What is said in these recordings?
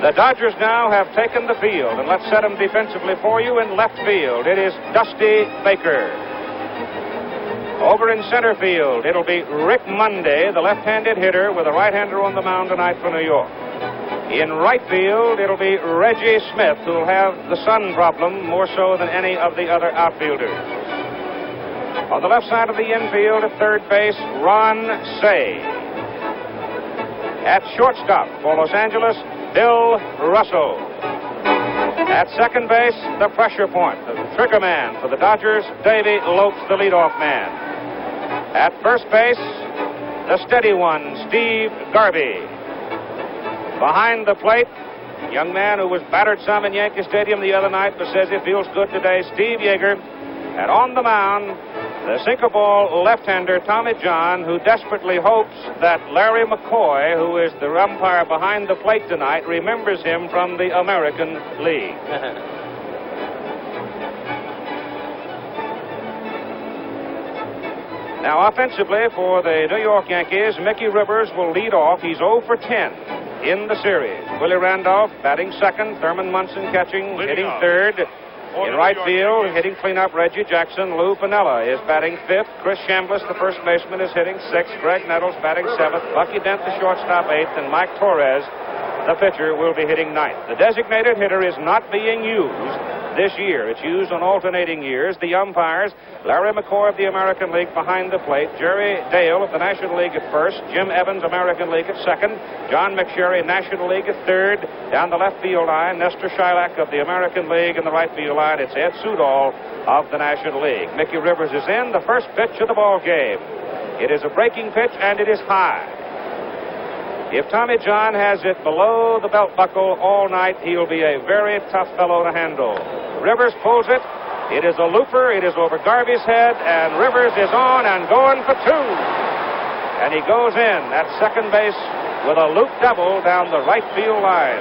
The Dodgers now have taken the field, and let's set them defensively for you in left field. It is Dusty Baker. Over in center field, it'll be Rick Monday, the left-handed hitter with a right-hander on the mound tonight for New York. In right field, it'll be Reggie Smith, who'll have the sun problem more so than any of the other outfielders. On the left side of the infield at third base, Ron Cey. At shortstop for Los Angeles, Bill Russell. At second base, the pressure point, the trigger man for the Dodgers, Davey Lopes, the leadoff man. At first base, the steady one, Steve Garvey. Behind the plate, a young man who was battered some in Yankee Stadium the other night but says he feels good today, Steve Yeager. And on the mound, the sinker ball left-hander Tommy John, who desperately hopes that Larry McCoy, who is the umpire behind the plate tonight, remembers him from the American League. Now, offensively for the New York Yankees, Mickey Rivers will lead off. He's 0 for 10 in the series. Willie Randolph batting second, Thurman Munson catching, hitting third. In right field, hitting cleanup, Reggie Jackson. Lou Piniella is batting fifth. Chris Chambliss, the first baseman, is hitting sixth. Greg Nettles batting seventh. Bucky Dent, the shortstop, eighth. And Mike Torres, the pitcher, will be hitting ninth. The designated hitter is not being used this year. It's used on alternating years. The umpires, Larry McCoy of the American League behind the plate, Jerry Dale of the National League at first, Jim Evans, American League at second, John McSherry, National League at third. Down the left field line, Nestor Shilak of the American League. In the right field line, it's Ed Sudol of the National League. Mickey Rivers is in the first pitch of the ball game. It is a breaking pitch, and it is high. If Tommy John has it below the belt buckle all night, he'll be a very tough fellow to handle. Rivers pulls it. It is a looper. It is over Garvey's head, and Rivers is on and going for two. And he goes in at second base with a loop double down the right field line.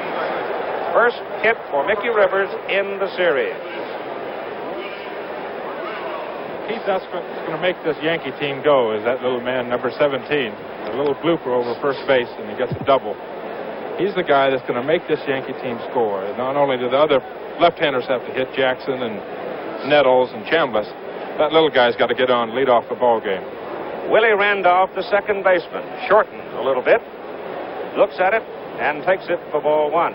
First hit for Mickey Rivers in the series. Keith, that's what's going to make this Yankee team go, is that little man, number 17. A little blooper over first base, and he gets a double. He's the guy that's going to make this Yankee team score. Not only do the other left-handers have to hit, Jackson and Nettles and Chambliss, that little guy's got to get on, lead off the ball game. Willie Randolph, the second baseman, shortened a little bit, looks at it, and takes it for ball one.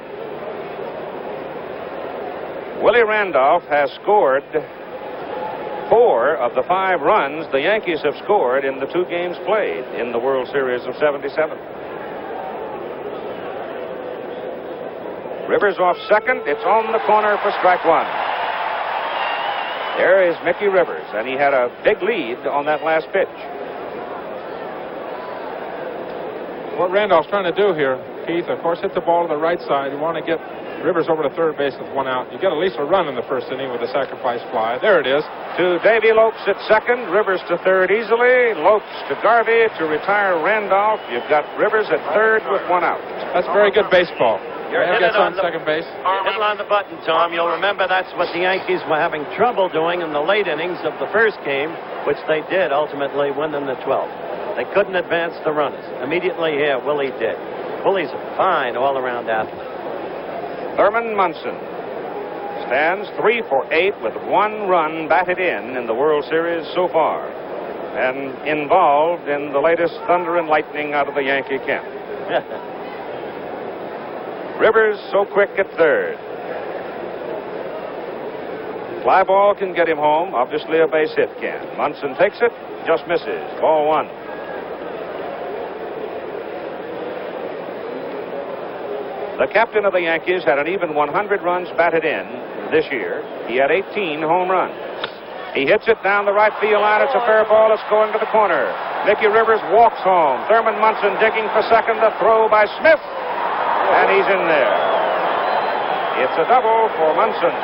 Willie Randolph has scored 4 of the 5 runs the Yankees have scored in the 2 games played in the World Series of '77. Rivers off second. It's on the corner for strike one. There is Mickey Rivers, and he had a big lead on that last pitch. What Randolph's trying to do here, Keith, of course, hit the ball to the right side. You want to get Rivers over to third base with 1 out. You get at least a run in the first inning with a sacrifice fly. There it is. To Davey Lopes at second, Rivers to third easily. Lopes to Garvey to retire Randolph. You've got Rivers at third with 1 out. That's very good baseball. You're hitting on second base. You're hitting on the button, Tom. You'll remember that's what the Yankees were having trouble doing in the late innings of the first game, which they did ultimately win in the 12th. They couldn't advance the runners. Immediately here, Willie did. Willie's a fine all-around athlete. Thurman Munson stands 3 for 8 with 1 run batted in the World Series so far, and involved in the latest thunder and lightning out of the Yankee camp. Rivers so quick at third. Fly ball can get him home. Obviously a base hit can. Munson takes it, just misses. Ball 1. The captain of the Yankees had an even 100 runs batted in this year. He had 18 home runs. He hits it down the right field line. It's a fair ball. It's going to the corner. Mickey Rivers walks home. Thurman Munson digging for second. The throw by Smith. And he's in there. It's a double for Munson.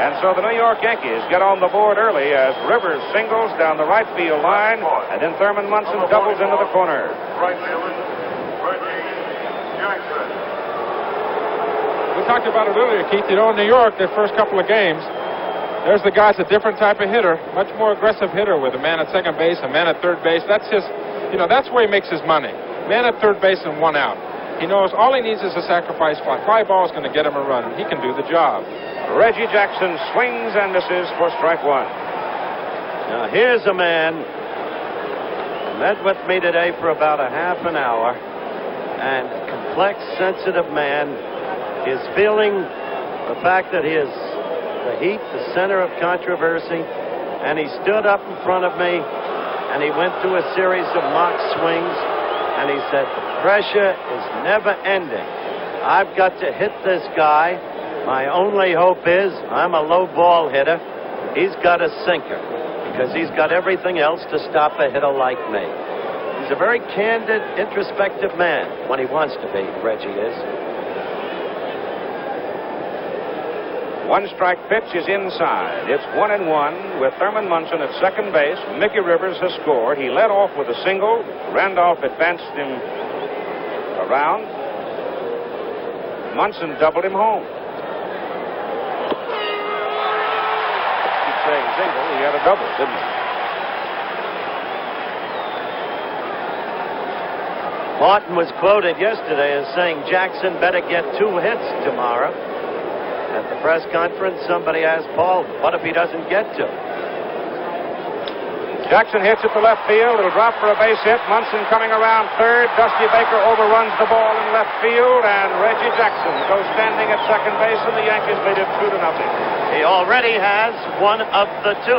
And so the New York Yankees get on the board early as Rivers singles down the right field line. And then Thurman Munson doubles into the corner. Right fielder, Reggie Jackson. We talked about it earlier, Keith. You know, in New York, their first couple of games, there's the guy's a different type of hitter, much more aggressive hitter with a man at second base, a man at third base. That's his, you know, that's where he makes his money. Man at third base and 1 out. He knows all he needs is a sacrifice fly. Fly ball is going to get him a run. He can do the job. Reggie Jackson swings and misses for strike one. Now here's a man who met with me today for about a half an hour, and complex, sensitive man is feeling the fact that he is the heat, the center of controversy, and he stood up in front of me and he went through a series of mock swings, and he said, the pressure is never ending. I've got to hit this guy. My only hope is I'm a low ball hitter. He's got a sinker because he's got everything else to stop a hitter like me. He's a very candid, introspective man when he wants to be, Reggie is. One strike pitch is inside. It's 1-1 with Thurman Munson at second base. Mickey Rivers has scored. He led off with a single. Randolph advanced him around. Munson doubled him home. Keep saying single. He had a double, didn't he? Martin was quoted yesterday as saying Jackson better get 2 hits tomorrow. At the press conference, somebody asked Paul, what if he doesn't get to? Jackson hits it to left field. It'll drop for a base hit. Munson coming around third. Dusty Baker overruns the ball in left field, and Reggie Jackson goes standing at second base, and the Yankees lead it 2-0. He already has one of the 2.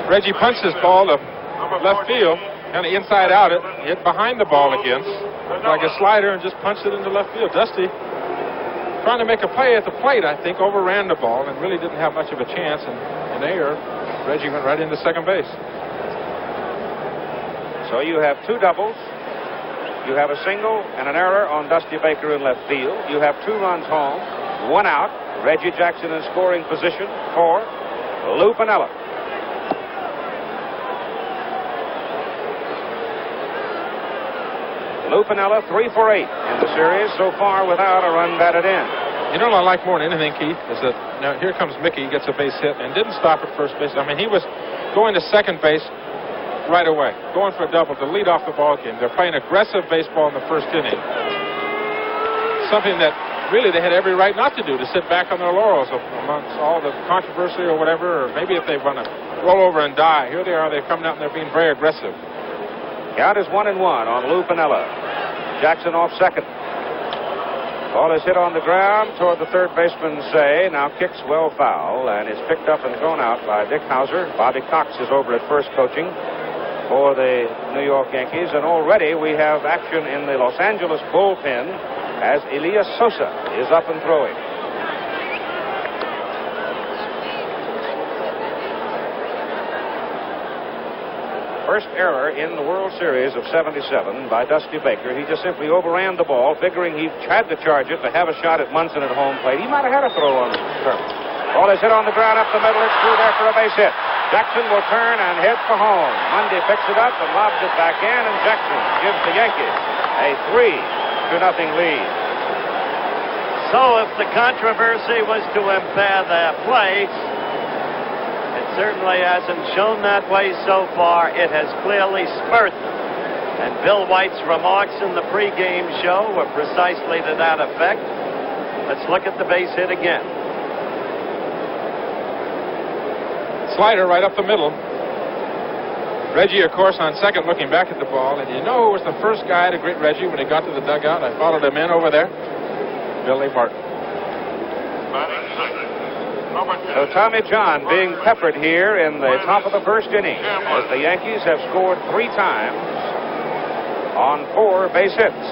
Reggie punched his ball to left field, kind of inside out. It hit behind the ball again, like a slider, and just punched it into left field. Dusty trying to make a play at the plate, I think, overran the ball and really didn't have much of a chance. And in air, Reggie went right into second base. So you have 2 doubles. You have a single and an error on Dusty Baker in left field. You have 2 runs home, 1 out. Reggie Jackson in scoring position for Lou Piniella. Lou Piniella 3 for 8 in the series so far without a run batted in. You know what I like more than anything, Keith, is that now here comes Mickey, gets a base hit, and didn't stop at first base. I mean, he was going to second base right away, going for a double to lead off the ball game. They're playing aggressive baseball in the first inning. Something that really they had every right not to do, to sit back on their laurels amongst all the controversy or whatever, or maybe if they want to roll over and die. Here they are, they're coming out and they're being very aggressive. Count is 1-1 on Lou Piniella. Jackson off second. Ball is hit on the ground toward the third baseman, Say. Now kicks well foul, and is picked up and thrown out by Dick Hauser. Bobby Cox is over at first coaching for the New York Yankees, and already we have action in the Los Angeles bullpen as Elias Sosa is up and throwing. First error in the World Series of '77 by Dusty Baker. He just simply overran the ball, figuring he had to charge it to have a shot at Munson at home plate. He might have had a throw on the turn. Ball is hit on the ground up the middle. It's through there for a base hit. Jackson will turn and hit for home. Mundy picks it up and lobs it back in, and Jackson gives the Yankees a 3-0 lead. So if the controversy was to impair their play, certainly hasn't shown that way so far. It has clearly spurred them. And Bill White's remarks in the pregame show were precisely to that effect. Let's look at the base hit again. Slider right up the middle. Reggie, of course, on second looking back at the ball. And you know who was the first guy to greet Reggie when he got to the dugout? I followed him in over there. Billy Martin. So Tommy John being peppered here in the top of the first inning as the Yankees have scored 3 times on 4 base hits.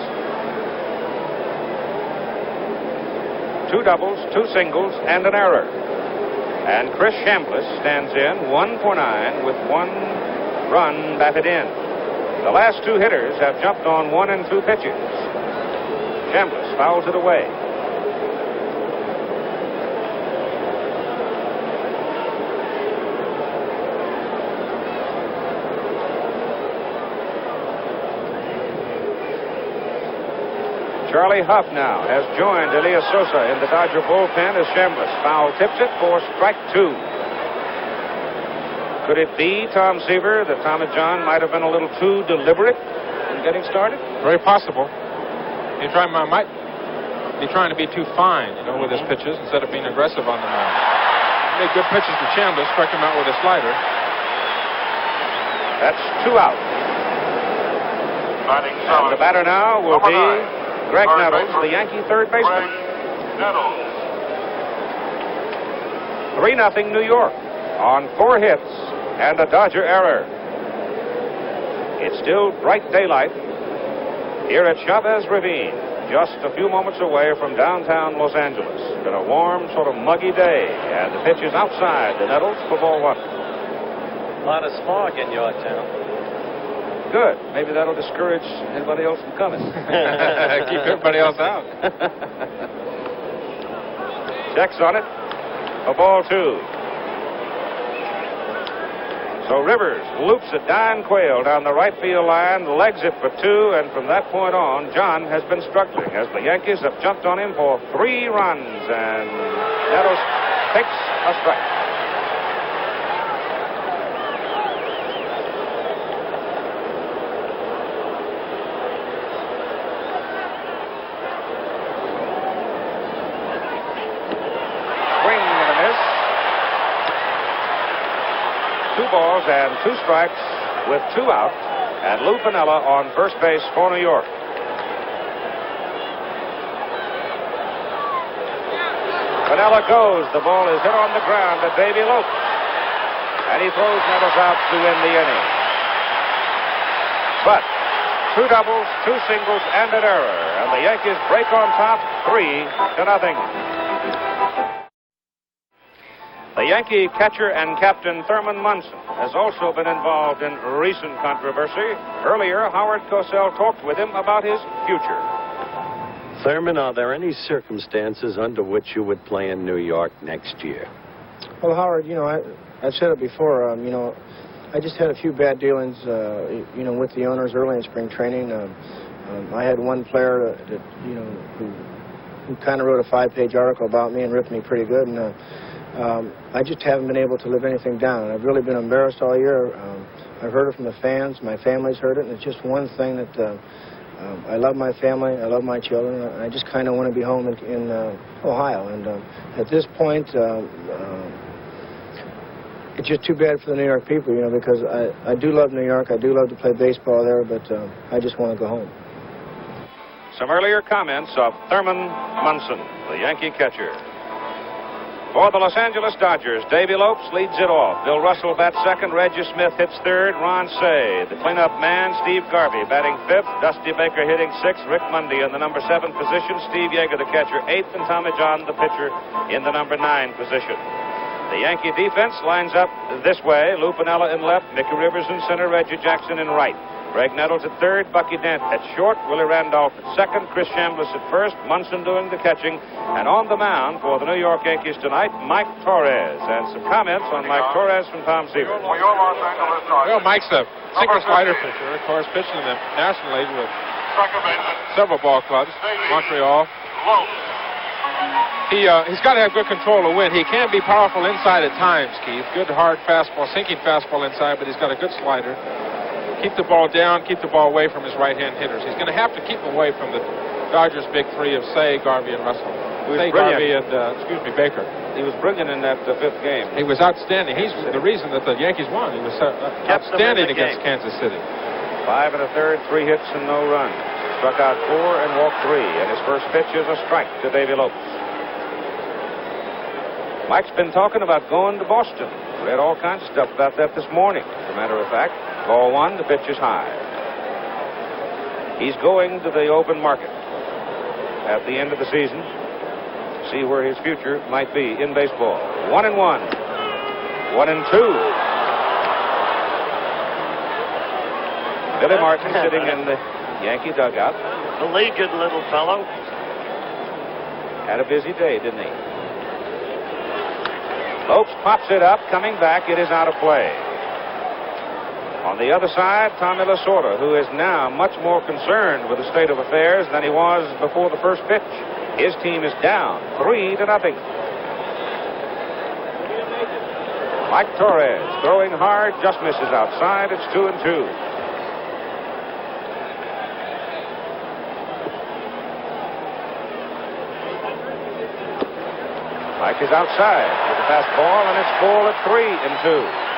2 doubles, 2 singles, and an error. And Chris Chambliss stands in 1 for 9 with 1 run batted in. The last 2 hitters have jumped on 1 and 2 pitches. Chambliss fouls it away. Charlie Huff now has joined Elias Sosa in the Dodger bullpen as Chambliss foul tips it for strike 2. Could it be, Tom Seaver, that Tommy John might have been a little too deliberate in getting started? Very possible. He might be trying to be too fine, with his pitches instead of being aggressive on the mound. He made good pitches to Chandler, struck him out with a slider. That's 2 out. And the batter now will be Greg Nettles, the Yankee third baseman. 3-0 New York on 4 hits and a Dodger error. It's still bright daylight here at Chavez Ravine, just a few moments away from downtown Los Angeles. It's been a warm, sort of muggy day, and the pitch is outside the Nettles for ball 1. A lot of smog in your town. Good. Maybe that'll discourage anybody else from coming. Keep everybody else out. Checks on it. A ball 2. So Rivers loops it down Quayle down the right field line, legs it for 2, and from that point on, John has been struggling as the Yankees have jumped on him for 3 runs, and Nettles takes a strike. Swing and a miss. 2 balls and 2 strikes with 2 out, and Lou Piniella on first base for New York. Piniella goes. The ball is hit on the ground to Davy Lopes, and he throws Nettles out to win the inning. But 2 doubles, 2 singles, and an error, and the Yankees break on top 3-0. The Yankee catcher and captain Thurman Munson has also been involved in recent controversy. Earlier, Howard Cosell talked with him about his future. Thurman, are there any circumstances under which you would play in New York next year? Well, Howard, I've said it before. I just had a few bad dealings, with the owners early in spring training. I had one player that who kind of wrote a 5-page article about me and ripped me pretty good, and I just haven't been able to live anything down. And I've really been embarrassed all year. I've heard it from the fans. My family's heard it, and it's just one thing that I love my family. I love my children. I just kind of want to be home in Ohio. And at this point, it's just too bad for the New York people, because I do love New York. I do love to play baseball there, but I just want to go home. Some earlier comments of Thurman Munson, the Yankee catcher. For the Los Angeles Dodgers, Davy Lopes leads it off. Bill Russell bats second. Reggie Smith hits third. Ron Say, the cleanup man. Steve Garvey batting fifth. Dusty Baker hitting sixth. Rick Mundy in the number 7 position. Steve Yeager, the catcher, 8th. And Tommy John, the pitcher, in the number 9 position. The Yankee defense lines up this way. Lou Piniella in left. Mickey Rivers in center. Reggie Jackson in right. Greg Nettles at third, Bucky Dent at short, Willie Randolph at second, Chris Chambliss at first, Munson doing the catching, and on the mound for the New York Yankees tonight, Mike Torres. And some comments on Mike Torres from Tom Seaver. Well, Mike's a single slider pitcher, of course, pitching in the National League with several ball clubs, Montreal. He's got to have good control to win. He can be powerful inside at times, Keith. Good, hard fastball, sinking fastball inside, but he's got a good slider. Keep the ball down, keep the ball away from his right-hand hitters. He's going to have to keep him away from the Dodgers' big 3 of Say, Garvey, and Russell. Say, Garvey, and, Baker. He was brilliant in that 5th game. He was outstanding. He's the reason that the Yankees won. He was outstanding against Kansas City. 5 1/3, 3 hits and no runs. Struck out 4 and walked 3, and his first pitch is a strike to Davy Lopes. Mike's been talking about going to Boston. Read all kinds of stuff about that this morning, as a matter of fact. Ball 1, the pitch is high. He's going to the open market at the end of the season to see where his future might be in baseball. 1-1. 1-2. Billy Martin sitting in the Yankee dugout. Beleaguered little fellow. Had a busy day, didn't he? Lopes pops it up, coming back. It is out of play. On the other side, Tommy Lasorda, who is now much more concerned with the state of affairs than he was before the first pitch. His team is down 3-0. Mike Torres throwing hard, just misses outside. It's 2-2. Mike is outside with the fastball, and it's ball at 3-2.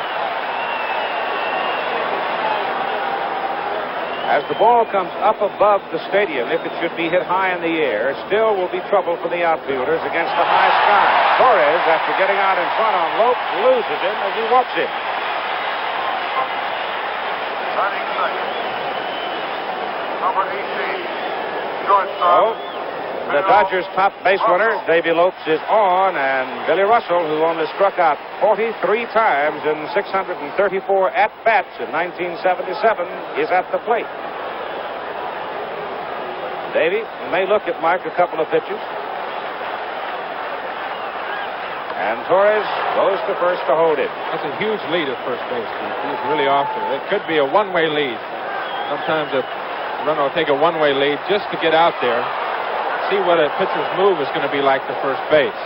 As the ball comes up above the stadium, if it should be hit high in the air, still will be trouble for the outfielders against the high sky. Torres, after getting out in front on Lopes, loses him as he walks him. Batting second. Number 18, shortstop. The Dodgers' top base runner, Davy Lopes, is on, and Billy Russell, who only struck out 43 times in 634 at-bats in 1977, is at the plate. Davy may look at Mike a couple of pitches. And Torres goes to first to hold it. That's a huge lead at first base. He's really off there. It could be a one-way lead. Sometimes a runner will take a one-way lead just to get out there, see what a pitcher's move is going to be like to first base.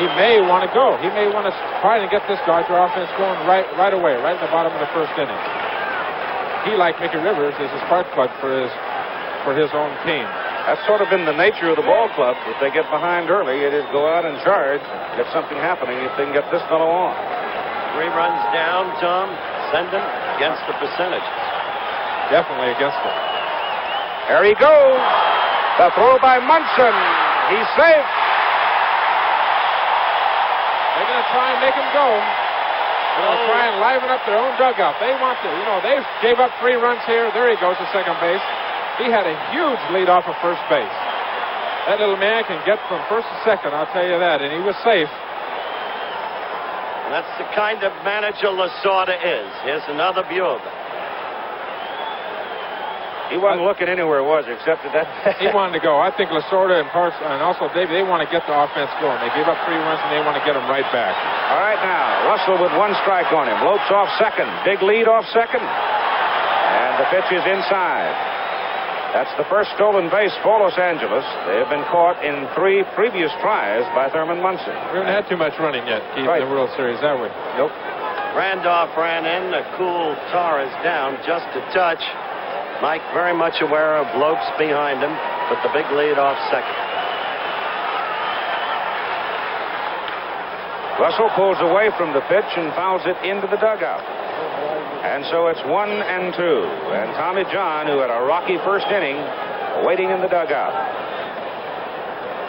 He may want to go. He may want to try to get this Dodger offense going right away, right at the bottom of the first inning. He, like Mickey Rivers, is a spark plug for his own team. That's sort of been the nature of the ball club. If they get behind early, it is go out and charge, get something happening if they can get this fellow on. 3 runs down, Tom. Send him against the percentage. Definitely against it. There he goes. The throw by Munson. He's safe. They're going to try and make him go. They're going to try and liven up their own dugout. They want to, they gave up 3 runs here. There he goes to second base. He had a huge lead off of first base. That little man can get from first to second, I'll tell you that. And he was safe. And that's the kind of manager Lasorda is. Here's another view of it. He wasn't looking anywhere, was he, except at that. He wanted to go. I think Lasorda and also Davey, they want to get the offense going. They gave up 3 runs, and they want to get them right back. All right, now, Russell with 1 strike on him. Lopes off second. Big lead off second. And the pitch is inside. That's the first stolen base for Los Angeles. They have been caught in 3 previous tries by Thurman Munson. We haven't had too much running yet, Keith, in the World Series, have we? Nope. Randolph ran in to cool Torres down just a touch. Mike very much aware of Lopes behind him, but the big lead off second. Russell pulls away from the pitch and fouls it into the dugout. And so it's 1-2. And Tommy John, who had a rocky first inning, waiting in the dugout.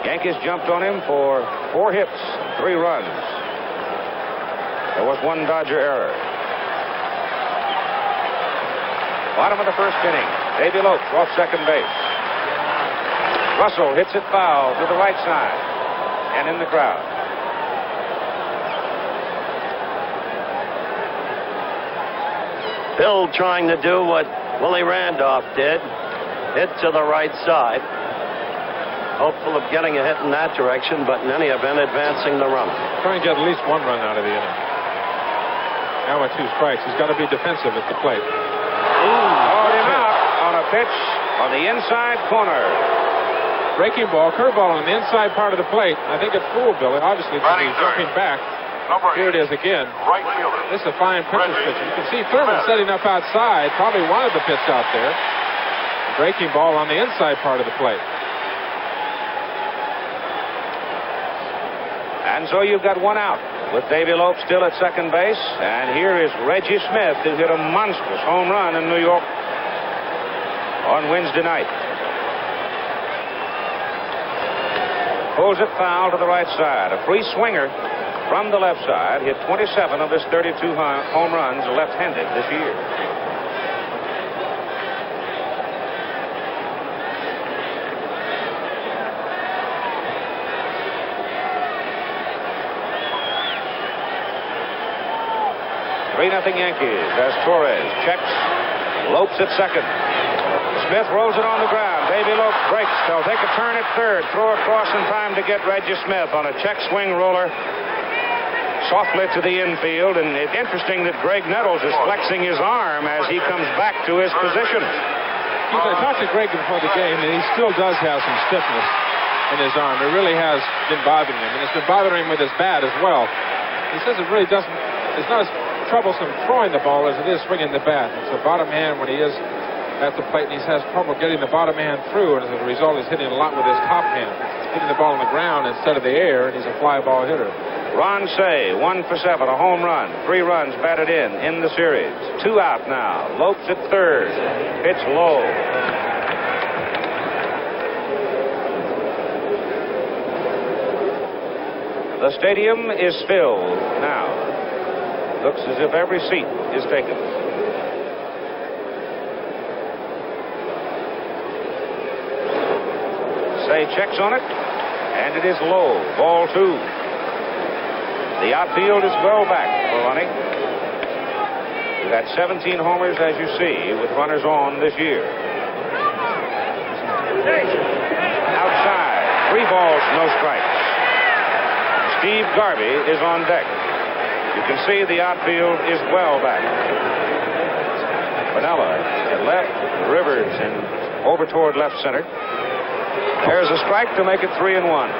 Yankees jumped on him for 4 hits, 3 runs. There was 1 Dodger error. Bottom of the first inning. Davy Lopes off second base. Russell hits it foul to the right side and in the crowd. Bill trying to do what Willie Randolph did. Hit to the right side. Hopeful of getting a hit in that direction, but in any event, advancing the run. Trying to get at least 1 run out of the inning. Now with 2 strikes. He's got to be defensive at the plate. Called him out on a pitch on the inside corner. Breaking ball, curveball on the inside part of the plate. I think it fooled Billy. Obviously, he's jumping back. Here it is again. Right fielder. This is a fine pitcher's pitch. You can see Thurman setting up outside. Probably wanted the pitch out there. Breaking ball on the inside part of the plate. And so you've got 1 out with Davy Lopes still at second base. And here is Reggie Smith, who hit a monstrous home run in New York on Wednesday night. Pulls it foul to the right side. A free swinger from the left side, hit 27 of his 32 home runs left-handed this year. Three-0 Yankees as Torres checks. Lopes at second. Smith rolls it on the ground. Davy Lopes breaks. They'll take a turn at third. Throw across in time to get Reggie Smith on a check swing roller. Softly to the infield, and it's interesting that Greg Nettles is flexing his arm as he comes back to his position. I talked to Greg before the game, and he still does have some stiffness in his arm. It really has been bothering him, and it's been bothering him with his bat as well. he says it really doesn't, it's not as troublesome throwing the ball as it is swinging the bat. It's a bottom hand when he is at the plate, and he has trouble getting the bottom hand through, and as a result, he's hitting a lot with his top hand. He's hitting the ball on the ground instead of the air, and he's a fly ball hitter. Ron Say, 1 for 7, a home run, 3 runs batted in the series. 2 out now. Lopes at third. Pitch low. The stadium is filled now. Looks as if every seat is taken. Say checks on it, and it is low. Ball 2. The outfield is well back for running. We've had 17 homers, as you see, with runners on this year. Outside, 3 balls, no strikes. Steve Garvey is on deck. You can see the outfield is well back. Vanilla at left, Rivers and over toward left center. There's a strike to make it 3-1.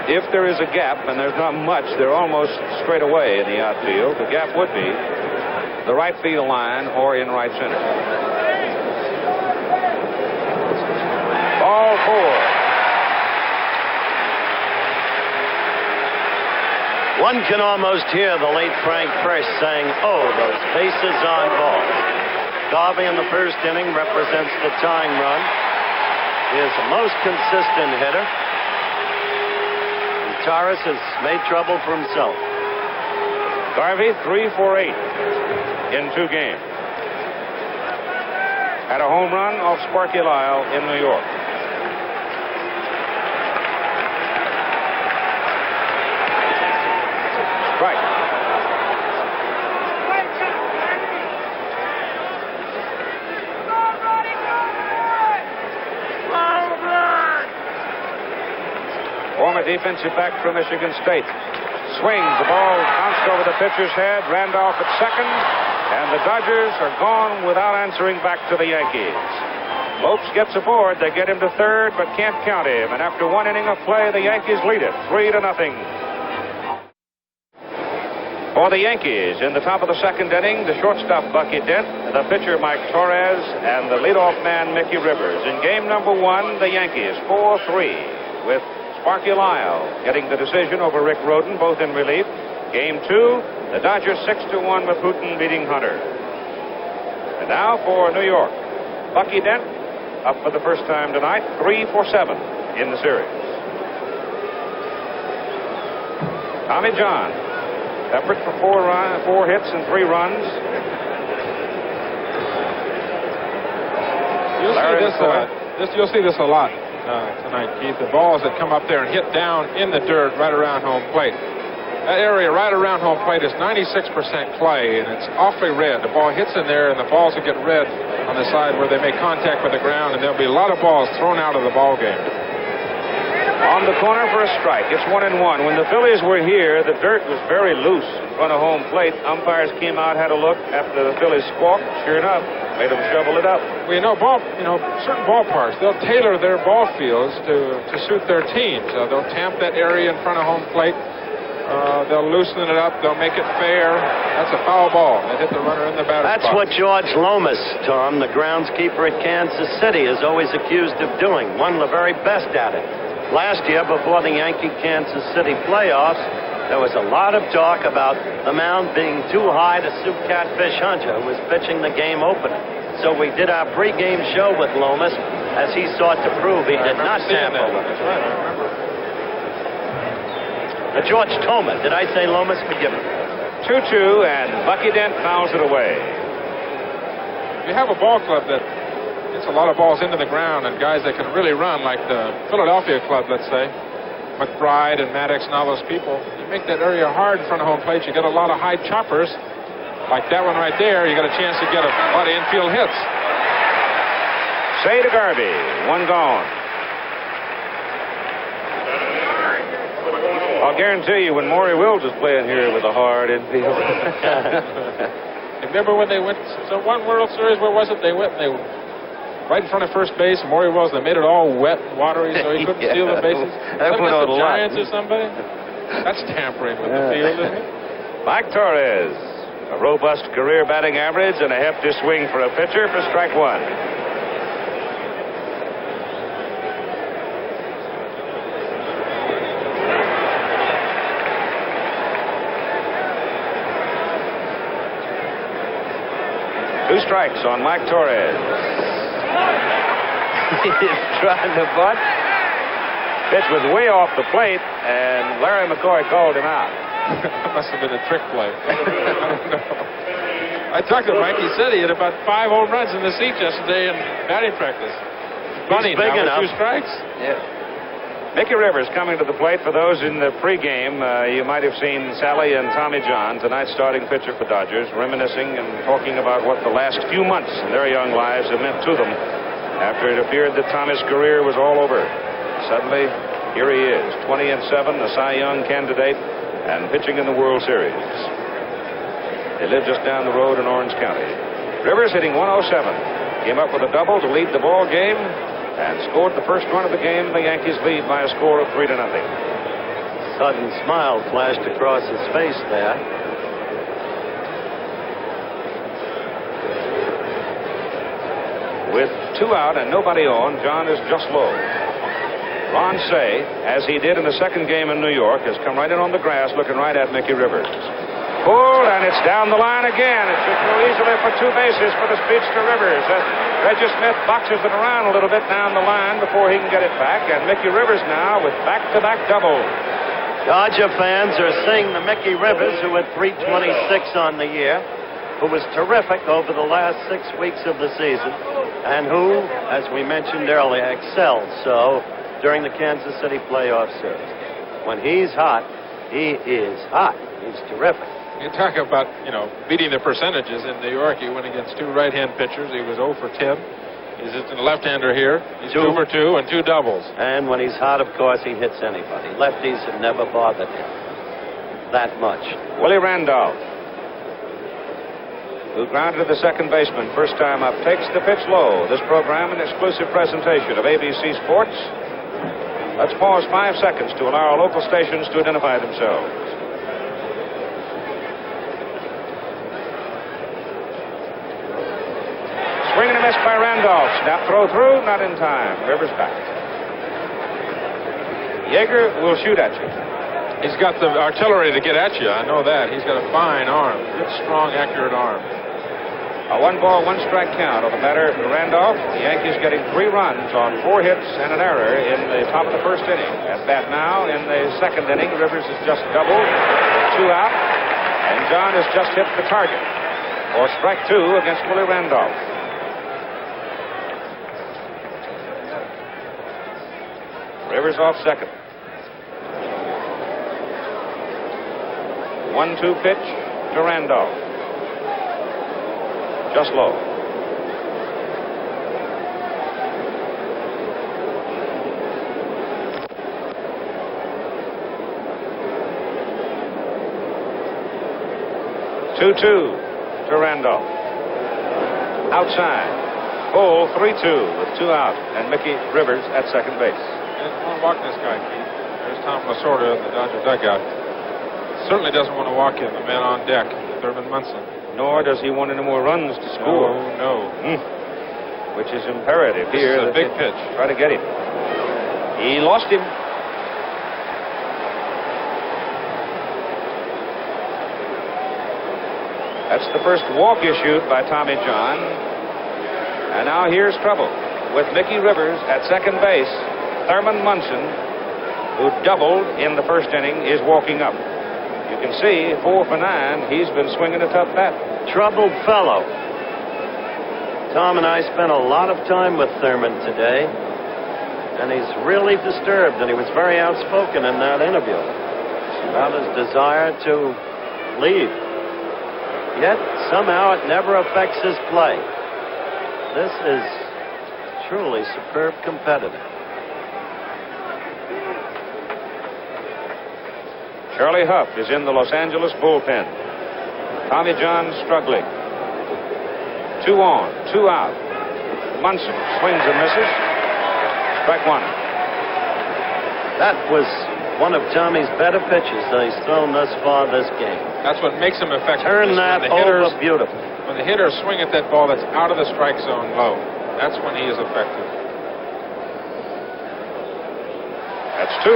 If there is a gap, and there's not much, they're almost straight away in the outfield. The gap would be the right field line or in right center. Ball 4. One can almost hear the late Frank Frisch saying, "Oh, those bases on balls." Garvey in the first inning represents the tying run. He is the most consistent hitter. And Torres has made trouble for himself. Garvey 3 for 8 in 2 games. Had a home run off Sparky Lyle in New York. Strike. Former defensive back from Michigan State. Swings, the ball bounced over the pitcher's head. Randolph at second, and the Dodgers are gone without answering back to the Yankees. Lopes gets aboard. They get him to third, but can't count him. And after 1 inning of play, the Yankees lead it 3-0. For the Yankees, in the top of the second inning, the shortstop Bucky Dent, the pitcher Mike Torres, and the leadoff man Mickey Rivers. In game number 1, the Yankees 4-3 with Sparky Lyle getting the decision over Rick Rhoden, both in relief. Game 2, the Dodgers 6-1 with Houghton beating Hunter. And now for New York. Bucky Dent up for the first time tonight, 3 for 7 in the series. Tommy John, effort for 4 hits and 3 runs. You'll see this a lot tonight, Keith. The balls that come up there and hit down in the dirt right around home plate. That area right around home plate is 96% clay, and it's awfully red. The ball hits in there, and the balls will get red on the side where they make contact with the ground, and there'll be a lot of balls thrown out of the ball game. On the corner for a strike. It's 1-1. When the Phillies were here, the dirt was very loose in front of home plate. Umpires came out, had a look after the Phillies squawked. Sure enough, made them shovel it up. Well, certain ballparks, they'll tailor their ball fields to suit their teams. They'll tamp that area in front of home plate. They'll loosen it up. They'll make it fair. That's a foul ball. They hit the runner in the batter's box. That's what George Lomas, Tom, the groundskeeper at Kansas City, is always accused of doing. One of the very best at it. Last year, before the Yankee-Kansas City playoffs, there was a lot of talk about the mound being too high to suit Catfish Hunter, who was pitching the game opener. So we did our pregame show with Lomas, as he sought to prove he did not tamper with it. That's right, I remember. George Toma. Did I say Lomas? Forgive me. 2-2, and Bucky Dent fouls it away. You have a ball club that gets a lot of balls into the ground, and guys that can really run, like the Philadelphia club, let's say, McBride and Maddox and all those people. You make that area hard in front of home plate, you get a lot of high choppers. Like that one right there, you got a chance to get a lot of infield hits. Say to Garvey, 1 gone. I'll guarantee you when Maury Wills was playing here with a hard infield. Remember when they went to one World Series, where was it? They went and they were right in front of first base, and Maury Wills, they made it all wet and watery so he couldn't steal the bases. That went the on a lot. Giants or somebody? That's tampering with the field, isn't it? Mike Torres, a robust career batting average and a hefty swing for a pitcher for strike one. Two strikes on Mike Torres. He's trying to bunt. Pitch was way off the plate, and Larry McCoy called him out. That must have been a trick play. I don't know. I talked to Mike. He said he had about 5 home runs in the seat yesterday in batting practice. Funny, big now enough. with 2 strikes. Yeah. Mickey Rivers coming to the plate. For those in the pregame, you might have seen Sally and Tommy John, tonight's starting pitcher for Dodgers, reminiscing and talking about what the last few months in their young lives have meant to them after it appeared that Tommy's career was all over. Suddenly, here he is, 20-7, a Cy Young candidate, and pitching in the World Series. They live just down the road in Orange County. Rivers hitting 107. Came up with a double to lead the ball game and scored the first run of the game. The Yankees lead by a score of 3-0. Sudden smile flashed across his face there. With 2 out and nobody on, John is just low. Ron Say, as he did in the second game in New York, has come right in on the grass looking right at Mickey Rivers. Pulled, and it's down the line again. It should go easily for 2 bases for the speedster Rivers. Reggie Smith boxes it around a little bit down the line before he can get it back, and Mickey Rivers now with back-to-back doubles. Dodger fans are seeing the Mickey Rivers, who had 326 on the year, who was terrific over the last 6 weeks of the season, and who, as we mentioned earlier, excelled so during the Kansas City playoff series. When he's hot, he is hot. He's terrific. You talk about, beating the percentages in New York. He went against 2 right-hand pitchers. He was 0 for 10. He's a left-hander here. He's 2 for 2 and 2 doubles. And when he's hot, of course, he hits anybody. Lefties have never bothered him that much. Willie Randolph, who grounded the second baseman first time up, takes the pitch low. This program, an exclusive presentation of ABC Sports. Let's pause 5 seconds to allow our local stations to identify themselves. Swing and a miss by Randolph. Snap throw through, not in time. Rivers back. Yeager will shoot at you. He's got the artillery to get at you. I know that. He's got a fine arm. Good, strong, accurate arm. A 1-ball, 1-strike count on the batter for Randolph. The Yankees getting 3 runs on 4 hits and an error in the top of the first inning. At bat now in the second inning, Rivers has just doubled, 2 out, and John has just hit the target for strike 2 against Willie Randolph. Rivers off second. 1-2 pitch to Randolph. Just low. Two-two to Randolph. Outside. Full 3-2 with 2 out, and Mickey Rivers at second base. He doesn't want to walk this guy, Keith. There's Tom Lasorda in the Dodger dugout. Certainly doesn't want to walk him, the man on deck, Thurman Munson. Nor does he want any more runs to score. No. Which is imperative here. This is a big pitch. Try to get him. He lost him. That's the first walk issued by Tommy John. And now here's trouble. With Mickey Rivers at second base, Thurman Munson, who doubled in the first inning, is walking up. You can see 4 for 9. He's been swinging a tough bat. Troubled fellow. Tom and I spent a lot of time with Thurman today, and he's really disturbed, and he was very outspoken in that interview about his desire to leave. Yet, somehow, it never affects his play. This is truly superb competitor. Charlie Huff is in the Los Angeles bullpen. Tommy John struggling. 2 on, 2 out. Munson swings and misses. Strike 1. That was one of Tommy's better pitches that he's thrown thus far this game. That's what makes him effective. Turn that over beautifully. When the hitters swing at that ball that's out of the strike zone low, that's when he is effective. That's 2.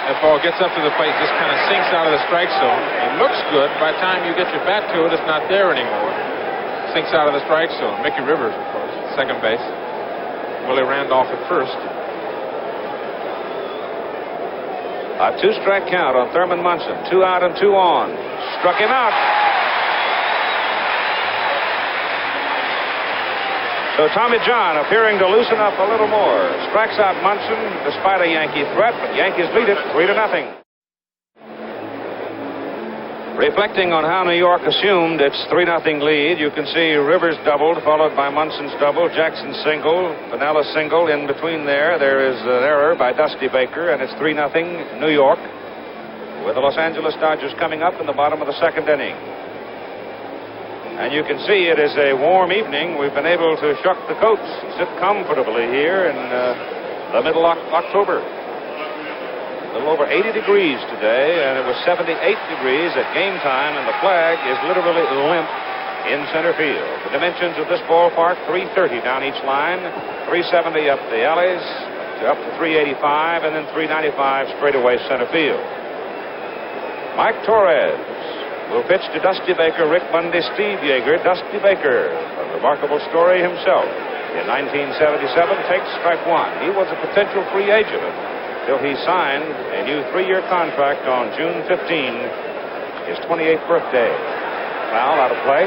That ball gets up to the plate, just kind of sinks out of the strike zone. It looks good. By the time you get your bat to it, it's not there anymore. Sinks out of the strike zone. Mickey Rivers, of course, second base. Willie Randolph at first. A 2-strike count on Thurman Munson. 2 out and 2 on. Struck him out. So Tommy John appearing to loosen up a little more. Strikes out Munson despite a Yankee threat, but Yankees lead it 3-0. Reflecting on how New York assumed its 3-0 lead, you can see Rivers doubled, followed by Munson's double, Jackson single, Pinella single. In between there is an error by Dusty Baker, and it's 3-0 New York, with the Los Angeles Dodgers coming up in the bottom of the second inning. And you can see it is a warm evening. We've been able to shuck the coats, sit comfortably here in the middle of October. A little over 80 degrees today, and it was 78 degrees at game time, and the flag is literally limp in center field. The dimensions of this ballpark, 330 down each line, 370 up the alleys, up to 385, and then 395 straight away center field. Mike Torres will pitch to Dusty Baker, Rick Mundy, Steve Yeager. Dusty Baker, a remarkable story himself. In 1977, takes strike 1. He was a potential free agent till he signed a new 3-year contract on June 15, his 28th birthday. Foul out of play.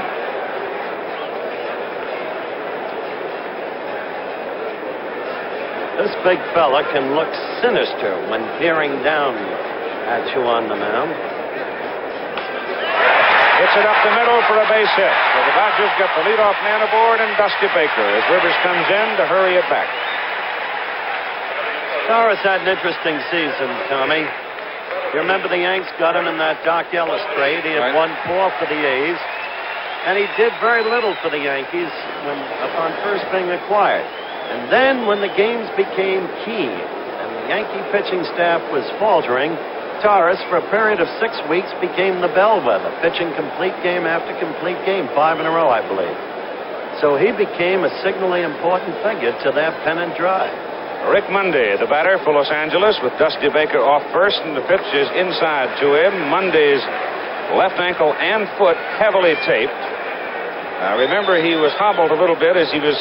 This big fella can look sinister when peering down at you on the mound. Hits it up the middle for a base hit. So the Dodgers get the leadoff man aboard, and Dusty Baker as Rivers comes in to hurry it back. Torres had an interesting season, Tommy. You remember the Yanks got him in that Doc Ellis trade. He had won 4 for the A's, and he did very little for the Yankees upon first being acquired. And then when the games became key and the Yankee pitching staff was faltering, Torres, for a period of 6 weeks, became the bellwether, pitching complete game after complete game, 5 in a row, I believe. So he became a signally important figure to their pennant drive. Rick Mundy, the batter for Los Angeles, with Dusty Baker off first, and the pitch is inside to him. Mundy's left ankle and foot heavily taped. Remember, he was hobbled a little bit as he was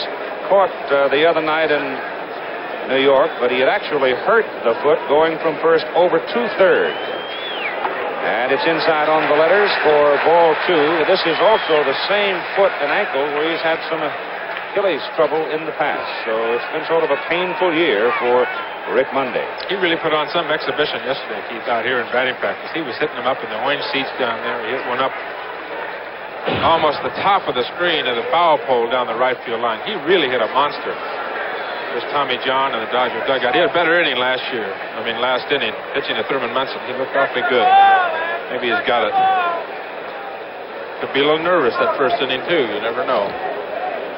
caught the other night in New York, but he had actually hurt the foot going from first over 2/3. And it's inside on the letters for ball 2. This is also the same foot and ankle where he's had some Achilles trouble in the past. So it's been sort of a painful year for Rick Mundy. He really put on some exhibition yesterday, Keith, out here in batting practice. He was hitting them up in the orange seats down there. He hit one up almost the top of the screen of the foul pole down the right field line. He really hit a monster. There's Tommy John in the Dodger dugout. He had a better inning last inning, pitching to Thurman Munson. He looked awfully good. Maybe he's got it. Could be a little nervous that first inning, too. You never know.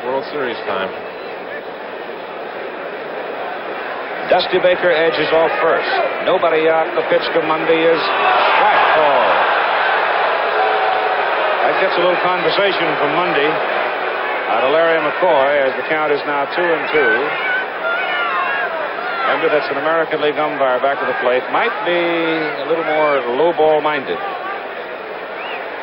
World Series time. Dusty Baker edges off first. Nobody out. The pitch to Mundy is strike ball. That gets a little conversation from Mundy out of Larry McCoy as the count is now 2-2. Remember, that's an American League umpire back of the plate. Might be a little more low ball minded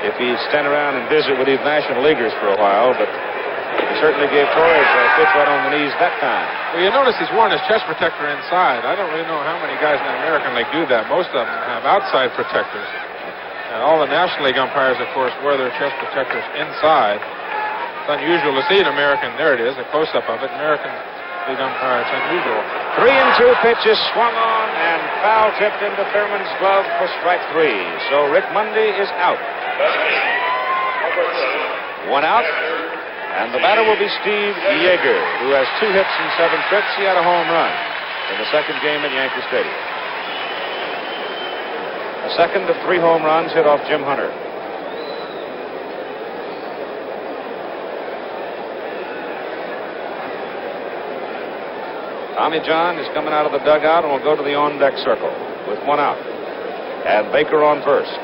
if he'd stand around and visit with these National Leaguers for a while, but he certainly gave Torres a pitch right on the knees that time. Well, you notice he's worn his chest protector inside. I don't really know how many guys in the American League do that. Most of them have outside protectors. And all the National League umpires, of course, wear their chest protectors inside. It's unusual to see an American. There it is, a close-up of it. American League umpire. It's unusual. 3-2 pitches swung on and foul tipped into Thurman's glove for strike 3. So Rick Mundy is out. 1 out. And the batter will be Steve Yeager, who has 2 hits in 7 trips. He had a home run in the second game at Yankee Stadium. The second of 3 home runs hit off Jim Hunter. Tommy John is coming out of the dugout and will go to the on-deck circle. with 1 out. And Baker on first.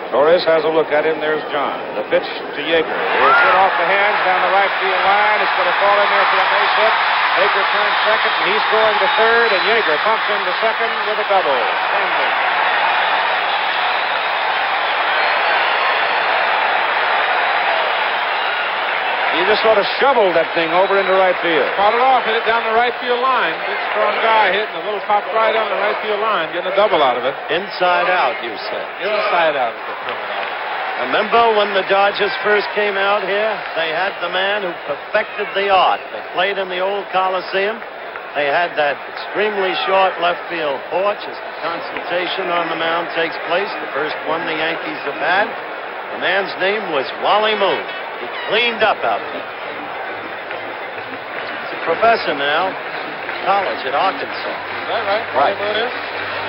Torres has a look at him. There's John. The pitch to Yeager. It's hit off the hands down the right field line. It's going to fall in there for a base hit. Baker turns second, and he's going to third, and Yeager pumps into second with a double. Standing. He just sort of shoveled that thing over into right field. Caught it off, hit it down the right field line. Big, strong guy hitting a little pop right on the right field line, getting a double out of it. Inside out, you said. Inside out is the terminology. Remember when the Dodgers first came out here? They had the man who perfected the art. They played in the old Coliseum. They had that extremely short left field porch as the consultation on the mound takes place, the first one the Yankees have had. The man's name was Wally Moon. He cleaned up out there. He's a professor now, college at Arkansas. Is that right? Right. Moon is?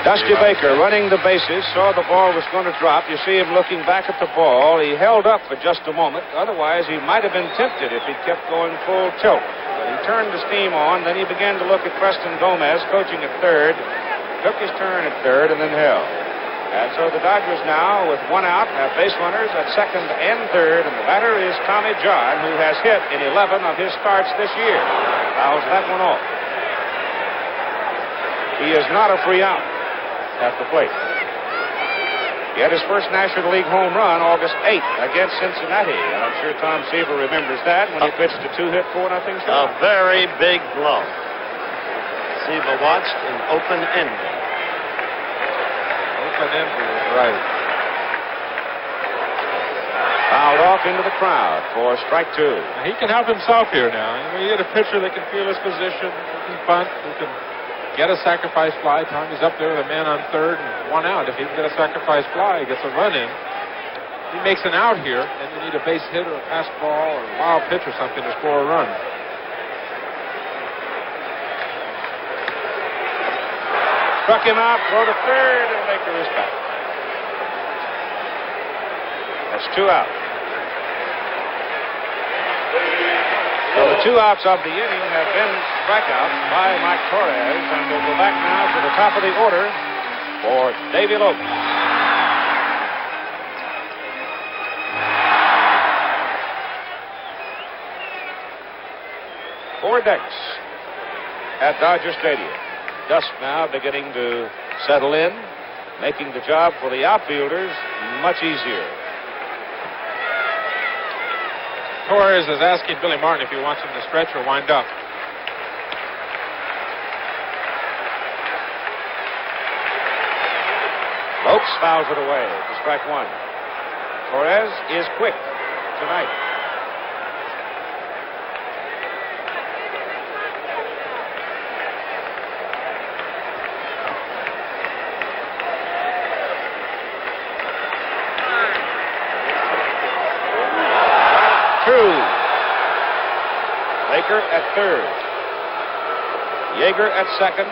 Dusty Baker running the bases, saw the ball was going to drop. You see him looking back at the ball. He held up for just a moment. Otherwise, he might have been tempted if he'd kept going full tilt. But he turned the steam on. Then he began to look at Preston Gomez, coaching at third. Took his turn at third and then held. And so the Dodgers now, with 1 out, have base runners at second and third. And the batter is Tommy John, who has hit in 11 of his starts this year. Fouls that one off. He is not a free out at the plate. He had his first National League home run August 8th against Cincinnati. And I'm sure Tom Seaver remembers that when he pitched a 2-hit 4-0 A start. very big blow. Seaver watched in open ending. Open ending, right. Fouled off into the crowd for strike 2. Now, he can help himself here now. You get a pitcher that can feel his position, who can bunt, who can get a sacrifice fly. Tommy's up there with a man on third and 1 out. If he can get a sacrifice fly, he gets a run in. He makes an out here, and you need a base hit or a pass ball or a wild pitch or something to score a run. Struck him out, throw to third, and Baker is back. That's 2 out. So the 2 outs of the inning have been strikeouts by Mike Torres, and we'll go back now to the top of the order for Davy Lopes. Four decks at Dodger Stadium. Dusk now beginning to settle in, making the job for the outfielders much easier. Torres is asking Billy Martin if he wants him to stretch or wind up. Lopes fouls it away to strike 1. Torres is quick tonight. Baker at third. Yeager at second.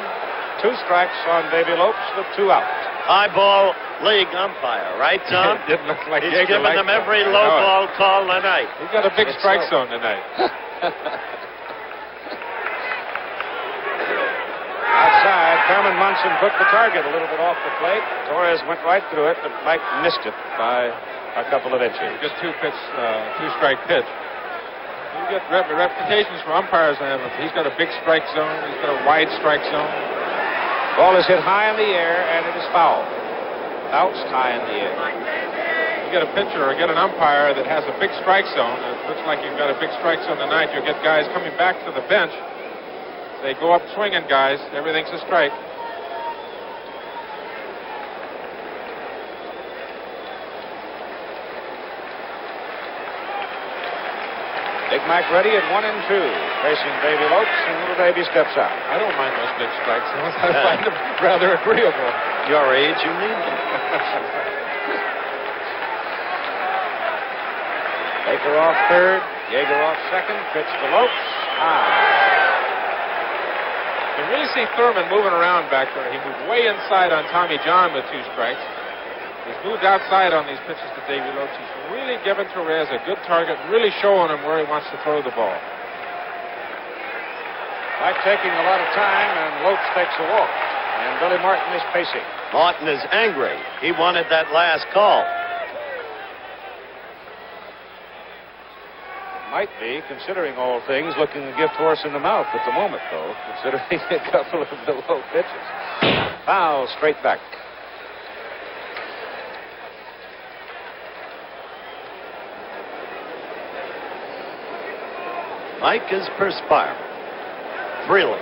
2 strikes on Davy Lopes with 2 outs. High ball league umpire, right, Tom? It didn't look like He's Yeager giving them every low ball call tonight. He's got a big strike zone tonight. Outside, Thurman Munson put the target a little bit off the plate. Torres went right through it, but Mike missed it by a couple of inches. Just 2-strike pitch. You get reputations for umpires on him. He's got a big strike zone. He's got a wide strike zone. Ball is hit high in the air, and it is foul. Bounced high in the air. You get a pitcher or get an umpire that has a big strike zone. It looks like you've got a big strike zone tonight. You'll get guys coming back to the bench. They go up swinging, guys. Everything's a strike. Big Mac ready at 1 and 2, facing Davy Lopes, and little Davy steps out. I don't mind those big strike zones. I find them rather agreeable. Your age, you need them. Baker off third, Yeager off second, pitch to Lopes. You really see Thurman moving around back there. He moved way inside on Tommy John with 2 strikes. He's moved outside on these pitches to Davy Lopes. He's really giving Torres a good target, really showing him where he wants to throw the ball. Like taking a lot of time, and Lopes takes a walk. And Billy Martin is pacing. Martin is angry. He wanted that last call. Might be, considering all things, looking a gift horse in the mouth at the moment, though, considering a couple of the low pitches. Foul straight back. Mike is perspiring freely.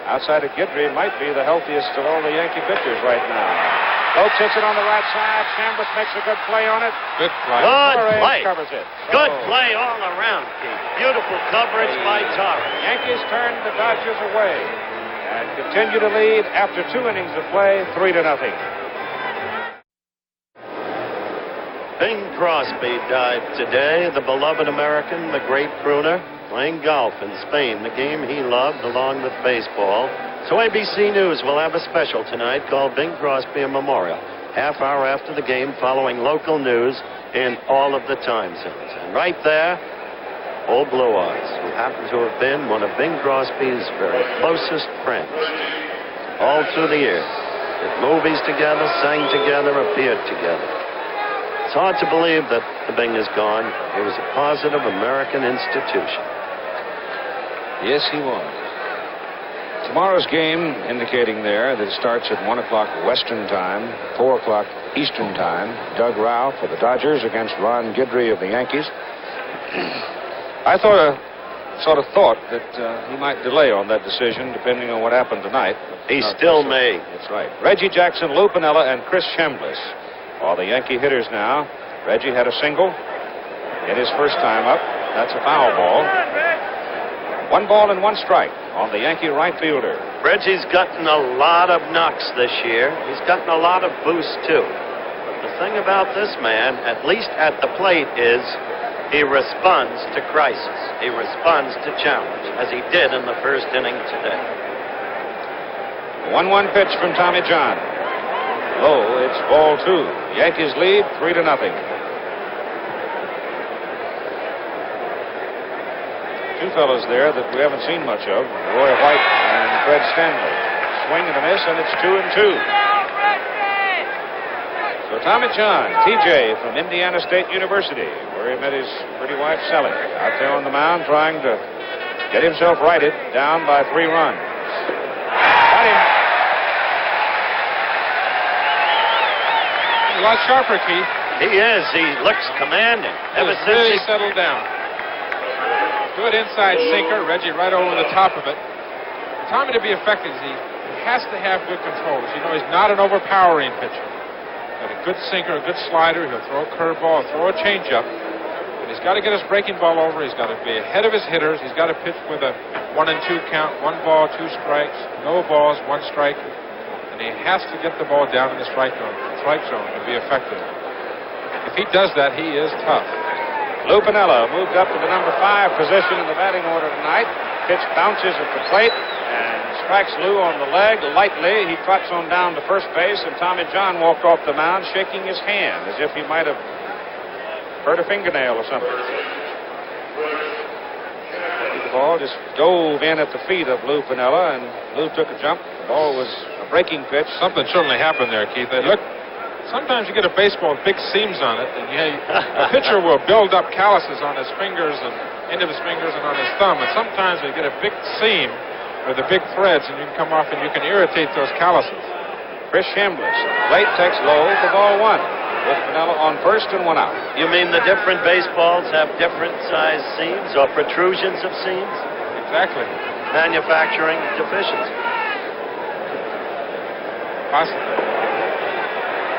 Outside of Guidry might be the healthiest of all the Yankee pitchers right now. Lopes hits it on the right side. Chambers makes a good play on it. Good play. Good Torres play. covers it. Good play all around, Keith. Beautiful coverage by Torres. Yankees turn the Dodgers away and continue to lead after 2 innings of play, 3-0. Bing Crosby died today, the beloved American, the great crooner, playing golf in Spain, the game he loved along with baseball. So ABC News will have a special tonight called Bing Crosby a Memorial. Half hour after the game, following local news in all of the time zones. And right there, old Blue Eyes, who happens to have been one of Bing Crosby's very closest friends all through the years. Did movies together, sang together, appeared together. It's hard to believe that the Bing is gone. He was a positive American institution. Yes, he was. Tomorrow's game indicating there that it starts at 1 o'clock Western time, 4 o'clock Eastern time. Doug Ralph of the Dodgers against Ron Guidry of the Yankees. I sort of thought that he might delay on that decision depending on what happened tonight. He still may. That's right. Reggie Jackson, Lou Piniella, and Chris Chambliss are the Yankee hitters now. Reggie had a single in his first time up. That's a foul ball. 1 ball and 1 strike on the Yankee right fielder. Reggie's gotten a lot of knocks this year. He's gotten a lot of boost, too. But the thing about this man, at least at the plate, is he responds to crisis. He responds to challenge, as he did in the first inning today. 1-1 pitch from Tommy John. Low, it's ball 2. Yankees lead 3-0. Two fellows there that we haven't seen much of, Roy White and Fred Stanley. Swing and a miss, and it's 2-2. So Tommy John, TJ from Indiana State University, where he met his pretty wife Sally, out there on the mound trying to get himself righted, down by 3 runs. Got him. He's a lot sharper, Keith. He is. He looks commanding. Ever He's since really he settled down. Good inside sinker. Reggie right over the top of it. Tommy, to be effective, he has to have good control. As you know, he's not an overpowering pitcher. Got a good sinker, a good slider. He'll throw a curveball, throw a changeup. But he's got to get his breaking ball over. He's got to be ahead of his hitters. He's got to pitch with a 1-2 count. 1 ball, 2 strikes. No balls, 1 strike. And he has to get the ball down in the strike zone to be effective. If he does that, he is tough. Lou Piniella moved up to the number 5 position in the batting order tonight. Pitch bounces at the plate and strikes Lou on the leg lightly. He trots on down to first base, and Tommy John walked off the mound shaking his hand as if he might have hurt a fingernail or something. The ball just dove in at the feet of Lou Piniella, and Lou took a jump. The ball was a breaking pitch. Something certainly happened there, Keith. Sometimes you get a baseball with big seams on it, and a pitcher will build up calluses on his fingers and end of his fingers and on his thumb. And sometimes they get a big seam with the big threads, and you can come off and you can irritate those calluses. Chris Chambliss, late takes low for ball 1. With Piniella on first and 1 out. You mean the different baseballs have different size seams or protrusions of seams? Exactly. Manufacturing deficiency. Possibly.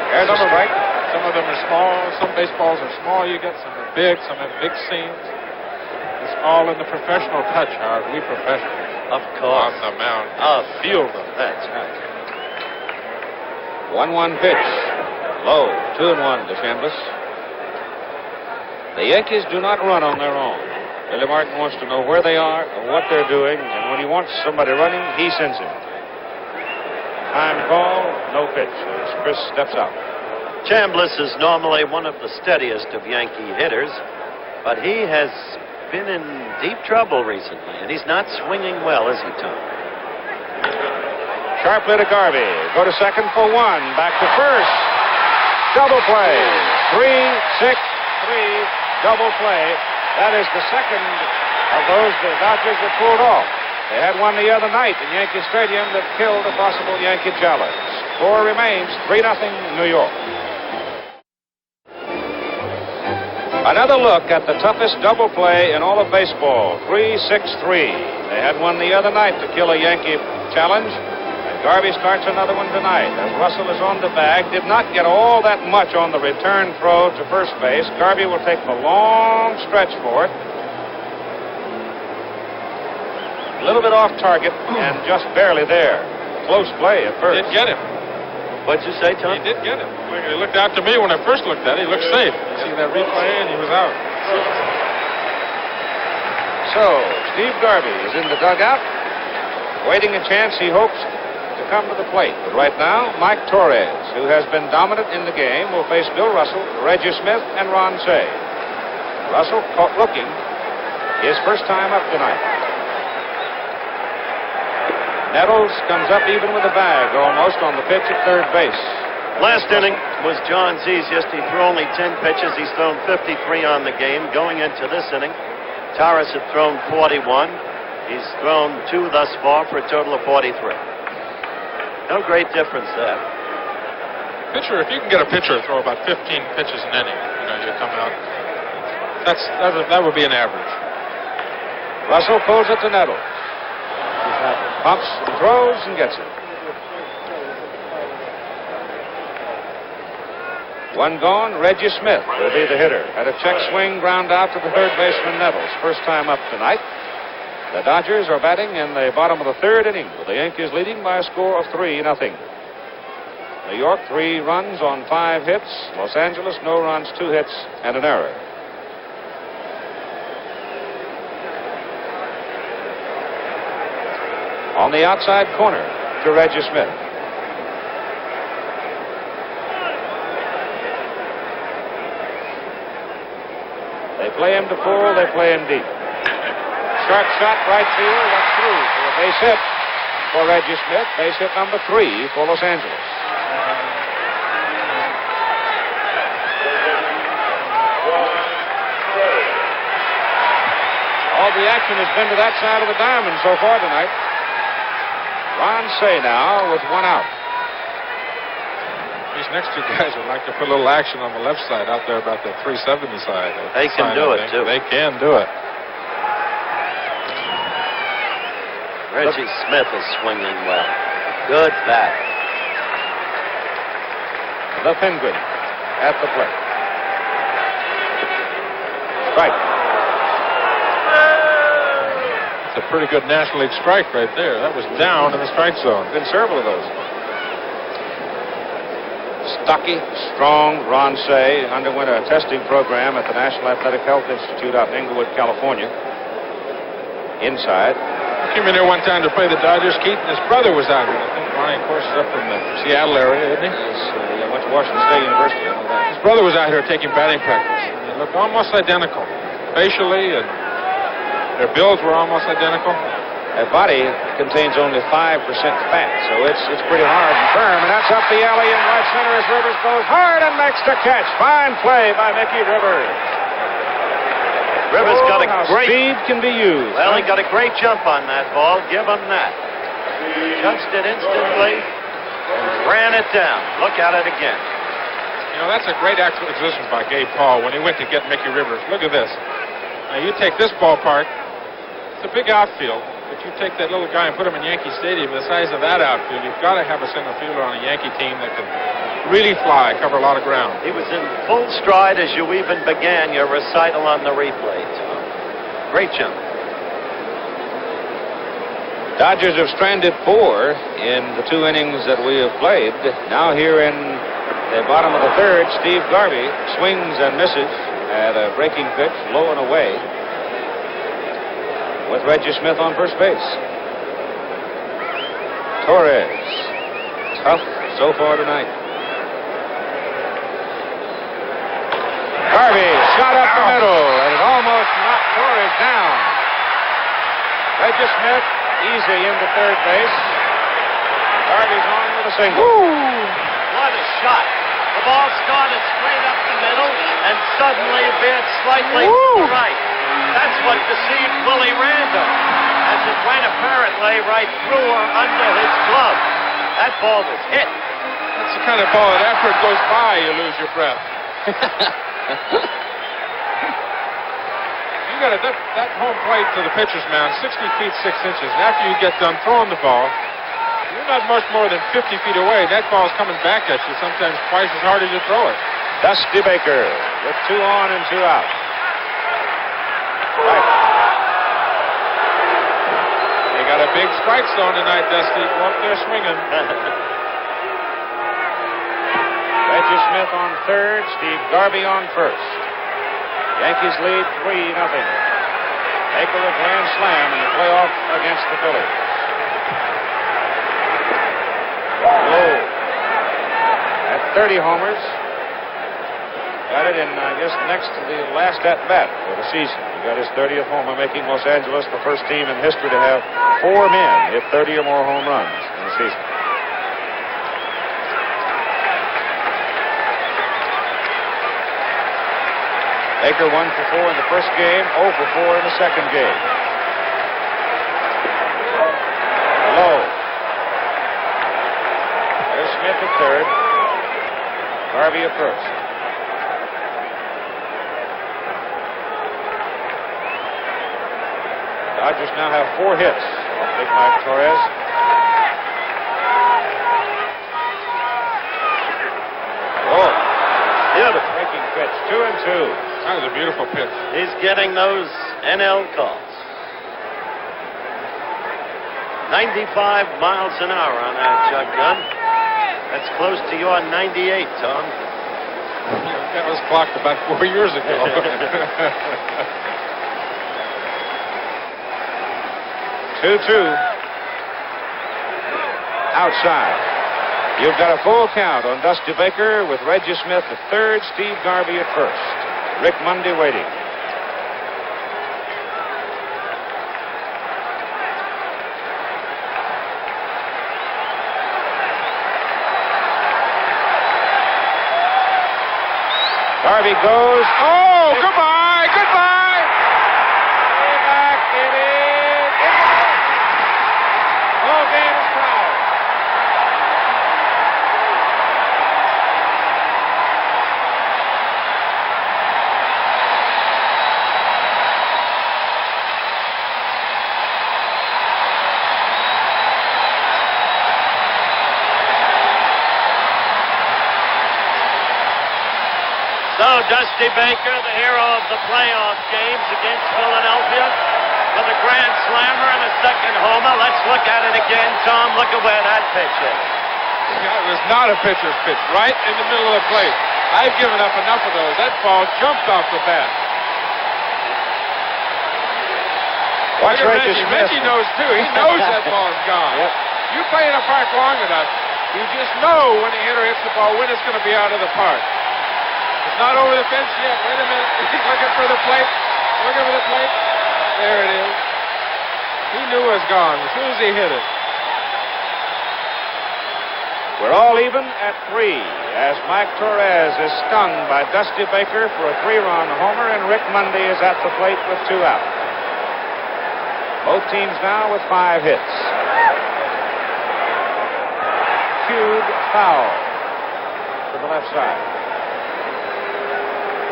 There's a strike. Some of them are small. Some baseballs are small. You get some are big. Some have big seams. It's all in the professional touch, Howard. We professionals. Of course. On the mound. Field them. That's right. 1-1 pitch. Low. 2-1 to Chambliss. The Yankees do not run on their own. Billy Martin wants to know where they are and what they're doing, and when he wants somebody running, he sends him. Time call, no pitch as Chris steps out. Chambliss is normally one of the steadiest of Yankee hitters, but he has been in deep trouble recently, and he's not swinging well, is he, Tom? Sharply to Garvey. Go to second for one. Back to first. Double play. 3-6-3 double play. That is the second of those the Dodgers have pulled off. They had one the other night in Yankee Stadium that killed a possible Yankee challenge. Score remains 3-0 New York. Another look at the toughest double play in all of baseball. 3-6-3. They had one the other night to kill a Yankee challenge. Garvey starts another one tonight. As Russell is on the bag, did not get all that much on the return throw to first base. Garvey will take the long stretch for it. A little bit off target and just barely there. Close play at first. Did get him. What'd you say, Tom? He did get him. He looked out to me when I first looked at it. He looked safe. See that replay, and he was out. So, Steve Garvey is in the dugout, waiting a chance he hopes to come to the plate. But right now, Mike Torres, who has been dominant in the game, will face Bill Russell, Reggie Smith, and Ron Cey. Russell caught looking his first time up tonight. Nettles comes up even with a bag almost on the pitch at third base. Last inning was John's easiest. He threw only 10 pitches. He's thrown 53 on the game. Going into this inning, Torres had thrown 41. He's thrown 2 thus far for a total of 43. No great difference there. Pitcher, if you can get a pitcher to throw about 15 pitches an inning, you come out. That would be an average. Russell pulls it to Nettles. Pumps, throws, and gets it. One gone, Reggie Smith will be the hitter. Had a check swing, ground out to the third baseman Nettles. First time up tonight. The Dodgers are batting in the bottom of the third inning, with the Yankees leading by a score of 3-0. New York, 3 runs on 5 hits. Los Angeles, no runs, 2 hits, and an error. On the outside corner to Reggie Smith. They play him to full, they play him deep. Sharp shot, right field, that's through for a base hit for Reggie Smith. Base hit number 3 for Los Angeles. All the action has been to that side of the diamond so far tonight. Ron Cey now with 1 out. These next 2 guys would like to put a little action on the left side out there about the 370 side. They can do it, too. They can do it. Reggie Smith is swinging well. Good bat. The Penguin at the plate. Strike. It's a pretty good National League strike right there. That was down in the strike zone. Been several of those. Stocky, strong Ron Cey underwent a testing program at the National Athletic Health Institute out in Inglewood, California. Inside. He came in there one time to play the Dodgers. Keith and his brother was out here. I think Ronnie, of course, is up from the Seattle area, isn't he? Yes, he went to Washington State University. I know that. His brother was out here taking batting practice. They looked almost identical, facially, and their builds were almost identical. That body contains only 5% fat, so it's pretty hard and firm. And that's up the alley in right center as Rivers goes hard and makes the catch. Fine play by Mickey Rivers. Rivers got a great speed can be used. Well, he got a great jump on that ball. Give him that. Judged it instantly and ran it down. Look at it again. That's a great acquisition by Gabe Paul when he went to get Mickey Rivers. Look at this. Now, you take this ballpark, it's a big outfield, but you take that little guy and put him in Yankee Stadium, the size of that outfield, you've got to have a center fielder on a Yankee team that can really fly, cover a lot of ground. He was in full stride as you even began your recital on the replay, Tom. Great jump. Dodgers have stranded 4 in the 2 innings that we have played. Now here in the bottom of the third, Steve Garvey swings and misses at a breaking pitch, low and away, with Reggie Smith on first base. Torres, tough so far tonight. Garvey shot up the middle, and it almost knocked score is down. Reggie Smith easy into third base. Garvey's on with a single. Ooh, what a shot. The ball started straight up the middle and suddenly veered slightly to the right. That's what deceived Willie Randall, as it went apparently right through or under his glove. That ball was hit. That's the kind of ball that after it goes by, you lose your breath. You got that home plate to the pitcher's mound, 60 feet 6 inches. And after you get done throwing the ball, you're not much more than 50 feet away. That ball's coming back at you, sometimes twice as hard as you throw it. Dusty Baker with 2 on and 2 out. Right. They got a big strike zone tonight, Dusty. Go up there swinging. Reggie Smith on third, Steve Garvey on first. Yankees lead 3-0. Baker a grand slam in the playoff against the Phillies. Low at 30 homers. Got it in, I guess, next to the last at-bat for the season. He got his 30th homer, making Los Angeles the first team in history to have 4 men hit 30 or more home runs in the season. Baker 1 for 4 in the first game, 0 for 4 in the second game. Low. There's Smith at third. Garvey at first. Dodgers now have 4 hits off Big Mike Torres. Oh, beautiful breaking pitch, 2-2. That was a beautiful pitch. He's getting those NL calls. 95 miles an hour on that shotgun. That's close to your 98, Tom. That was clocked about 4 years ago. 2-2. Outside. You've got a full count on Dusty Baker with Reggie Smith at third, Steve Garvey at first. Rick Monday waiting. Garvey goes. Oh, goodbye, goodbye. Way back, it is. Ball game is tied. So Dusty Baker, the hero of the playoff games against Philadelphia, with a grand slammer and a second homer. Let's look at it again, Tom. Look at where that pitch is. That was not a pitcher's pitch, right in the middle of the plate. I've given up enough of those. That ball jumped off the bat. Watch Reggie Smith. Reggie knows, too. He knows that ball's gone. Yep. You play in a park long enough, you just know when the hitter hits the ball, when it's going to be out of the park. It's not over the fence yet. Wait a minute. He's looking for the plate. Looking for the plate. There it is. He knew it was gone as soon as he hit it. We're all even at 3 as Mike Torres is stung by Dusty Baker for a 3-run homer, and Rick Monday is at the plate with 2 out. Both teams now with 5 hits. Cued foul to the left side.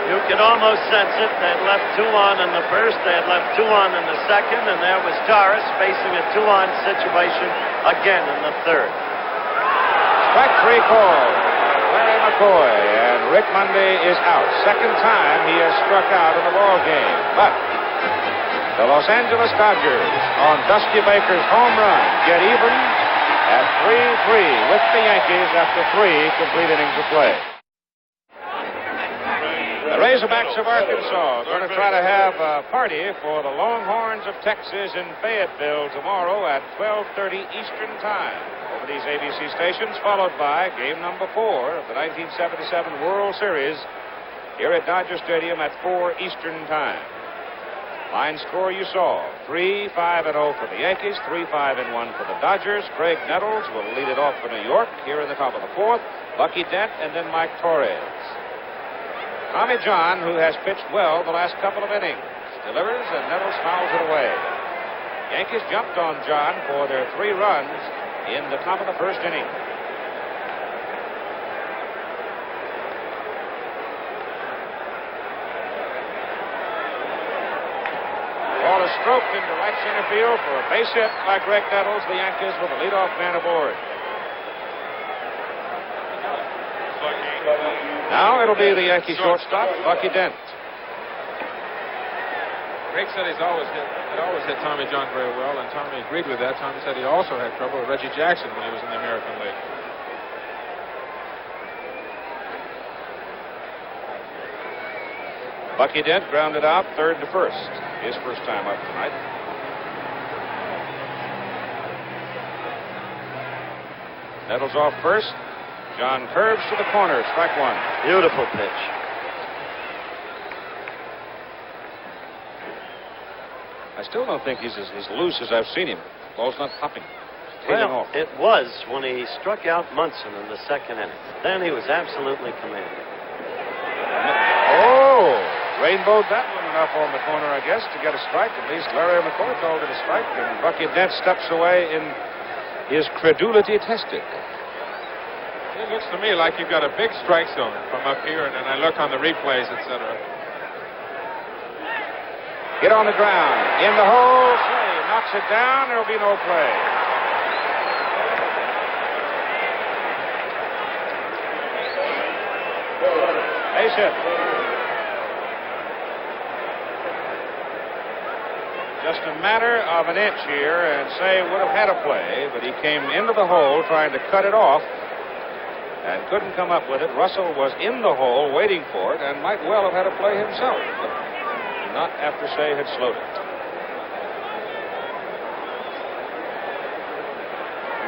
You could almost sense it. They'd left 2 on in the first. They had left 2 on in the second. And there was Torres facing a 2-on situation again in the third. Strike 3 call. Larry McCoy, and Rick Monday is out. Second time he has struck out in the ball game. But the Los Angeles Dodgers on Dusty Baker's home run get even at 3-3 with the Yankees after 3 complete innings of play. The Razorbacks of Arkansas are going to try to have a party for the Longhorns of Texas in Fayetteville tomorrow at 12:30 Eastern Time over these ABC stations, followed by game number 4 of the 1977 World Series here at Dodger Stadium at 4 Eastern Time. Line score you saw. 3-5-0 for the Yankees, 3-5-1 for the Dodgers. Greg Nettles will lead it off for New York here in the top of the fourth. Bucky Dent and then Mike Torres. Tommy John, who has pitched well the last couple of innings, delivers and Nettles fouls it away. Yankees jumped on John for their 3 runs in the top of the first inning. Ball is stroked into right center field for a base hit by Greg Nettles. The Yankees with the leadoff man aboard. Now it'll be the Yankee shortstop, Bucky Dent. Greg said he'd always hit Tommy John very well, and Tommy agreed with that. Tommy said he also had trouble with Reggie Jackson when he was in the American League. Bucky Dent grounded out third to first. His first time up tonight. Nettles off first. John curves to the corner. Strike one. Beautiful pitch. I still don't think he's as loose as I've seen him. Ball's not popping. Well, it was when he struck out Munson in the second inning. Then he was absolutely commanding. Oh! Rainbowed that one enough on the corner, I guess, to get a strike. At least Larry McCoy called it a strike, and Bucky Dent steps away in his credulity tested. It looks to me like you've got a big strike zone from up here, and then I look on the replays, etc. Hit on the ground. In the hole, Slay knocks it down. There'll be no play. Base hit. Just a matter of an inch here, and Say would have had a play, but he came into the hole trying to cut it off and couldn't come up with it. Russell was in the hole waiting for it and might well have had a play himself, but not after Say had slowed it.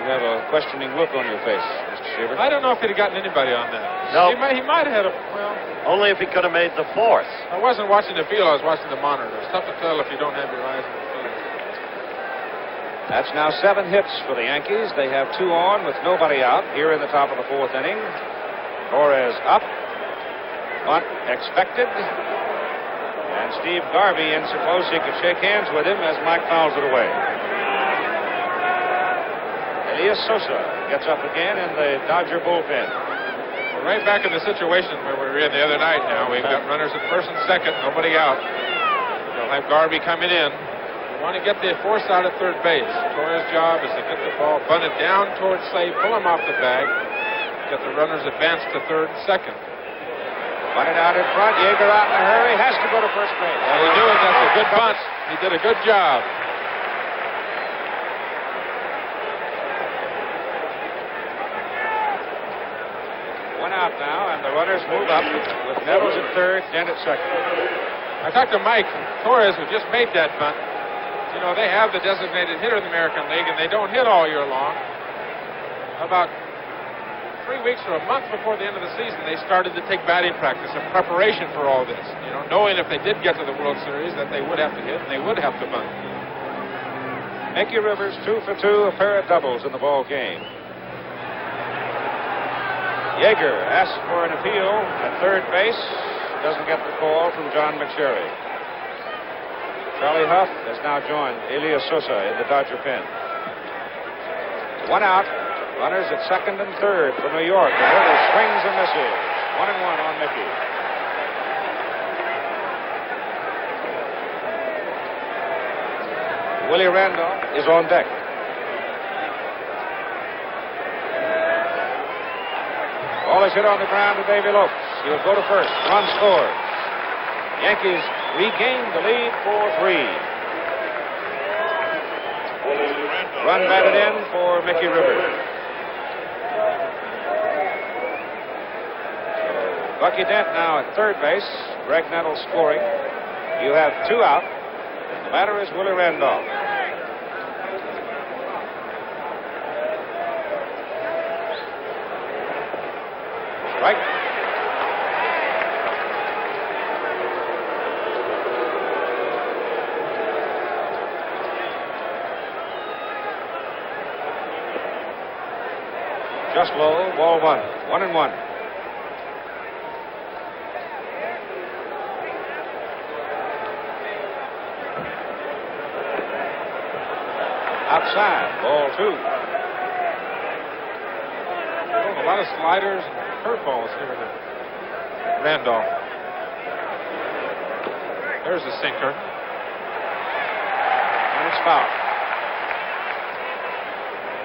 You have a questioning look on your face, Mr. Seaver. I don't know if he'd have gotten anybody on that. No. He might have had a, well... Only if he could have made the fourth. I wasn't watching the field, I was watching the monitor. It's tough to tell if you don't have your eyes on the field. That's now 7 hits for the Yankees. They have 2 on with nobody out here in the top of the fourth inning. Torres up. Bunt expected. And Steve Garvey in so close he could shake hands with him as Mike fouls it away. Elias Sosa gets up again in the Dodger bullpen. We're right back in the situation where we were in the other night now. We've got runners at first and second, nobody out. They'll have Garvey coming in. We want to get the force out at third base. Torres' job is to get the ball bunted down towards Slade, pull him off the bag, get the runners advanced to third and second. Bunted out in front. Yeager out in a hurry. Has to go to first base. Well, he knew it. That's a good bunt. He did a good job. One out now, and the runners move up with Nettles at third, Dent at second. I talked to Mike Torres, who just made that bunt. You know, they have the designated hitter in the American League, and they don't hit all year long. About 3 weeks or a month before the end of the season, they started to take batting practice in preparation for all this. You know, knowing if they did get to the World Series that they would have to hit and they would have to bunt. Mickey Rivers 2 for 2, a pair of doubles in the ball game. Yeager asks for an appeal at third base. Doesn't get the call from John McSherry. Charlie Huff has now joined Elias Sosa in the Dodger pen. 1 out. Runners at second and third for New York. The Rivers swings and misses. 1-1 on Mickey. Willie Randolph is on deck. Ball is hit on the ground to Davy Lopes. He'll go to first. Run scores. Yankees regain the lead 4-3. Run batted in for Mickey Rivers. Bucky Dent now at third base. Greg Nettles scoring. You have 2 out. The batter is Willie Randolph. Strike. Just low, ball one. 1-1. Outside, ball two. A lot of sliders and curveballs here to Randolph. There's a sinker. And it's foul.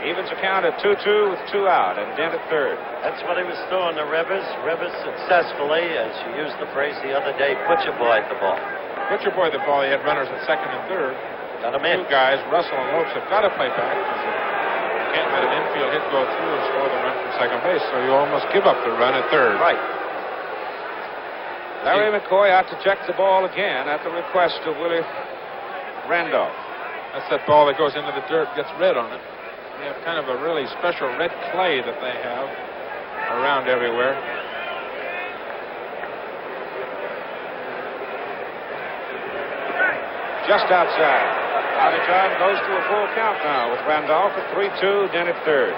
Evens the count at 2-2 with 2 out, and Dent at third. That's what he was throwing to Rivers. Rivers successfully, as you used the phrase the other day, butcher boyed the ball. Butcher boyed the ball. He had runners at second and third. Got him in. Two guys, Russell and Lopes, have got to play back because you can't let an infield hit go through and score the run from second base, so you almost give up the run at third. Right. Larry McCoy out to check the ball again at the request of Willie Randolph. That's that ball that goes into the dirt, gets red on it. They have kind of a really special red clay that they have around everywhere. Just outside. Tommy John goes to a full count now with Randolph at 3-2, Dent at third.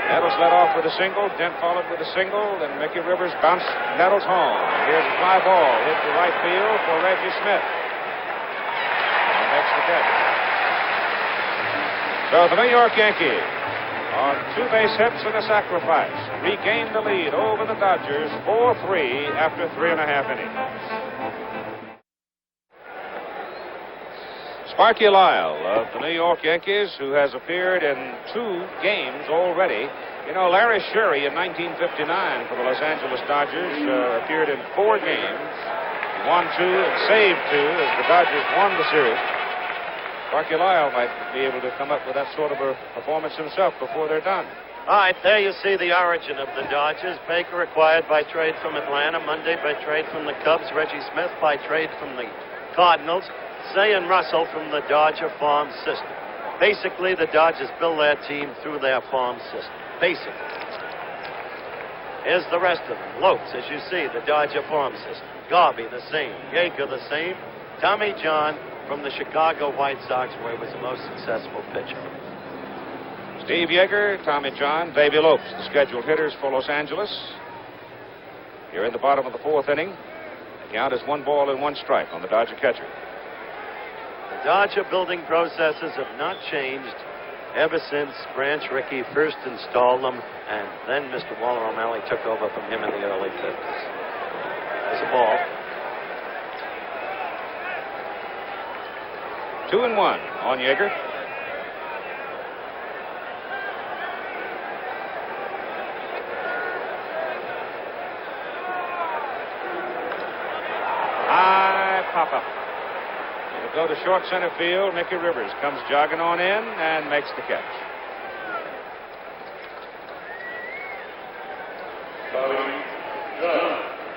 Nettles led off with a single. Dent followed with a single. Then Mickey Rivers bounced Nettles home. And here's a fly ball hit to right field for Reggie Smith. And makes the catch. So the New York Yankees, on 2 base hits and a sacrifice, regained the lead over the Dodgers 4-3 after 3.5 innings. Sparky Lyle of the New York Yankees, who has appeared in 2 games already. You know, Larry Sherry in 1959 for the Los Angeles Dodgers appeared in 4 games, won 2 and saved 2 as the Dodgers won the series. Sparky Lyle might be able to come up with that sort of a performance himself before they're done. All right, there you see the origin of the Dodgers. Baker acquired by trade from Atlanta, Monday by trade from the Cubs, Reggie Smith by trade from the Cardinals, Say and Russell from the Dodger farm system. Basically, the Dodgers build their team through their farm system. Basically. Here's the rest of them. Lopes, as you see, the Dodger farm system. Garvey, the same. Yeager, the same. Tommy John from the Chicago White Sox, where he was the most successful pitcher. Steve Yeager, Tommy John, Baby Lopes, the scheduled hitters for Los Angeles. Here in the bottom of the 4th inning. The count is 1 ball and 1 strike on the Dodger catcher. The Dodger building processes have not changed ever since Branch Rickey first installed them, and then Mr. Waller O'Malley took over from him in the early 50s. There's a ball. 2-1 on Yeager. High pop-up. It'll go to short center field. Mickey Rivers comes jogging on in and makes the catch.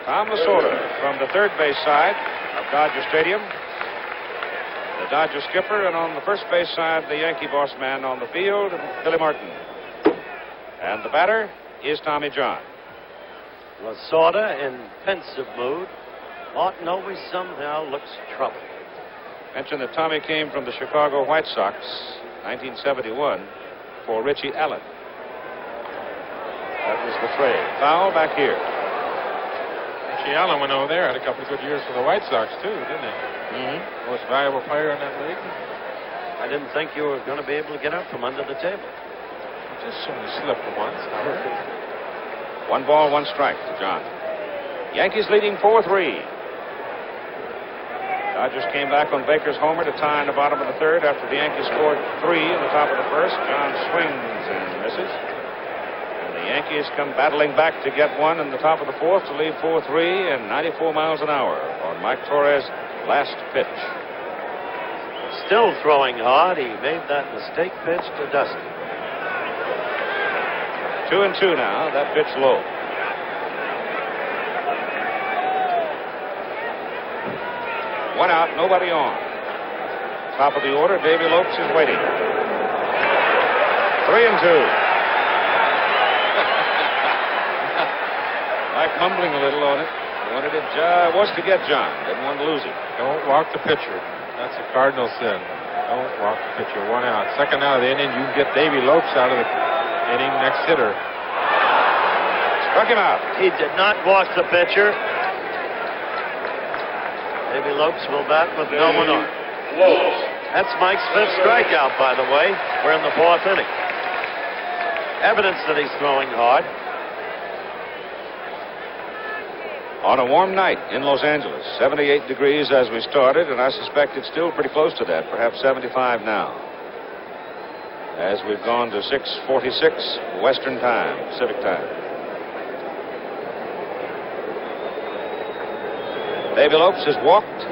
Tom Lasorda from the third base side of Dodger Stadium. The Dodger skipper, and on the first base side, the Yankee boss man on the field, Billy Martin. And the batter is Tommy John. Lasorda in pensive mood. Martin always somehow looks troubled. Mentioned that Tommy came from the Chicago White Sox, 1971, for Richie Allen. That was the trade. Foul back here. Richie Allen went over there, had a couple of good years for the White Sox, too, didn't he? Mm-hmm. Most valuable player in that league. I didn't think you were going to be able to get up from under the table. Just only slipped once. 1 ball, 1 strike to John. Yankees leading 4-3. Dodgers came back on Baker's homer to tie in the bottom of the 3rd after the Yankees scored 3 in the top of the 1st. John swings and misses. And the Yankees come battling back to get 1 in the top of the 4th to lead 4-3 and 94 miles an hour on Mike Torres' last pitch. Still throwing hard. He made that mistake pitch to Dusty. 2-2 now. That pitch low. One out, nobody on. Top of the order, Davy Lopes is waiting. 3-2. Mike mumbling a little on it. Wanted it was to get John. Didn't want to lose him. Don't walk the pitcher. That's a cardinal sin. Don't walk the pitcher. 1 out. Second out of the inning, you can get Davy Lopes out of the inning, next hitter. Struck him out. He did not walk the pitcher. Davy Lopes will bat with no one on. That's Mike's 5th strikeout, by the way. We're in the 4th inning. Evidence that he's throwing hard. On a warm night in Los Angeles, 78 degrees as we started, and I suspect it's still pretty close to that, perhaps 75 now. As we've gone to 6:46 Western Time, Pacific Time. Davy Lopes has walked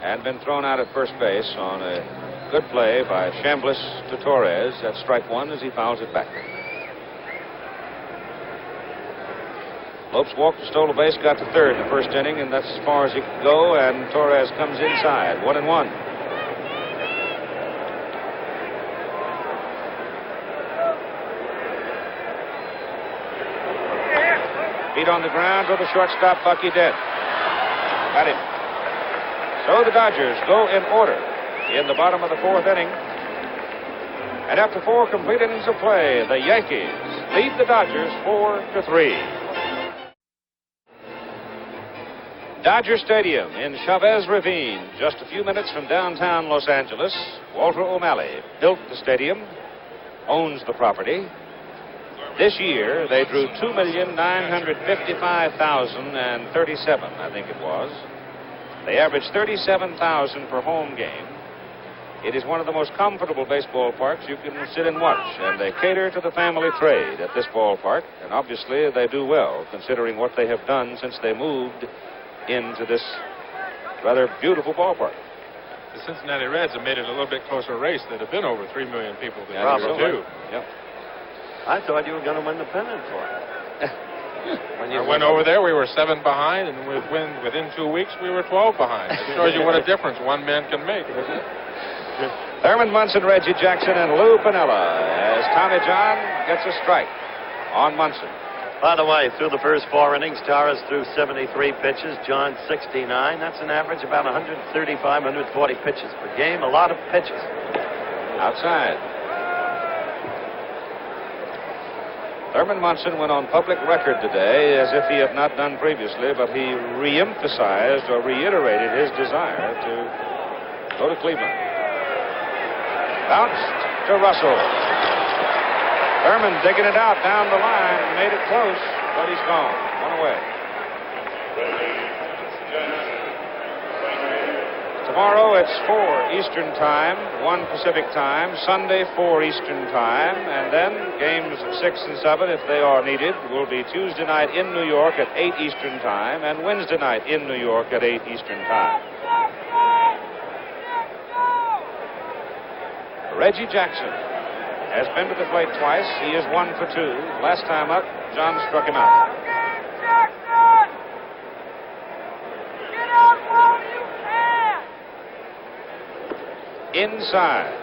and been thrown out at first base on a good play by Chambliss to Torres at strike 1 as he fouls it back. Lopes walked, stole a base, got to third in the first inning, and that's as far as he could go, and Torres comes inside, 1-1. Feet on the ground to the shortstop, Bucky Dent. Got him. So the Dodgers go in order in the bottom of the 4th inning. And after 4 complete innings of play, the Yankees lead the Dodgers 4-3. Dodger Stadium in Chavez Ravine, just a few minutes from downtown Los Angeles. Walter O'Malley built the stadium, owns the property. This year, they drew 2,955,037, I think it was. They averaged 37,000 per home game. It is one of the most comfortable baseball parks you can sit and watch, and they cater to the family trade at this ballpark, and obviously they do well, considering what they have done since they moved into this rather beautiful ballpark. The Cincinnati Reds have made it a little bit closer race. There'd have been over 3 million people there. Probably. Yep. I thought you were going to win the pennant for it. When you went over there, we were 7 behind, and within 2 weeks, we were 12 behind. It shows you what a difference one man can make. Thurman Munson, Reggie Jackson, and Lou Piniella as Tommy John gets a strike on Munson. By the way, through the first 4 innings, Torres threw 73 pitches, John 69. That's an average about 135, 140 pitches per game. A lot of pitches. Outside. Thurman Munson went on public record today as if he had not done previously, but he re-emphasized or reiterated his desire to go to Cleveland. Bounced to Russell. Thurman digging it out down the line, made it close, but he's gone. 1 away. Tomorrow it's 4 Eastern Time, 1 Pacific Time, Sunday 4 Eastern Time, and then games 6 and 7, if they are needed, will be Tuesday night in New York at 8 Eastern Time and Wednesday night in New York at 8 Eastern Time. Reggie Jackson has been to the plate twice. He is 1 for 2. Last time up, John struck him out. Inside.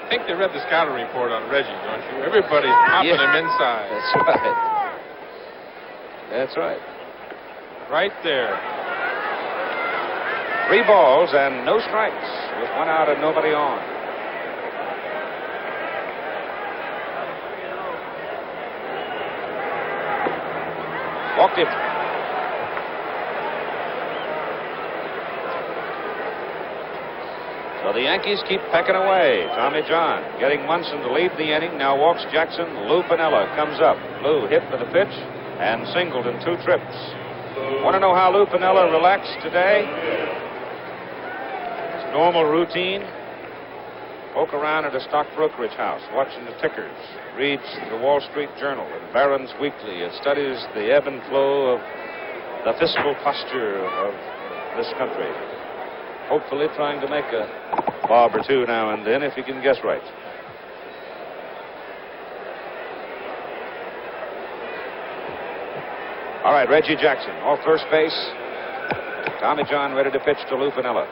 I think they read the scouting report on Reggie, don't you? Everybody's popping him inside. That's right. That's right. Right there. 3 balls and no strikes with 1 out and nobody on. Walked him. So the Yankees keep pecking away. Tommy John getting Munson to lead the inning. Now walks Jackson. Lou Piniella comes up. Lou hit with a pitch and singled in 2 trips. Want to know how Lou Piniella relaxed today? His normal routine. Poke around at a stock brokerage house, watching the tickers. Reads the Wall Street Journal and Barron's Weekly. It studies the ebb and flow of the fiscal posture of this country. Hopefully trying to make a bob or 2 now and then if he can guess right. All right, Reggie Jackson off first base. Tommy John ready to pitch to Lou Piniella.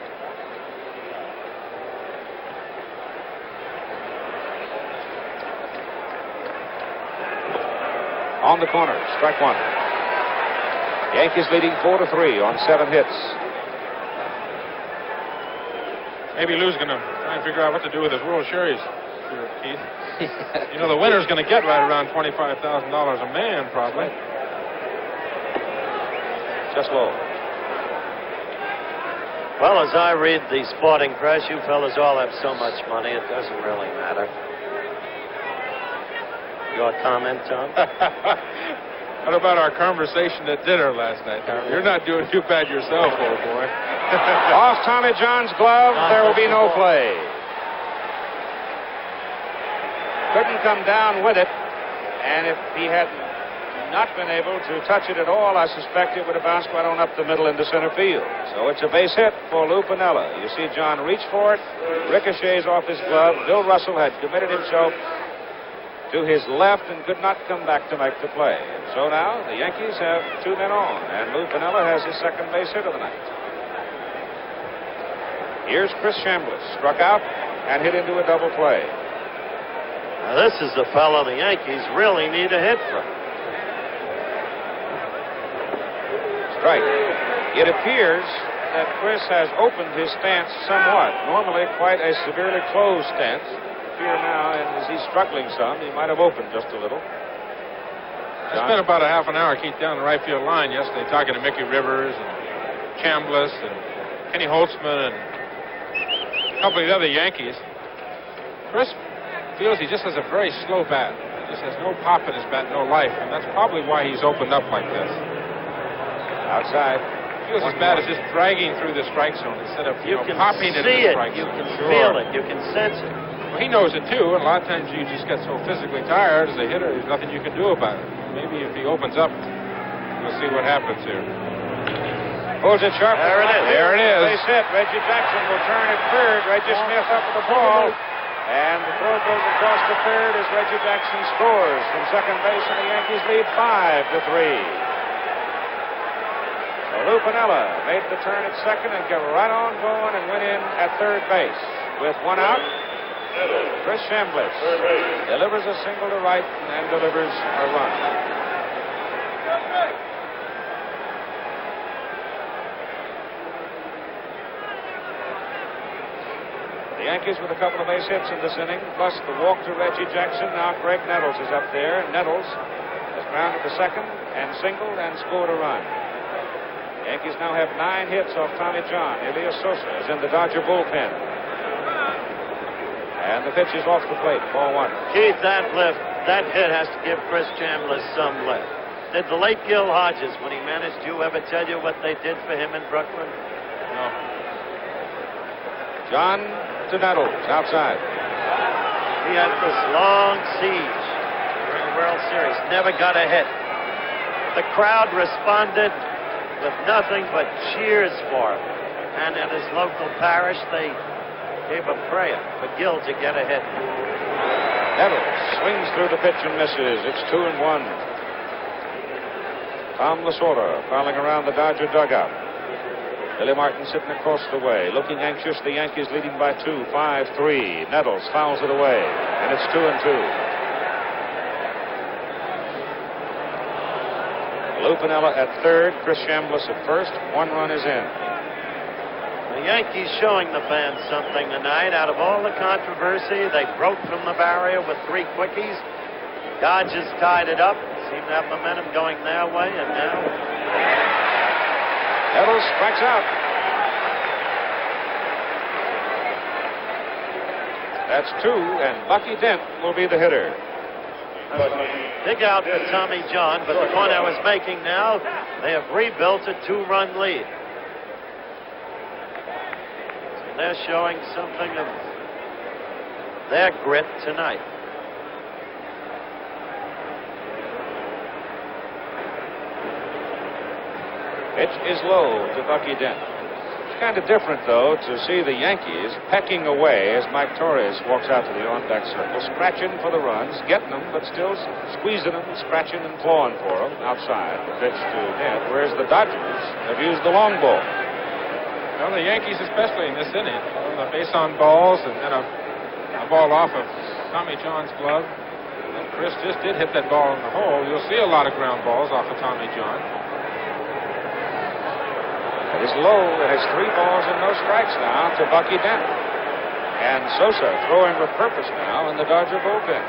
On the corner, strike 1. Yankees leading 4-3 on 7 hits. Maybe Lou's going to try and figure out what to do with his World Series, Keith. You know, the winner's going to get right around $25,000 a man, probably. Just low. Well, as I read the sporting press, you fellas all have so much money, it doesn't really matter. Your comment, Tom? What about our conversation at dinner last night, Tom? You're not doing too bad yourself, old boy. Off Tommy John's glove, there will be no play. Couldn't come down with it, and if he had not been able to touch it at all, I suspect it would have bounced right on up the middle into center field. So it's a base hit for Lou Piniella. You see John reach for it, ricochets off his glove. Bill Russell had committed himself to his left and could not come back to make the play. And so now the Yankees have 2 men on, and Lou Piniella has his second base hit of the night. Here's Chris Chambliss, struck out and hit into a double play. Now this is the fellow the Yankees really need a hit from. Strike. It appears that Chris has opened his stance somewhat. Normally quite a severely closed stance. Here now, and as he's struggling some, he might have opened just a little. I spent about a half an hour, Keith, down the right field line yesterday talking to Mickey Rivers and Chambliss and Kenny Holtzman and a couple of the other Yankees. Chris feels he just has a very slow bat. He just has no pop in his bat, no life, and that's probably why he's opened up like this. Outside. He feels his bat is just dragging through the strike zone instead of popping it in the strike zone. You can feel it. You can sense it. Well, he knows it too, and a lot of times you just get so physically tired as a hitter, there's nothing you can do about it. Maybe if he opens up, we'll see what happens here. Pulls it sharp. There it is. There it is. Base hit. Reggie Jackson will turn at third. Reggie Smith up with the ball. And the throw goes across to third as Reggie Jackson scores from second base, and the Yankees lead 5-3. Lou Piniella made the turn at second and got right on going and went in at third base. With 1 out, Chris Chambliss delivers a single to right and delivers a run. The Yankees with a couple of base hits in this inning, plus the walk to Reggie Jackson. Now Greg Nettles is up there. Nettles has grounded to second and singled and scored a run. Yankees now have 9 hits off Tommy John. Elias Sosa is in the Dodger bullpen. And the pitch is off the plate. Ball 1. Keith, that hit has to give Chris Chambliss some lift. Did the late Gil Hodges, when he managed you, ever tell you what they did for him in Brooklyn? No. John to Nettles, outside. He had this long siege during the World Series. Never got a hit. The crowd responded with nothing but cheers for him. And in his local parish, they gave a prayer for Gil to get a hit. Nettles swings through the pitch and misses. It's 2-1. Tom Lasorda prowling around the Dodger dugout. Billy Martin sitting across the way, looking anxious. The Yankees leading by 2, 5-3. Nettles fouls it away, and it's 2-2. Lou Piniella at third, Chris Chambliss at first. 1 run is in. The Yankees showing the fans something tonight. Out of all the controversy, they broke from the barrier with 3 quickies. Dodgers tied it up. Seemed to have momentum going their way, and now Nettles strikes out. That's 2, and Bucky Dent will be the hitter. Big out for Tommy John, but the point I was making now, they have rebuilt a 2-run lead. So they're showing something of their grit tonight. Pitch is low to Bucky Dent. It's kind of different, though, to see the Yankees pecking away as Mike Torres walks out to the on-deck circle, scratching for the runs, getting them, but still squeezing them, scratching and clawing for them outside the pitch to Dent, whereas the Dodgers have used the long ball. Well, the Yankees, especially in this inning, the base on balls and then a ball off of Tommy John's glove. And Chris just did hit that ball in the hole. You'll see a lot of ground balls off of Tommy John. It is low. It has 3 balls and no strikes now to Bucky Dent. And Sosa throwing with purpose now in the Dodger bullpen.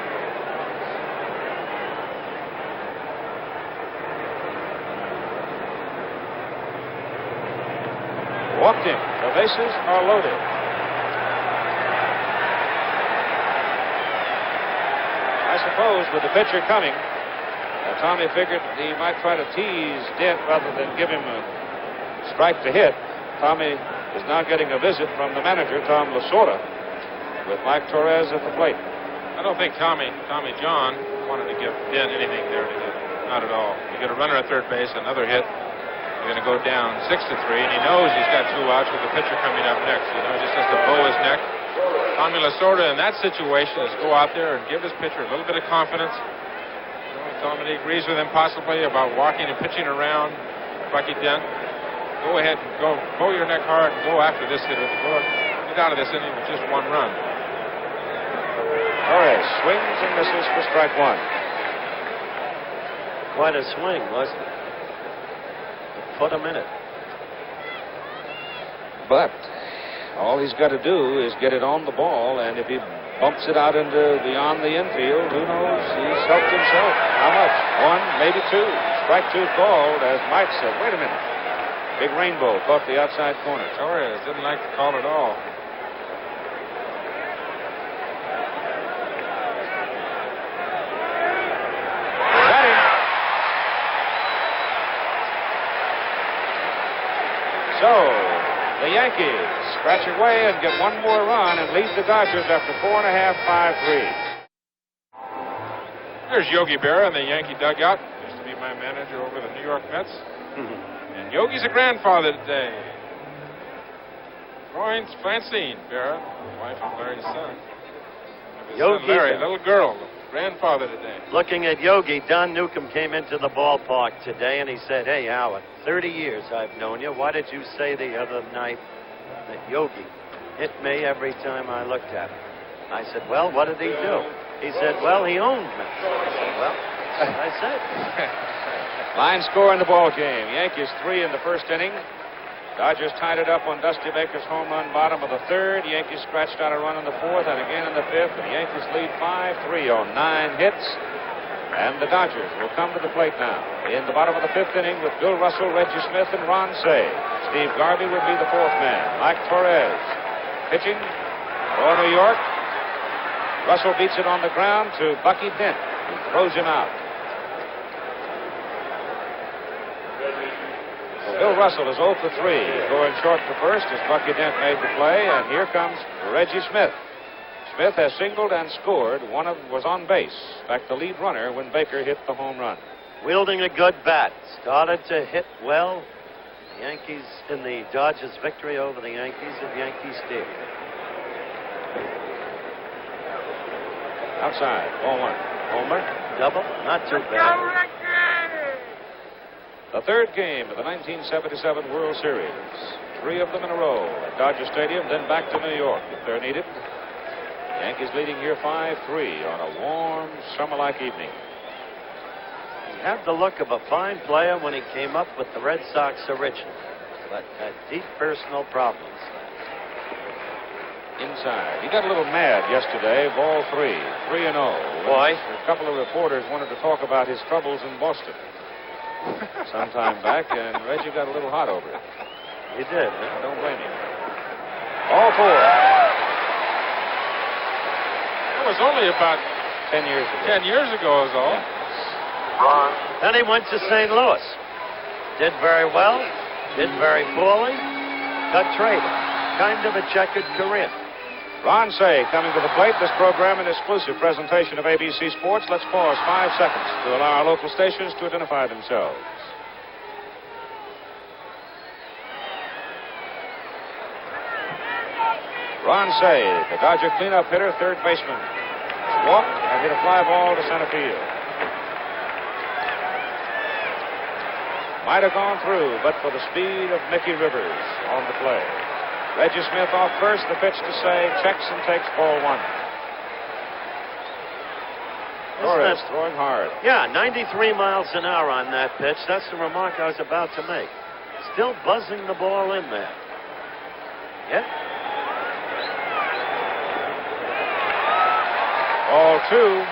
Walked him. The bases are loaded. I suppose with the pitcher coming, Tommy figured he might try to tease Dent rather than give him a strike to hit. Tommy is now getting a visit from the manager, Tom Lasorda, with Mike Torres at the plate. I don't think Tommy John wanted to give Dent anything there to hit. Not at all. You get a runner at third base, another hit. You're going to go down 6-3, and he knows he's got 2 outs with the pitcher coming up next. You know, he just has to bow his neck. Tommy Lasorda in that situation is go out there and give his pitcher a little bit of confidence. You know, Tommy agrees with him possibly about walking and pitching around Bucky Dent. Go ahead and go bow your neck hard and go after this hitter. Get out of this inning with just 1 run. Torres swings and misses for strike 1. Quite a swing, wasn't it? Put a minute. But all he's got to do is get it on the ball, and if he bumps it out into beyond the infield, who knows? He's helped himself. How much? 1, maybe 2. Strike 2 called, as Mike said. Wait a minute. Big Rainbow caught the outside corner. Torres didn't like the call at all. Got him. So, the Yankees scratch away and get 1 more run and lead the Dodgers after 4.5, 5-3. There's Yogi Berra in the Yankee dugout. Used to be my manager over the New York Mets. And Yogi's a grandfather today. Roy Francine Berra, wife of Larry's son. His son Larry, little girl, grandfather today. Looking at Yogi, Don Newcomb came into the ballpark today and he said, "Hey, Howard, 30 years I've known you. Why did you say the other night that Yogi hit me every time I looked at him?" I said, "Well, what did he do?" He said, "Well, he owned me." I said, "Well, that's what I said." Line score in the ball game. Yankees 3 in the first inning. Dodgers tied it up on Dusty Baker's home run bottom of the 3rd. Yankees scratched out a run in the 4th and again in the 5th. The Yankees lead 5-3 on 9 hits. And the Dodgers will come to the plate now. In the bottom of the 5th inning with Bill Russell, Reggie Smith, and Ron Cey. Steve Garvey would be the 4th man. Mike Torres pitching for New York. Russell beats it on the ground to Bucky Dent, who throws him out. Bill Russell is 0 for 3, going short to first as Bucky Dent made the play, and here comes Reggie Smith. Smith has singled and scored. One of was on base. In fact, the lead runner when Baker hit the home run. Wielding a good bat. Started to hit well. The Yankees in the Dodgers' victory over the Yankees at Yankee Stadium. Outside, ball 1. Homer. Double, not too bad. The 3rd game of the 1977 World Series. 3 of them in a row at Dodger Stadium, then back to New York if they're needed. Yankees leading here 5-3 on a warm, summer-like evening. He had the look of a fine player when he came up with the Red Sox originally, but had deep personal problems. Inside. He got a little mad yesterday, ball 3, 3-0. Why? A couple of reporters wanted to talk about his troubles in Boston some time back, and Reggie got a little hot over it. He did. I don't blame him. Ball 4. It was only about 10 years ago. 10 years ago is all. Run. Then he went to St. Louis. Did very well. Did very poorly. Got traded. Kind of a checkered career. Ron Cey coming to the plate. This program an exclusive presentation of ABC Sports. Let's pause 5 seconds to allow our local stations to identify themselves. Ron Cey, the Dodger cleanup hitter, 3rd baseman, walked and hit a fly ball to center field. Might have gone through, but for the speed of Mickey Rivers on the play. Reggie Smith off first, the pitch to Cey, checks and takes ball 1. Torres throwing hard. Yeah, 93 miles an hour on that pitch. That's the remark I was about to make. still buzzing the ball in there. Yep. Ball 2.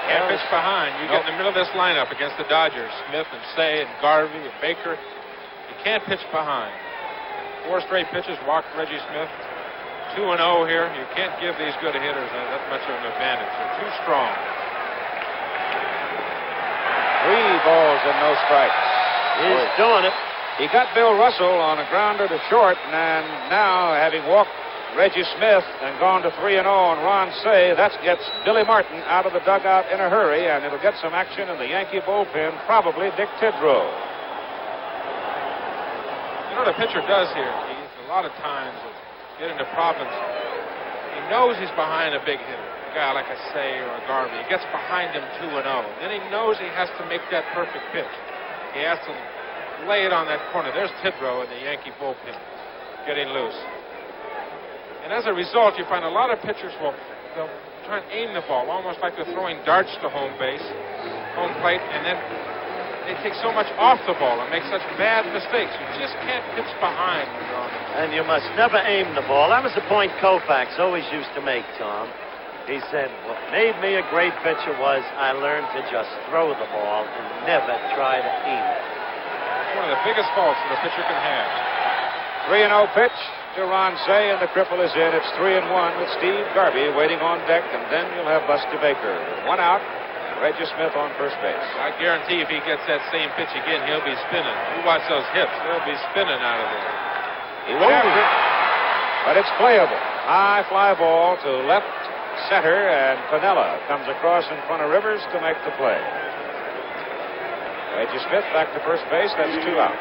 Can't pitch behind. You get in the middle of this lineup against the Dodgers, Smith and Say and Garvey and Baker. You can't pitch behind. 4 straight pitches, walked Reggie Smith. 2-0 here. You can't give these good hitters that much of an advantage. They're too strong. 3 balls and no strikes. He's doing it. He got Bill Russell on a grounder to short, and now, having walked Reggie Smith and gone to 3-0 on Ron Say, that gets Billy Martin out of the dugout in a hurry, and it'll get some action in the Yankee bullpen, probably Dick Tidrow. You know what a pitcher does here, Keith? A lot of times get into problems. He knows he's behind a big hitter, a guy like a Say or a Garvey. He gets behind him 2-0. Then he knows he has to make that perfect pitch. He has to lay it on that corner. There's Tidrow in the Yankee bullpen getting loose. And as a result, you find a lot of pitchers they'll try and aim the ball, almost like they're throwing darts to home plate, and then they take so much off the ball and make such bad mistakes. You just can't pitch behind when you're on the ball. And you must never aim the ball. That was the point Koufax always used to make, Tom. He said, what made me a great pitcher was I learned to just throw the ball and never try to aim it. It's one of the biggest faults that a pitcher can have. 3-0 pitch to Ron Say, and the cripple is in. It's 3-1 with Steve Garvey waiting on deck, and then you'll have Buster Baker. 1 out, Reggie Smith on first base. I guarantee if he gets that same pitch again, he'll be spinning. You watch those hips, they'll be spinning out of there. He went after it, but it's playable. High fly ball to left center, and Piniella comes across in front of Rivers to make the play. Reggie Smith back to first base. That's 2 out.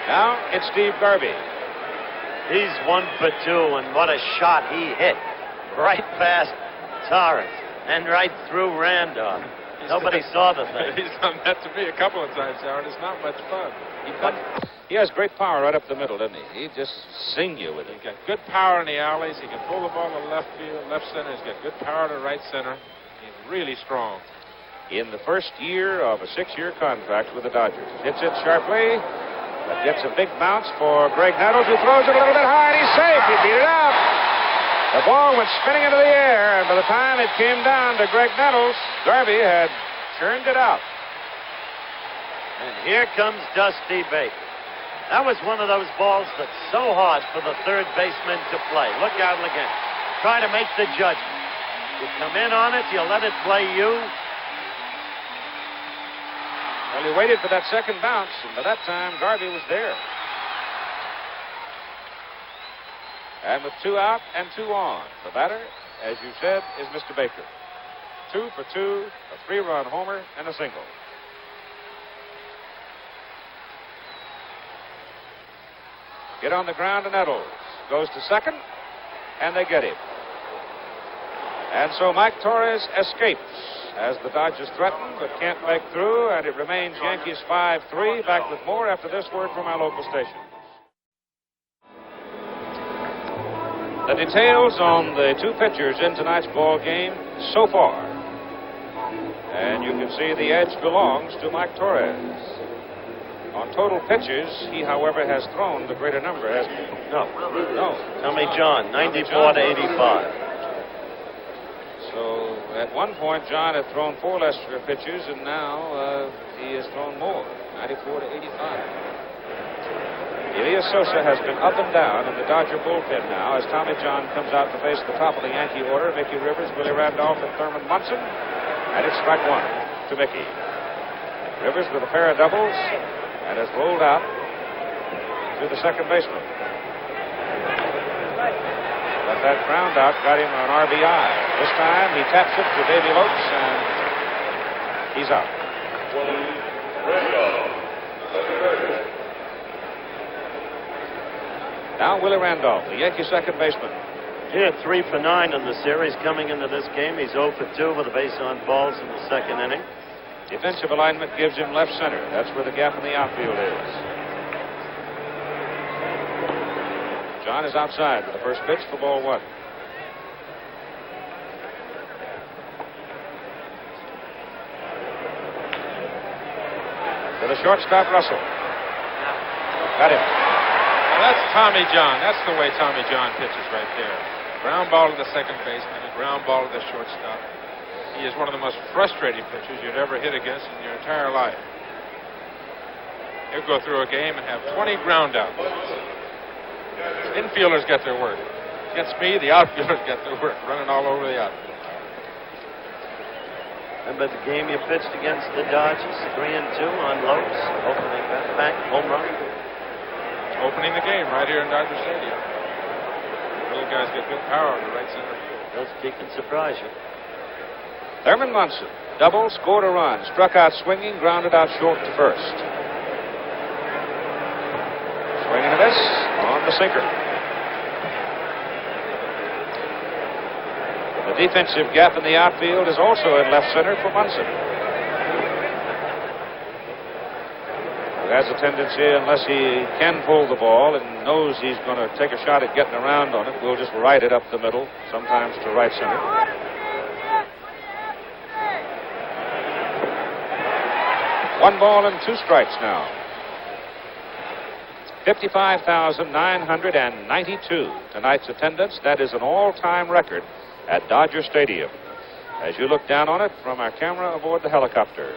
Now it's Steve Garvey. He's 1 for 2, and what a shot he hit. Right past Torres and right through Randolph. Nobody saw the thing. He's done that to me a couple of times, Howard. It's not much fun. He has great power right up the middle, doesn't he? He just sing you with it. He's got good power in the alleys. He can pull the ball to left field, left center. He's got good power to right center. He's really strong. In the first year of a 6-year contract with the Dodgers. Hits it sharply. That gets a big bounce for Greg Nettles, who throws it a little bit high, and he's safe. He beat it out. The ball went spinning into the air, and by the time it came down to Greg Nettles, Garvey had churned it out. And here comes Dusty Baker. That was one of those balls that's so hard for the third baseman to play. Look out again. Try to make the judgment. You come in on it, you let it play you. Well, he waited for that second bounce, and by that time, Garvey was there. And with 2 out and 2 on, the batter, as you said, is Mr. Baker. 2 for 2, a 3-run homer, and a single. Get on the ground to Nettles. Goes to second, and they get him. And so Mike Torres escapes as the Dodgers threaten, but can't break through, and it remains Yankees 5-3. Back with more after this word from our local station. The details on the 2 pitchers in tonight's ball game so far. And you can see the edge belongs to Mike Torres. On total pitches, he, however, has thrown the greater number, hasn't he? No. Tommy John, 94 to 85. So at one point, John had thrown 4 less pitches, and now he has thrown more, 94 to 85. Elias Sosa has been up and down in the Dodger bullpen now as Tommy John comes out to face the top of the Yankee order, Mickey Rivers, Willie Randolph, and Thurman Munson. And it's strike 1 to Mickey. Rivers with a pair of doubles and has rolled out to the second baseman. But that ground out got him an RBI. This time he taps it to Davy Lopes, and he's out. Now Willie Randolph, the Yankee second baseman. Here, 3 for 9 in the series coming into this game. He's 0 for 2 with a base on balls in the second inning. Defensive alignment gives him left center. That's where the gap in the outfield is. John is outside with the first pitch for ball 1. the shortstop, Russell. Got him. Well, that's Tommy John. That's the way Tommy John pitches right there. Ground ball to the second baseman, a ground ball to the shortstop. He is one of the most frustrating pitchers you'd ever hit against in your entire life. He'll go through a game and have 20 ground outs. Infielders get their work. Against me, the outfielders get their work, running all over the outfield. Remember the game you pitched against the Dodgers, 3-2 on Lopes, opening back home run? Opening the game right here in Dodger Stadium. Little guys get good power in the right center field. Those he can surprise you. Thurman Munson, double, scored a run, struck out swinging, grounded out short to first. Swing and a miss on the sinker. The defensive gap in the outfield is also in left center for Munson, who has a tendency, unless he can pull the ball and knows he's going to take a shot at getting around on it, we'll just right it up the middle, sometimes to right center. One ball and 2 strikes now. 55,992 tonight's attendance. That is an all-time record at Dodger Stadium. As you look down on it from our camera aboard the helicopter.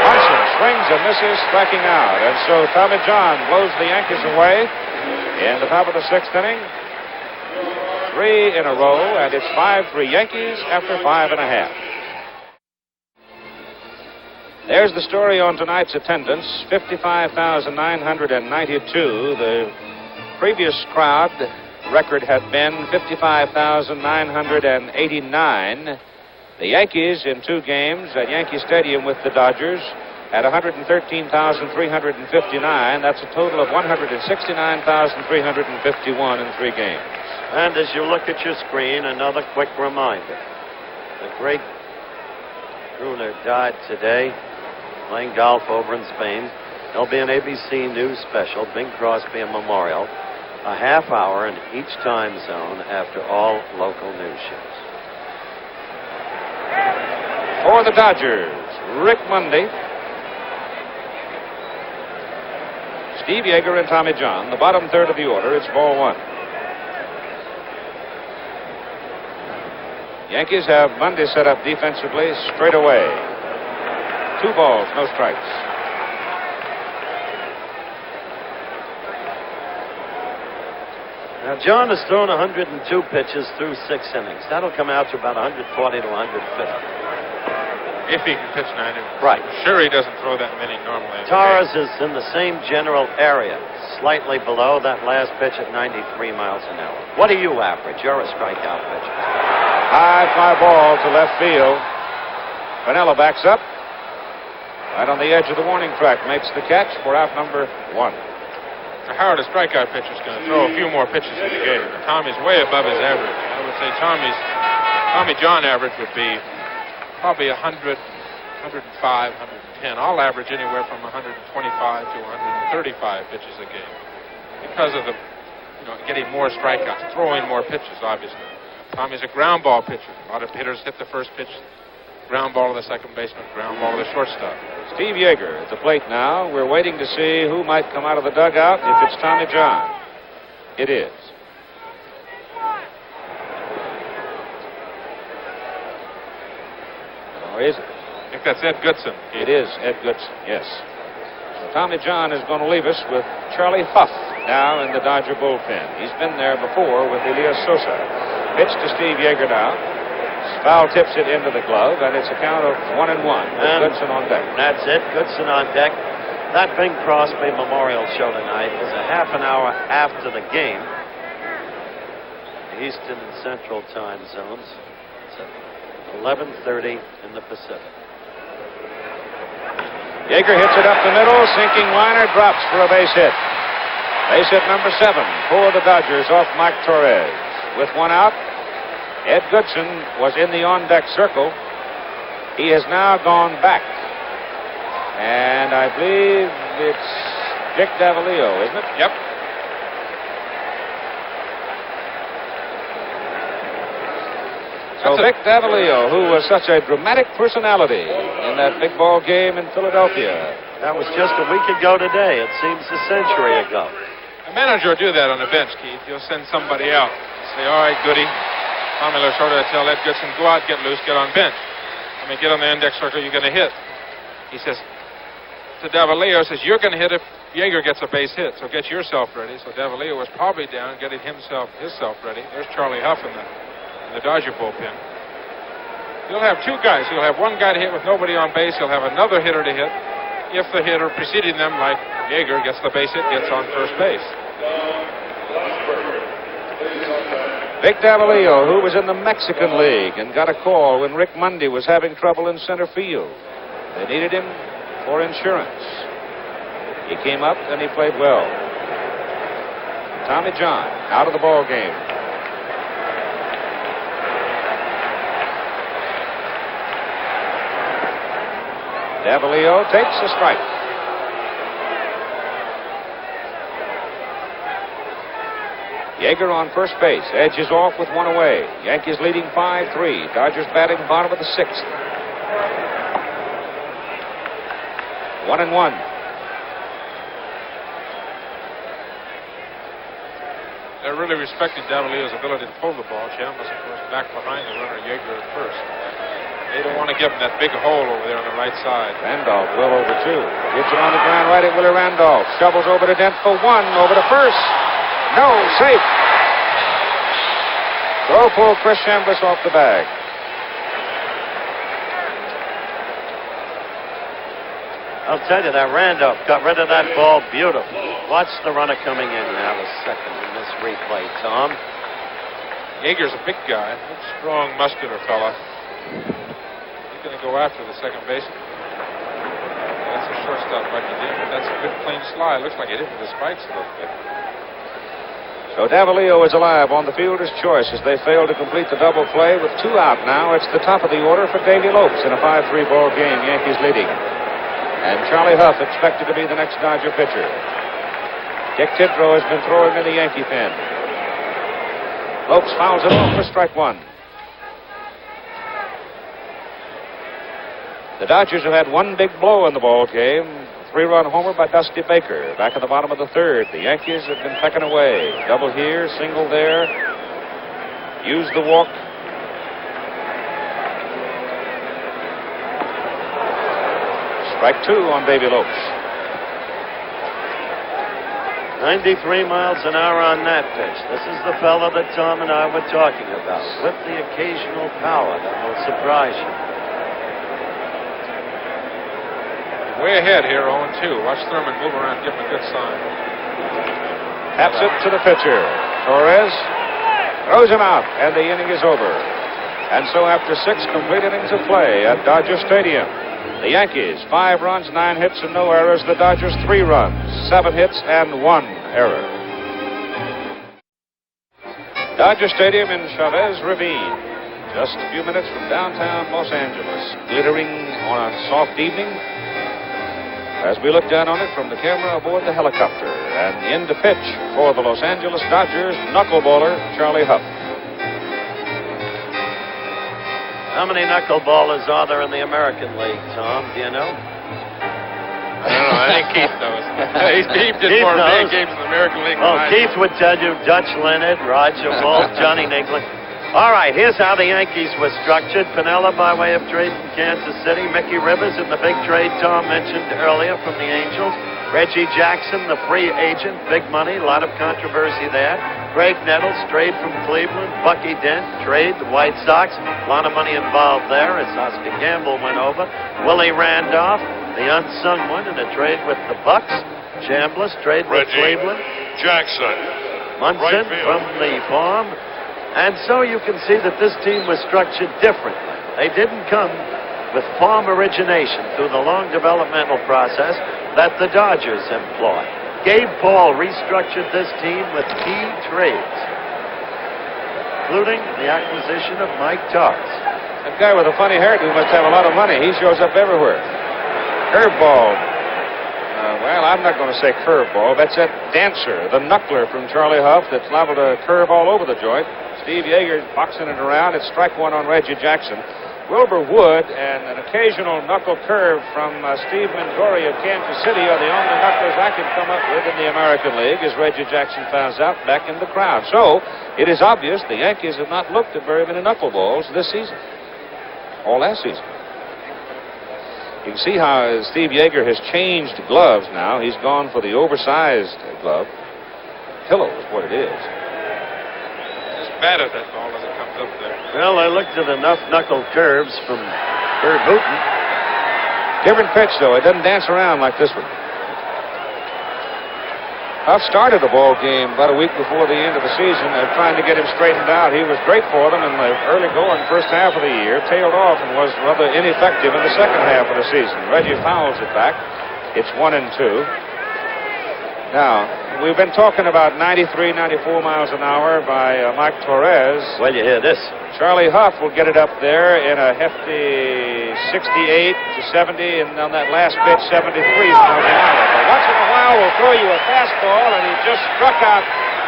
Munson swings and misses, striking out. And so Tommy John blows the Yankees away in the top of the 6th inning. 3 in a row, and it's 5-3 Yankees after 5½. There's the story on tonight's attendance, 55,992. The previous crowd record had been 55,989. The Yankees in 2 games at Yankee Stadium with the Dodgers at 113,359. That's a total of 169,351 in 3 games. And as you look at your screen, another quick reminder. The great Gruner died today, playing golf over in Spain. There'll be an ABC News special, Bing Crosby Memorial, a half hour in each time zone after all local news shows. For the Dodgers, Rick Mundy, Steve Yeager, and Tommy John. The bottom third of the order. It's ball 1. Yankees have Mundy set up defensively straight away. 2 balls, no strikes. Now, John has thrown 102 pitches through 6 innings. That'll come out to about 140 to 150. If he can pitch 9 innings. Right. I'm sure he doesn't throw that many normally. Torres is in the same general area, slightly below that last pitch at 93 miles an hour. What do you average? You're a strikeout pitcher. High fly ball to left field. Vanilla backs up. Right on the edge of the warning track, makes the catch for out number 1. Howard, a strikeout pitcher, is going to throw a few more pitches in the game. Tommy's way above his average. I would say Tommy John average would be probably 100, 105, 110. I'll average anywhere from 125 to 135 pitches a game because of the, getting more strikeouts, throwing more pitches, obviously. Tommy's a ground ball pitcher. A lot of hitters hit the first pitch, ground ball to the second baseman, ground ball to the shortstop. Steve Yeager at the plate now. We're waiting to see who might come out of the dugout. If it's Tommy John, it is. Or is it? I think that's Ed Goodson. It is Ed Goodson, yes. So Tommy John is going to leave us with Charlie Huff now in the Dodger bullpen. He's been there before with Elias Sosa. Pitch to Steve Yeager now. Foul tips it into the glove, and it's a count of 1-1 with Goodson on deck. That's it. Goodson on deck. That Bing Crosby Memorial Show tonight is a half an hour after the game. The Eastern and Central time zones. It's at 11:30 in the Pacific. Yeager hits it up the middle. Sinking liner drops for a base hit. Base hit number 7 for the Dodgers off Mike Torres. With 1 out, Ed Goodson was in the on-deck circle. He has now gone back. And I believe it's Dick Davalillo, isn't it? Yep. So Vic Davalillo, who was such a dramatic personality in that big ball game in Philadelphia, That was just a week ago today. It seems a century ago. A manager will do that on the bench, Keith. He'll send somebody out. Say, all right, Goody. Tommy Lasorda will tell Ed Goodson, go out, get loose, get on bench. I mean, get on the index circle, you're going to hit. He says to Davalillo, says, you're going to hit if Yeager gets a base hit, so get yourself ready. So Davalillo was probably down, getting himself ready. There's Charlie Huff in the Dodger bullpen. He'll have two guys. He'll have one guy to hit with nobody on base. He'll have another hitter to hit. If the hitter preceding them, like Yeager, gets the base hit, gets on first base. Vic Davalillo, who was in the Mexican League and got a call when Rick Mundy was having trouble in center field. They needed him for insurance. He came up and he played well. Tommy John out of the ball game. Davalillo takes a strike. Yeager on first base. Edge is off with one away. Yankees leading 5-3. Dodgers batting bottom of the sixth. 1-1. They're really respecting Davalillo's ability to pull the ball. Chambliss, of course, back behind the runner, Yeager at first. They don't want to give him that big hole over there on the right side. Randolph well over two. Gets it on the ground right at Willie Randolph. Shovels over to Dent for one. Over to first. No, safe. Throw pulled Chris Chambliss off the bag. I'll tell you, that Randolph got rid of that ball beautiful. Watch the runner coming in now, a second in this replay, Tom. Yeager's a big guy, big, strong, muscular fella. He's going to go after the second baseman. That's a shortstop like he did, but that's a good clean slide. Looks like he hit the spikes a little bit. So Davalillo is alive on the fielder's choice as they fail to complete the double play with two out now. It's the top of the order for Davy Lopes in a 5-3 ball game, Yankees leading. And Charlie Huff expected to be the next Dodger pitcher. Dick Tidrow has been throwing in the Yankee pen. Lopes fouls it off for strike one. The Dodgers have had one big blow in the ball game. 3-run homer by Dusty Baker. Back at the bottom of the third. The Yankees have been pecking away. Double here, single there. Use the walk. Strike two on Davy Lopes. 93 miles an hour on that pitch. This is the fella that Tom and I were talking about, with the occasional power that will surprise you. Way ahead here, 0-2. Watch Thurman move around, give him a good sign. Taps it to the pitcher. Torres throws him out, and the inning is over. And so after 6 complete innings of play at Dodger Stadium, the Yankees, 5 runs, 9 hits, and no errors. The Dodgers, 3 runs, 7 hits, and 1 error. Dodger Stadium in Chavez Ravine, just a few minutes from downtown Los Angeles, glittering on a soft evening. As we look down on it from the camera aboard the helicopter, and in to pitch for the Los Angeles Dodgers, knuckleballer Charlie Huff. How many knuckleballers are there in the American League, Tom? Do you know? I don't know. I think Keith knows. Keith did more big games in the American League. Oh, Keith would tell you Dutch Leonard, Roger Wolf, Johnny Nicklin. All right, here's how the Yankees were structured. Pinella by way of trade from Kansas City. Mickey Rivers in the big trade Tom mentioned earlier from the Angels. Reggie Jackson, the free agent. Big money, a lot of controversy there. Greg Nettles, trade from Cleveland. Bucky Dent, trade, the White Sox. A lot of money involved there as Oscar Gamble went over. Willie Randolph, the unsung one, in a trade with the Bucks. Chambliss, trade with Cleveland. Jackson. Munson from the farm. And so you can see that this team was structured differently. They didn't come with farm origination through the long developmental process that the Dodgers employ. Gabe Paul restructured this team with key trades, including the acquisition of Mike Torres. That guy with a funny hairdo must have a lot of money. He shows up everywhere. Curveball. Well, I'm not going to say curveball. That's that dancer, the knuckler from Charlie Huff that's liable to curve all over the joint. Steve Yeager boxing it around. It's strike one on Reggie Jackson. Wilbur Wood and an occasional knuckle curve from Steve Mingori of Kansas City are the only knucklers I can come up with in the American League, as Reggie Jackson finds out back in the crowd. So it is obvious the Yankees have not looked at very many knuckleballs this season, or last season. You can see how Steve Yeager has changed gloves now. He's gone for the oversized glove. Pillow is what it is. Just bat at that ball as it comes up there. Well, I looked at enough knuckle curves from Bert Hooton. Different pitch, though. It doesn't dance around like this one. Huff started the ball game about a week before the end of the season. They're trying to get him straightened out. He was great for them in the early going first half of the year, tailed off and was rather ineffective in the second half of the season. Reggie fouls it back. It's 1-2. Now, we've been talking about 93, 94 miles an hour by Mike Torres. Well, you hear this. Charlie Huff will get it up there in a hefty 68 to 70, and on that last pitch, 73 miles an hour. But once in a while, we'll throw you a fastball, and he just struck out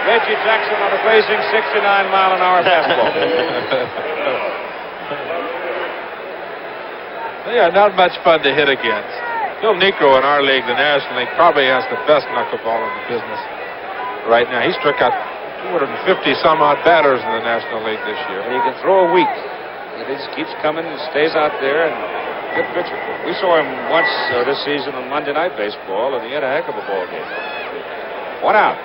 Reggie Jackson on a blazing 69-mile-an-hour fastball. They are not much fun to hit against. Bill Necro in our league, the National League, probably has the best knuckleball in the business right now. He struck out 250-some-odd batters in the National League this year. And he can throw a week. He just keeps coming and stays out there, and good pitcher. We saw him once this season on Monday Night Baseball, and he had a heck of a ball game. 1 out.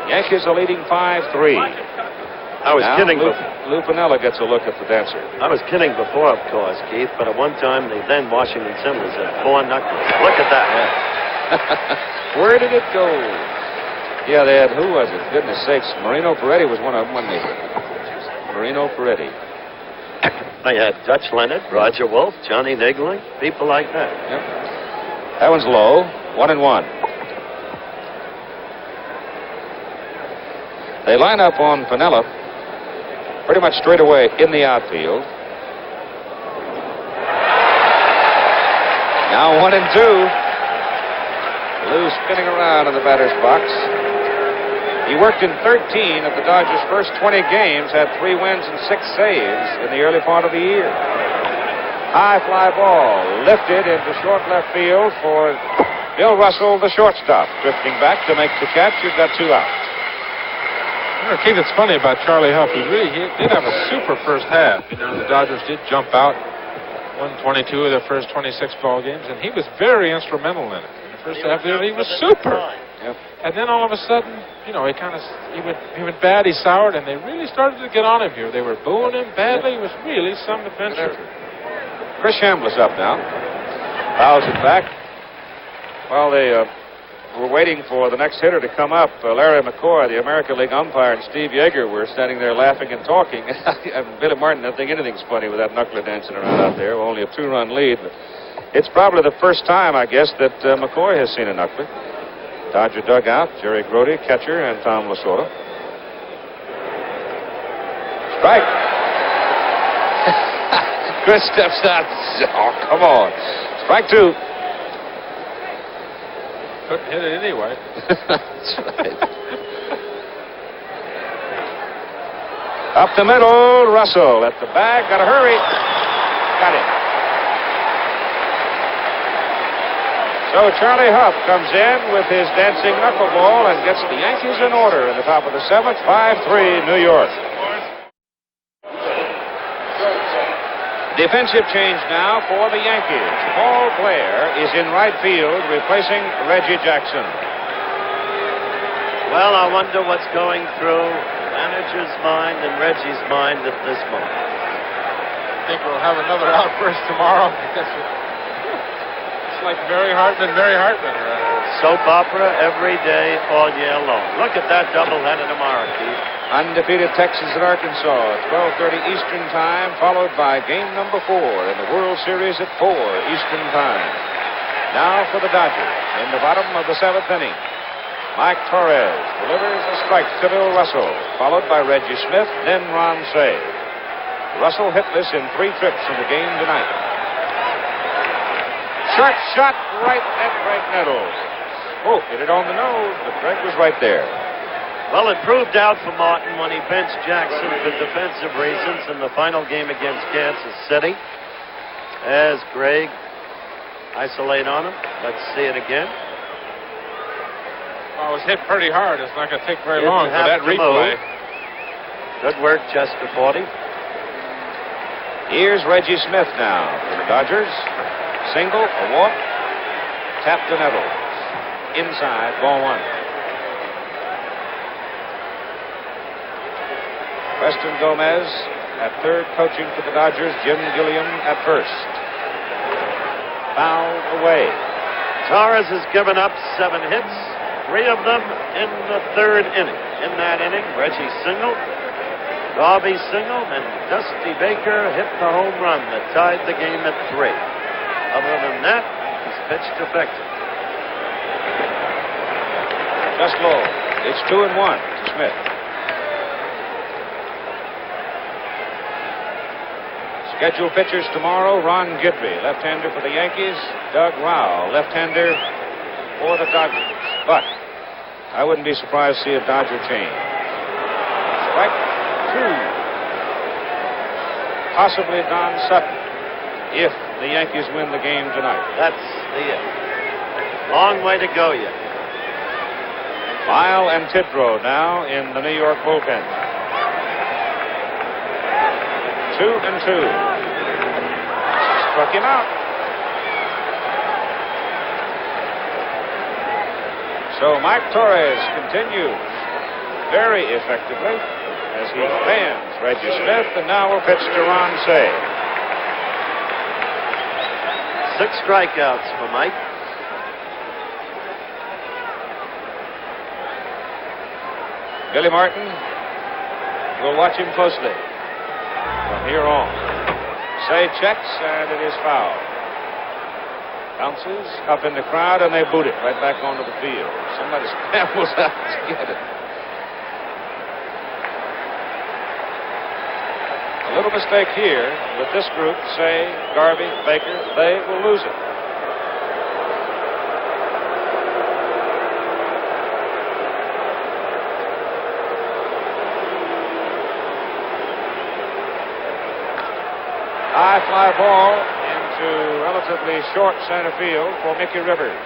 Yankees are leading 5-3. I was kidding before. Lou Piniella gets a look at the dancer. I was kidding before, of course, Keith, but at one time, the then Washington Symbols had 4 knuckles. Look at that. Yeah. Where did it go? Yeah, they had, who was it? Goodness sakes. Marino Peretti was one of them, wasn't he? Marino Peretti. They had Dutch Leonard, Roger Wolf, Johnny Niggling, people like that. Yep. That one's low. 1-1. They line up on Piniella pretty much straight away in the outfield. Now 1-2. Lou spinning around in the batter's box. He worked in 13 of the Dodgers' first 20 games, had 3 wins and 6 saves in the early part of the year. High fly ball lifted into short left field for Bill Russell, the shortstop. Drifting back to make the catch. You've got 2 outs. Keith, it's funny about Charlie Huff. He did have a super first half. You know, the Dodgers did jump out, won 22 of their first 26 ball games, and he was very instrumental in it. In the first half there, he was super. Yep. And then all of a sudden, you know, he went bad. He soured, and they really started to get on him here. They were booing him badly. It was really some adventure. Chris Chambliss up now. Fouls it back. Well, they were waiting for the next hitter to come up. Larry McCoy, the American League umpire, and Steve Yeager were standing there laughing and talking. Billy Martin doesn't think anything's funny with that knuckler dancing around out there. Only a 2-run lead. But it's probably the first time, I guess, that McCoy has seen a knuckler. Dodger dugout, Jerry Grody, catcher, and Tom Lasorda. Strike. Chris steps out. Oh, come on. Strike 2. Couldn't hit it anyway. That's right. Up the middle, Russell at the bag. Got to hurry. Got it. So Charlie Huff comes in with his dancing knuckleball and gets the Yankees in order in the top of the 7th. 5-3, New York. Defensive change now for the Yankees. Paul Blair is in right field, replacing Reggie Jackson. Well, I wonder what's going through the manager's mind and Reggie's mind at this moment. I think we'll have another outburst tomorrow. It's like Mary Hartman. Soap opera every day, all year long. Look at that doubleheader tomorrow, Keith. Undefeated Texas and Arkansas at 12:30 Eastern Time, followed by game number 4 in the World Series at 4 Eastern Time. Now for the Dodgers in the bottom of the 7th inning. Mike Torres delivers a strike to Bill Russell, followed by Reggie Smith, then Ron Cey. Russell hitless in 3 trips in the game tonight. Short shot right at Greg Nettles. Oh, hit it on the nose, but Greg was right there. Well, it proved out for Martin when he benched Jackson for defensive reasons in the final game against Kansas City. As Gregg isolate on him. Let's see it again. Well, it was hit pretty hard. It's not going to take very Didn't long for have that to replay. move. Good work, Chester 40. Here's Reggie Smith now for the Dodgers. Single, a walk, tap to Nettles. Inside, ball one. Preston Gomez at third, coaching for the Dodgers. Jim Gilliam at first. Foul away. Torres has given up 7 hits, 3 of them in the third inning. In that inning, Reggie singled, Darby singled, and Dusty Baker hit the home run that tied the game at 3. Other than that, he's pitched effective. Just low. It's 2-1 to Smith. Scheduled pitchers tomorrow: Ron Guidry, left-hander for the Yankees; Doug Rao, left-hander for the Dodgers. But I wouldn't be surprised to see a Dodger change. Strike 2. Possibly Don Sutton, if the Yankees win the game tonight. That's the it. Long way to go yet. Lyle and Tidrow now in the New York bullpen. 2-2. Struck him out. So Mike Torres continues very effectively as he fans Reggie Smith, and now will pitch to Ron Cey. 6 strikeouts for Mike. Billy Martin will watch him closely from here on. Cey checks, and it is foul. Bounces up in the crowd, and they boot it right back onto the field. Somebody scrambles out to get it. A little mistake here with this group. Cey, Garvey, Baker, they will lose it. High fly ball into relatively short center field for Mickey Rivers.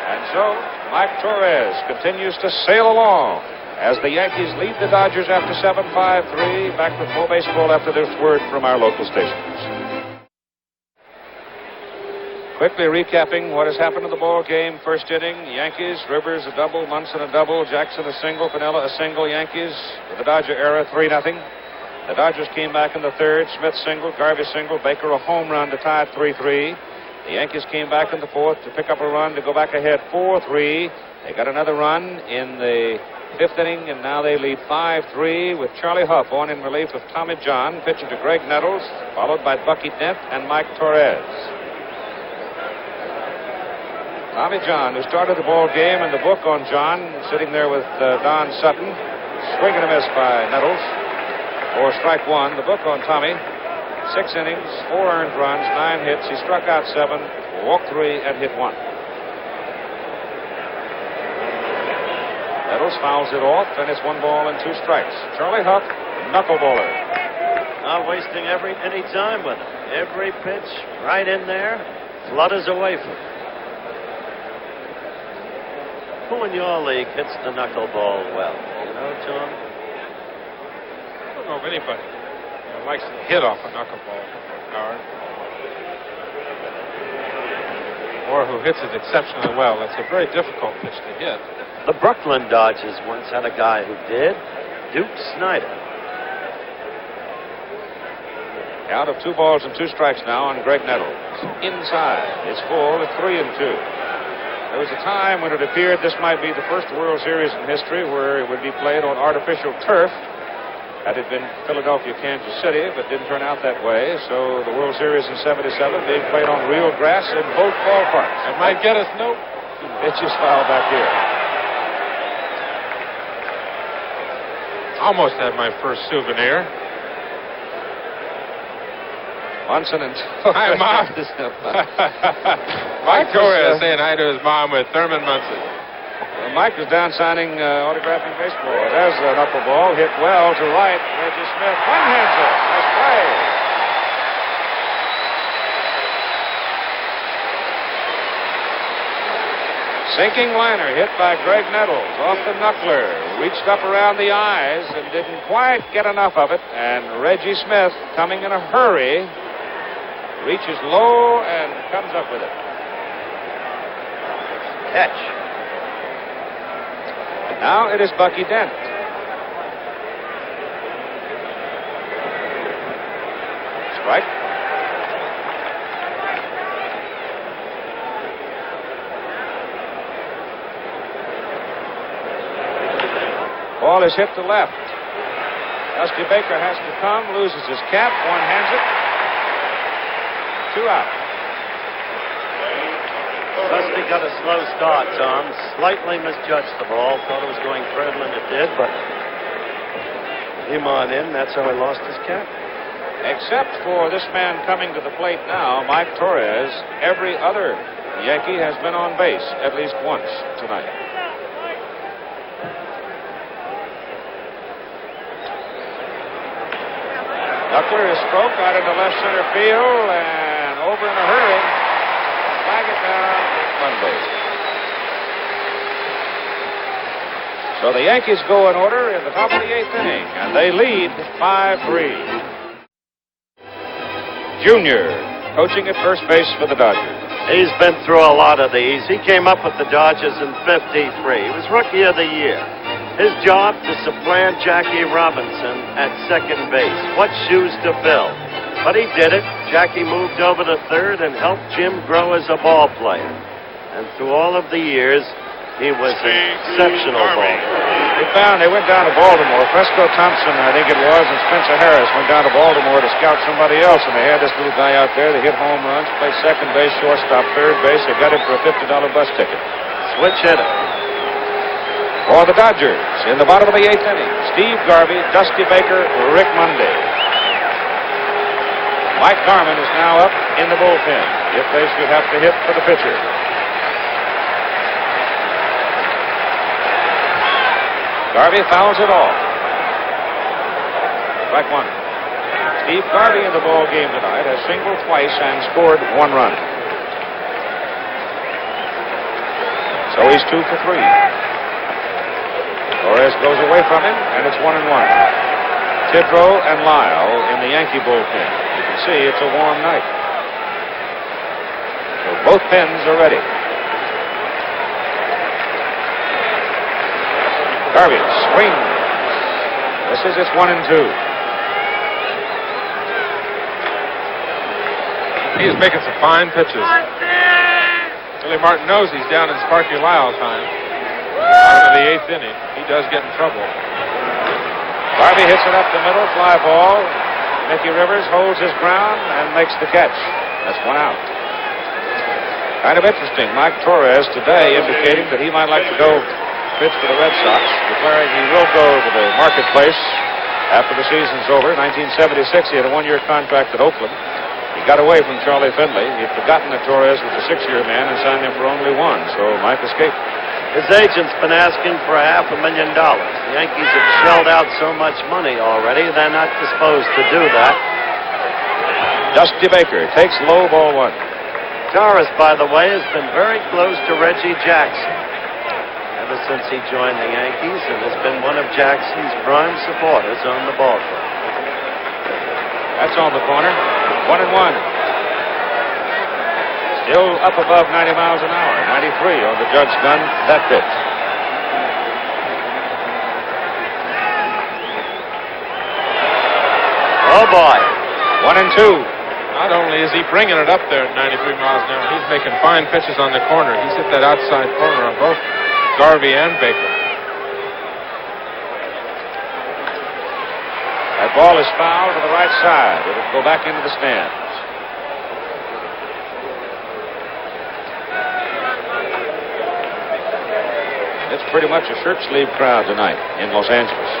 And so Mike Torres continues to sail along as the Yankees lead the Dodgers after 7-5-3. Back with more baseball after this word from our local stations. Quickly recapping what has happened in the ball game. First inning, Yankees, Rivers a double, Munson a double, Jackson a single, Piniella a single. Yankees with the Dodger era 3-0. The Dodgers came back in the third. Smith single, Garvey single, Baker a home run to tie it 3-3. The Yankees came back in the fourth to pick up a run to go back ahead 4-3. They got another run in the fifth inning, and now they lead 5-3 with Charlie Huff on in relief of Tommy John, pitching to Greg Nettles, followed by Bucky Dent and Mike Torres. Tommy John, who started the ball game, and the book on John, sitting there with Don Sutton. Swing and a miss by Nettles for strike 1. The book on Tommy: 6 innings, 4 earned runs, 9 hits. He struck out 7, walked 3, and hit 1. Nettles fouls it off, and it's 1 ball and 2 strikes. Charlie Huff, knuckleballer. Not wasting any time with it. Every pitch right in there, flutters away from it. Who in your league hits the knuckleball well? You know, Tom? I don't know of anybody who likes to hit off a knuckleball, Howard. Or who hits it exceptionally well. It's a very difficult pitch to hit. The Brooklyn Dodgers once had a guy who did, Duke Snyder. Out of 2 balls and 2 strikes now on Greg Nettles. Inside. It's full at 3-2. There was a time when it appeared this might be the first World Series in history where it would be played on artificial turf. That had been Philadelphia, Kansas City, but didn't turn out that way. So the World Series in '77 being played on real grass in both ballparks. It might get us no. Pitches foul back here. Almost had my first souvenir. Munson and Hi, Mom. Mike Torres saying hi to his mom with Thurman Munson. Well, Mike was down signing, autographing baseball. There's a knuckleball hit well to right. Reggie Smith one-hands it. Nice play. Sinking liner hit by Greg Nettles off the knuckler. Reached up around the eyes and didn't quite get enough of it. And Reggie Smith, coming in a hurry, reaches low and comes up with it. Catch. Now it is Bucky Dent. Strike. Ball is hit to left. Dusty Baker has to come, loses his cap, one hands it. 2 out. Dusty got a slow start, Tom. Slightly misjudged the ball. Thought it was going further than it did, but came on in. That's how he lost his cap. Except for this man coming to the plate now, Mike Torres, every other Yankee has been on base at least once tonight. Knuckler is stroked out into left center field and over in a hurry. Flag it down, one base. So the Yankees go in order in the top of the 8th inning, and they lead 5-3. Junior coaching at first base for the Dodgers. He's been through a lot of these. He came up with the Dodgers in '53. He was Rookie of the Year. His job to supplant Jackie Robinson at second base. What shoes to fill. But he did it. Jackie moved over to third and helped Jim grow as a ball player. And through all of the years, he was an exceptional ball player. They went down to Baltimore. Fresco Thompson, I think it was, and Spencer Harris went down to Baltimore to scout somebody else, and they had this little guy out there that hit home runs, played second base, shortstop, third base. They got him for a $50 bus ticket. Switch hitter. For the Dodgers, in the bottom of the 8th inning, Steve Garvey, Dusty Baker, Rick Monday. Mike Garman is now up in the bullpen if they should have to hit for the pitcher. Garvey fouls it off. Strike one. Steve Garvey in the ball game tonight has singled twice and scored 1 run. So he's 2 for 3. Torres goes away from him, and it's 1-1. Tidrow and Lyle in the Yankee bullpen. You can see it's a warm night. So both pens are ready. Garvey swings. This is its 1-2. He is making some fine pitches. Billy Martin knows he's down in Sparky Lyle time. Out of the 8th inning, he does get in trouble. Garvey hits it up the middle, fly ball. Mickey Rivers holds his ground and makes the catch. That's 1 out. Kind of interesting. Mike Torres today indicating that he might like to go pitch for the Red Sox, declaring he will go to the marketplace after the season's over. 1976, he had a 1-year contract at Oakland. He got away from Charlie Finley. He'd forgotten that Torres was a 6-year man and signed him for only 1, so Mike escaped. His agent's been asking for $500,000. The Yankees have shelled out so much money already, they're not disposed to do that. Dusty Baker takes low, ball 1. Torres, by the way, has been very close to Reggie Jackson ever since he joined the Yankees and has been one of Jackson's prime supporters on the ballcourt. That's on the corner. 1-1. Still up above 90 miles an hour. 93 on the Judge gun. That pitch. Oh, boy. 1-2. Not only is he bringing it up there at 93 miles an hour, he's making fine pitches on the corner. He's hit that outside corner on both Garvey and Baker. That ball is fouled to the right side. It'll go back into the stands. It's pretty much a shirt sleeve crowd tonight in Los Angeles.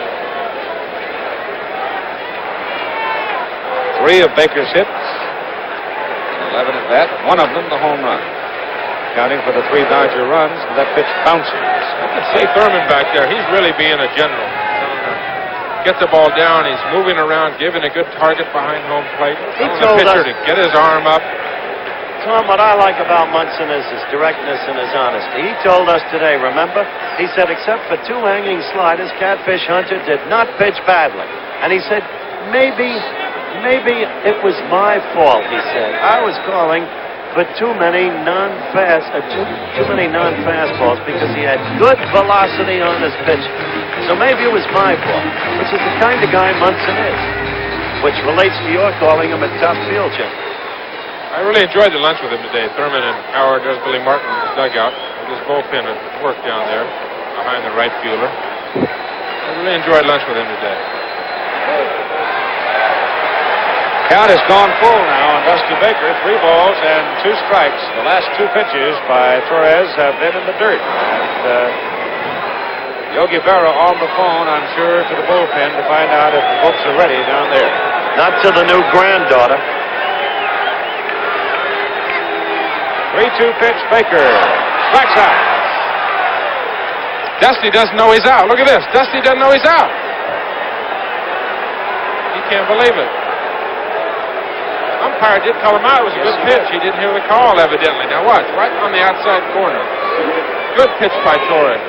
3 of Baker's hits, 11 at bat, 1 of them the home run. Counting for the 3 Dodger runs, that pitch bounces. I can see Thurman back there. He's really being a general. Get the ball down. He's moving around, giving a good target behind home plate. Telling the pitcher to get his arm up. Tom, what I like about Munson is his directness and his honesty. He told us today, remember? He said, except for 2 hanging sliders, Catfish Hunter did not pitch badly. And he said, maybe it was my fault, he said. I was calling for too many non-fastballs because he had good velocity on his pitch. So maybe it was my fault, which is the kind of guy Munson is, which relates to your calling him a tough field general. I really enjoyed the lunch with him today. Thurman and Howard, there's Billy Martin in the dugout with his bullpen at work down there behind the right fielder. I really enjoyed lunch with him today. Count has gone full now on Dusty Baker. 3 balls and 2 strikes. The last 2 pitches by Torres have been in the dirt. And Yogi Berra on the phone, I'm sure, to the bullpen to find out if the folks are ready down there. Not to the new granddaughter. 3-2 pitch, Baker. Strikes out. Dusty doesn't know he's out. Look at this. Dusty doesn't know he's out. He can't believe it. Umpire did call him out. It was a good pitch. He didn't hear the call, evidently. Now watch, right on the outside corner. Good pitch by Torres.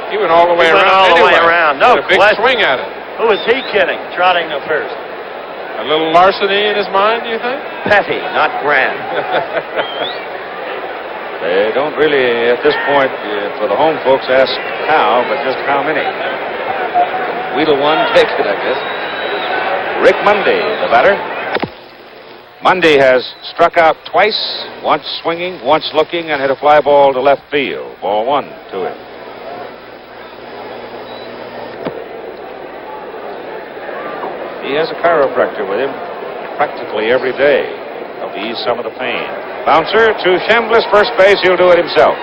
He went all the way around. No a big swing at it. Who is he kidding? Trotting to first. A little larceny in his mind, do you think? Petty, not grand. They don't really, at this point, for the home folks, ask how, but just how many. Wheedle one, take it, I guess. Rick Mundy, the batter. Mundy has struck out twice, once swinging, once looking, and hit a fly ball to left field. Ball 1 to him. He has a chiropractor with him practically every day. Help ease some of the pain. Bouncer to Chambliss, first base. He'll do it himself.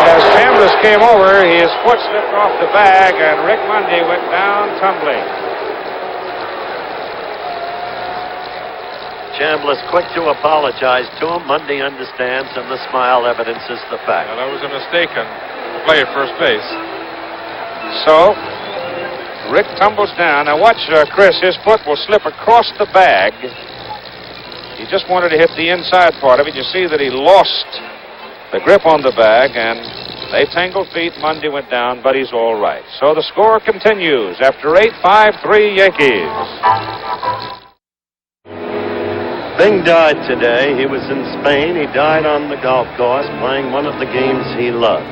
And as Chambliss came over, his foot slipped off the bag, and Rick Mundy went down tumbling. Chambliss quick to apologize to him. Mundy understands, and the smile evidences the fact. Well, that was a mistake on the play at first base. So, Rick tumbles down. Now watch, Chris. His foot will slip across the bag. He just wanted to hit the inside part of it. You see that he lost the grip on the bag, and they tangled feet. Mundy went down, but he's all right. So the score continues after 8, 5-3 Yankees. Bing died today. He was in Spain. He died on the golf course playing one of the games he loved.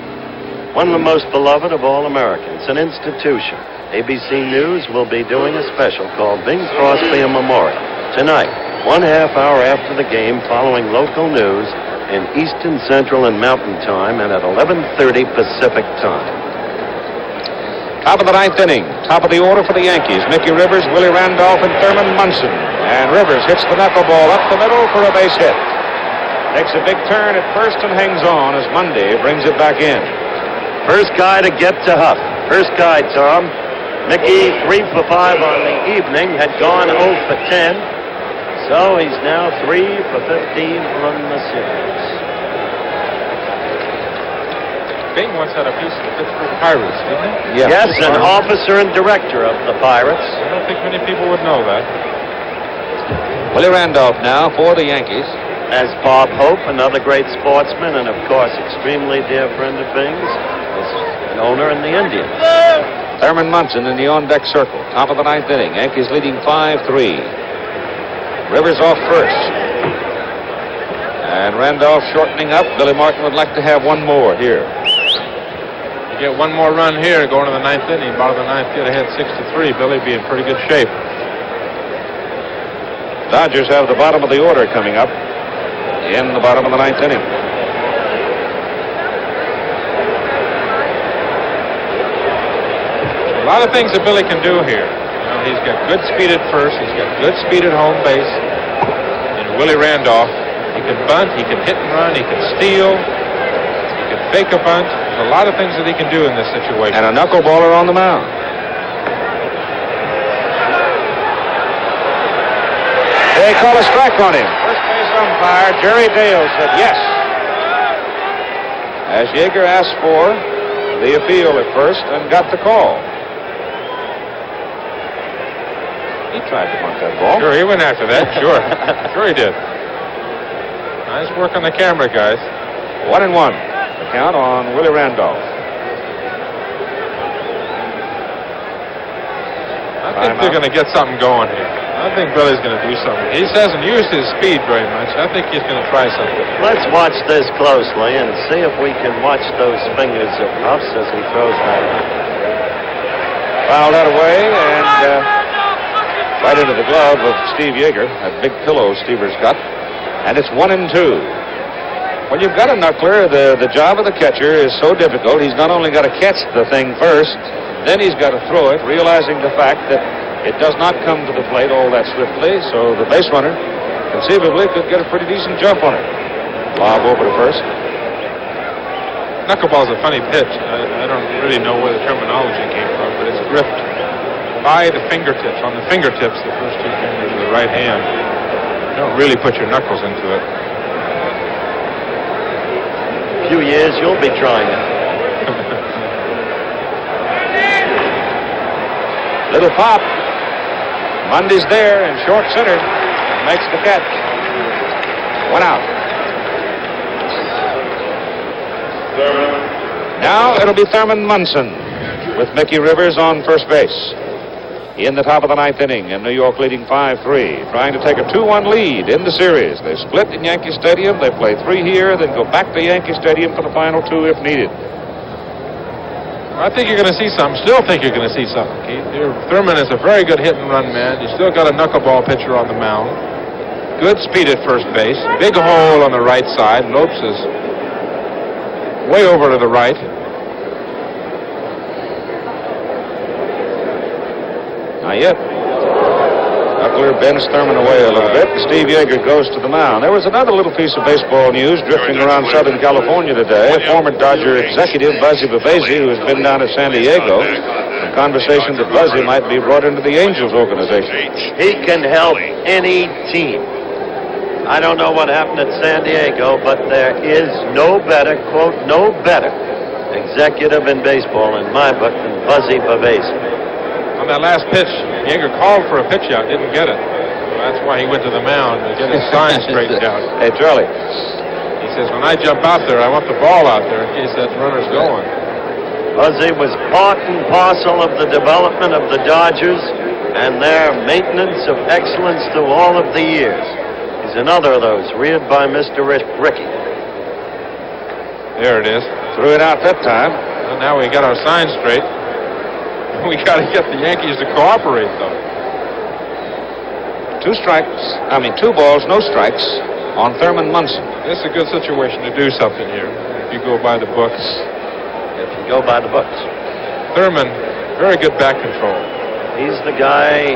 One of the most beloved of all Americans, an institution. ABC News will be doing a special called Bing Crosby a Memorial tonight, 1/2 hour after the game, following local news in Eastern, Central, and Mountain Time, and at 11:30 Pacific Time. Top of the 9th inning. Top of the order for the Yankees. Mickey Rivers, Willie Randolph, and Thurman Munson. And Rivers hits the knuckleball up the middle for a base hit. Takes a big turn at first and hangs on as Mundy brings it back in. First guy to get to Huff. First guy, Tom. Mickey, 3 for 5 on the evening, had gone 0 for 10. So he's now 3 for 15 on the series. Bing once had a piece of the Pittsburgh Pirates, didn't he? Yeah. Yes, an officer and director of the Pirates. I don't think many people would know that. Willie Randolph now for the Yankees. As Bob Hope, another great sportsman, and of course, extremely dear friend of Bing's, is an owner in the Indians. Thurman Munson in the on-deck circle. Top of the 9th inning. Yankees leading 5-3. Rivers off first. And Randolph shortening up. Billy Martin would like to have one more here. You get one more run here going to the 9th inning. Bottom of the 9th, get ahead 6-3. Billy be in pretty good shape. Dodgers have the bottom of the order coming up in the bottom of the 9th inning. A lot of things that Billy can do here. You know, he's got good speed at first. He's got good speed at home base. And Willie Randolph, he can bunt, he can hit and run, he can steal, he can fake a bunt. There's a lot of things that he can do in this situation. And a knuckleballer on the mound. They call a strike on him. First base umpire Jerry Dale said yes. As Yeager asked for the appeal at first and got the call. He tried to bunt that ball. Sure, he went after that. Sure. Sure he did. Nice work on the camera, guys. 1-1. The count on Willie Randolph. I think they're going to get something going here. I think Billy's going to do something. He hasn't used his speed very much. I think he's going to try something. Let's watch this closely and see if we can watch those fingers of Huff's as he throws that out. Fouled that away and right into the glove of Steve Yeager. That big pillow Stever's got. And it's 1-2. When you've got a knuckler, the job of the catcher is so difficult. He's not only got to catch the thing first, then he's got to throw it, realizing the fact that it does not come to the plate all that swiftly, so the base runner conceivably could get a pretty decent jump on it. Lob over to first. Knuckleball's a funny pitch. I don't really know where the terminology came from, but it's gripped by the fingertips, on the fingertips, the first two fingers of the right hand. You don't really put your knuckles into it. A few years, you'll be trying it. Little pop. Mundy's there in short center. Makes the catch. 1 out. Now it'll be Thurman Munson with Mickey Rivers on first base. In the top of the ninth inning, and New York leading 5-3, trying to take a 2-1 lead in the series. They split in Yankee Stadium. They play 3 here, then go back to Yankee Stadium for the final 2 if needed. I think you're going to see something. Still think you're going to see something, Keith. Thurman is a very good hit-and-run man. You still got a knuckleball pitcher on the mound. Good speed at first base. Big hole on the right side. Lopes is way over to the right. Not yet. Knuckler bends Thurman away a little bit. Steve Yeager goes to the mound. There was another little piece of baseball news drifting around Southern California today. Former Dodger executive Buzzy Babese, who has been down at San Diego, a conversation that Buzzy might be brought into the Angels organization. He can help any team. I don't know what happened at San Diego, but there is no better, quote, no better executive in baseball in my book than Buzzy Babese. On that last pitch, Yeager called for a pitch out, didn't get it. So that's why he went to the mound to get his sign straightened out. Hey, Charlie. He says, when I jump out there, I want the ball out there in case that runner's going. Buzzy was part and parcel of the development of the Dodgers and their maintenance of excellence through all of the years. He's another of those, reared by Mr. Rickey. There it is. Threw it out that time. Well, now we got our sign straight. We got to get the Yankees to cooperate, though. 2 balls, no strikes on Thurman Munson. This is a good situation to do something here, if you go by the books. If you go by the books. Thurman, very good back control. He's the guy,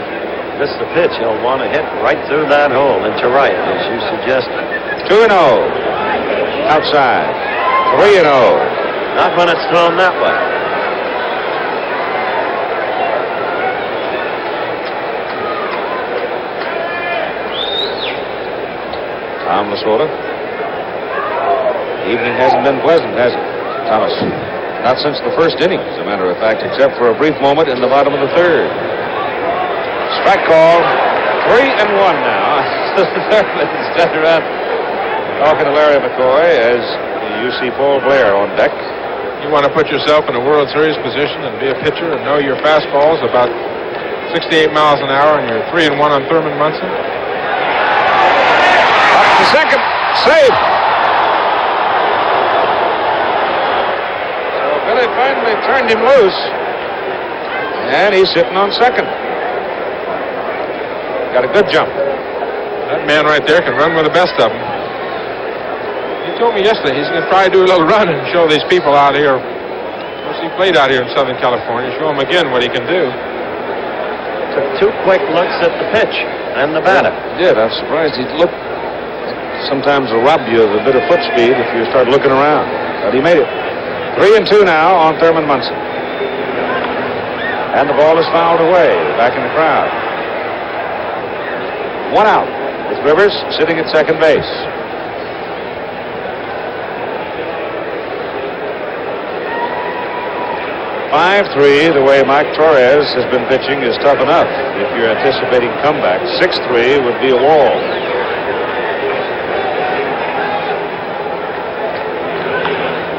missed the pitch, he'll want to hit right through that hole into right, as you suggested. 2-0. Outside. 3-0. Not when it's thrown that way. Tom Lasorda. Evening hasn't been pleasant, has it, Thomas? Not since the first inning, as a matter of fact, except for a brief moment in the bottom of the third. Strike call. 3-1 now. Instead around talking to Larry McCoy as you see Paul Blair on deck. You want to put yourself in a World Series position and be a pitcher and know your fastball is about 68 miles an hour and you're 3-1 on Thurman Munson? The second, safe. So Billy finally turned him loose, and he's sitting on second. Got a good jump. That man right there can run with the best of them. He told me yesterday he's going to try to do a little run and show these people out here. Of course, he played out here in Southern California. Show them again what he can do. Took 2 quick looks at the pitch and the batter. He did. I'm surprised he looked. Sometimes will rob you of a bit of foot speed if you start looking around. But he made it. 3-2 now on Thurman Munson. And the ball is fouled away back in the crowd. 1 out with Rivers sitting at second base. 5-3, the way Mike Torres has been pitching, is tough enough. If you're anticipating comeback, 6-3 would be a wall.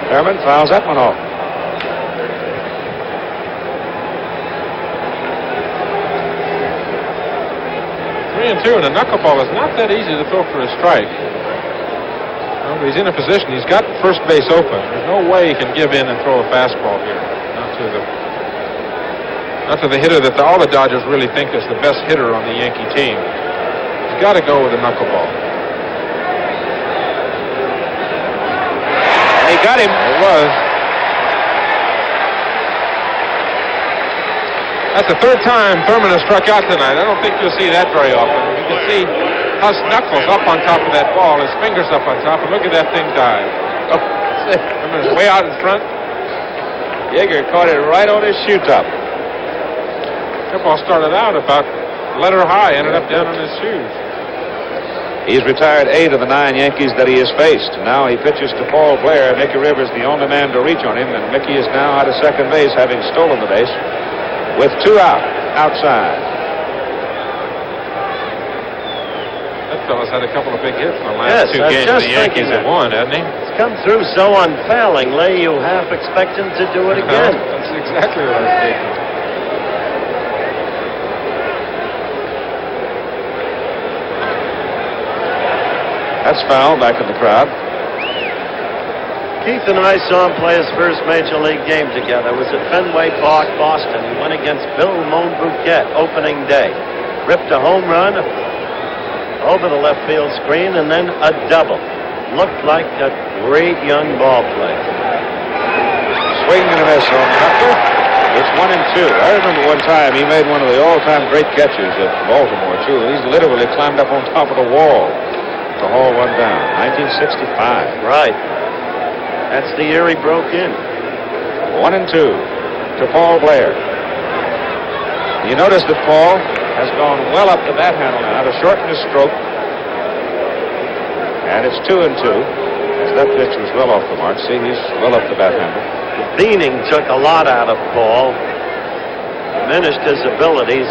Thurman fouls that one off. 3-2, and a knuckleball is not that easy to throw for a strike. Well, he's in a position. He's got first base open. There's no way he can give in and throw a fastball here. Not to the hitter that all the Dodgers really think is the best hitter on the Yankee team. He's got to go with a knuckleball. And he got him. It was. That's the third time Thurman has struck out tonight. I don't think you'll see that very often. You can see Huss Knuckles up on top of that ball, his fingers up on top, and look at that thing dive. Oh, Thurman's way out in front. Yeager caught it right on his shoe top. That ball started out about letter high, ended up down on his shoes. He's retired 8 of the 9 Yankees that he has faced. Now he pitches to Paul Blair. Mickey Rivers the only man to reach on him, and Mickey is now out of second base, having stolen the base, with 2 out outside. That fella's had a couple of big hits in the last 2 games the Yankees have won, hasn't he? It's come through so unfailingly, you half expect him to do it again. That's exactly what I was thinking. That's foul back in the crowd. Keith and I saw him play his first Major League game together. It was at Fenway Park, Boston. He went against Bill Monbouquet opening day. Ripped a home run over the left field screen and then a double. Looked like a great young ball player. Swing and a miss on Knuckler. It's 1-2. I remember one time he made one of the all-time great catches at Baltimore, too. He's literally climbed up on top of the wall to haul one down. 1965. Right. That's the year he broke in. 1-2 to Paul Blair. You notice that Paul has gone well up the bat handle now to shorten his stroke. And it's 2-2. As that pitch was well off the mark. See, he's well up the bat handle. The beaning took a lot out of Paul. Diminished his abilities.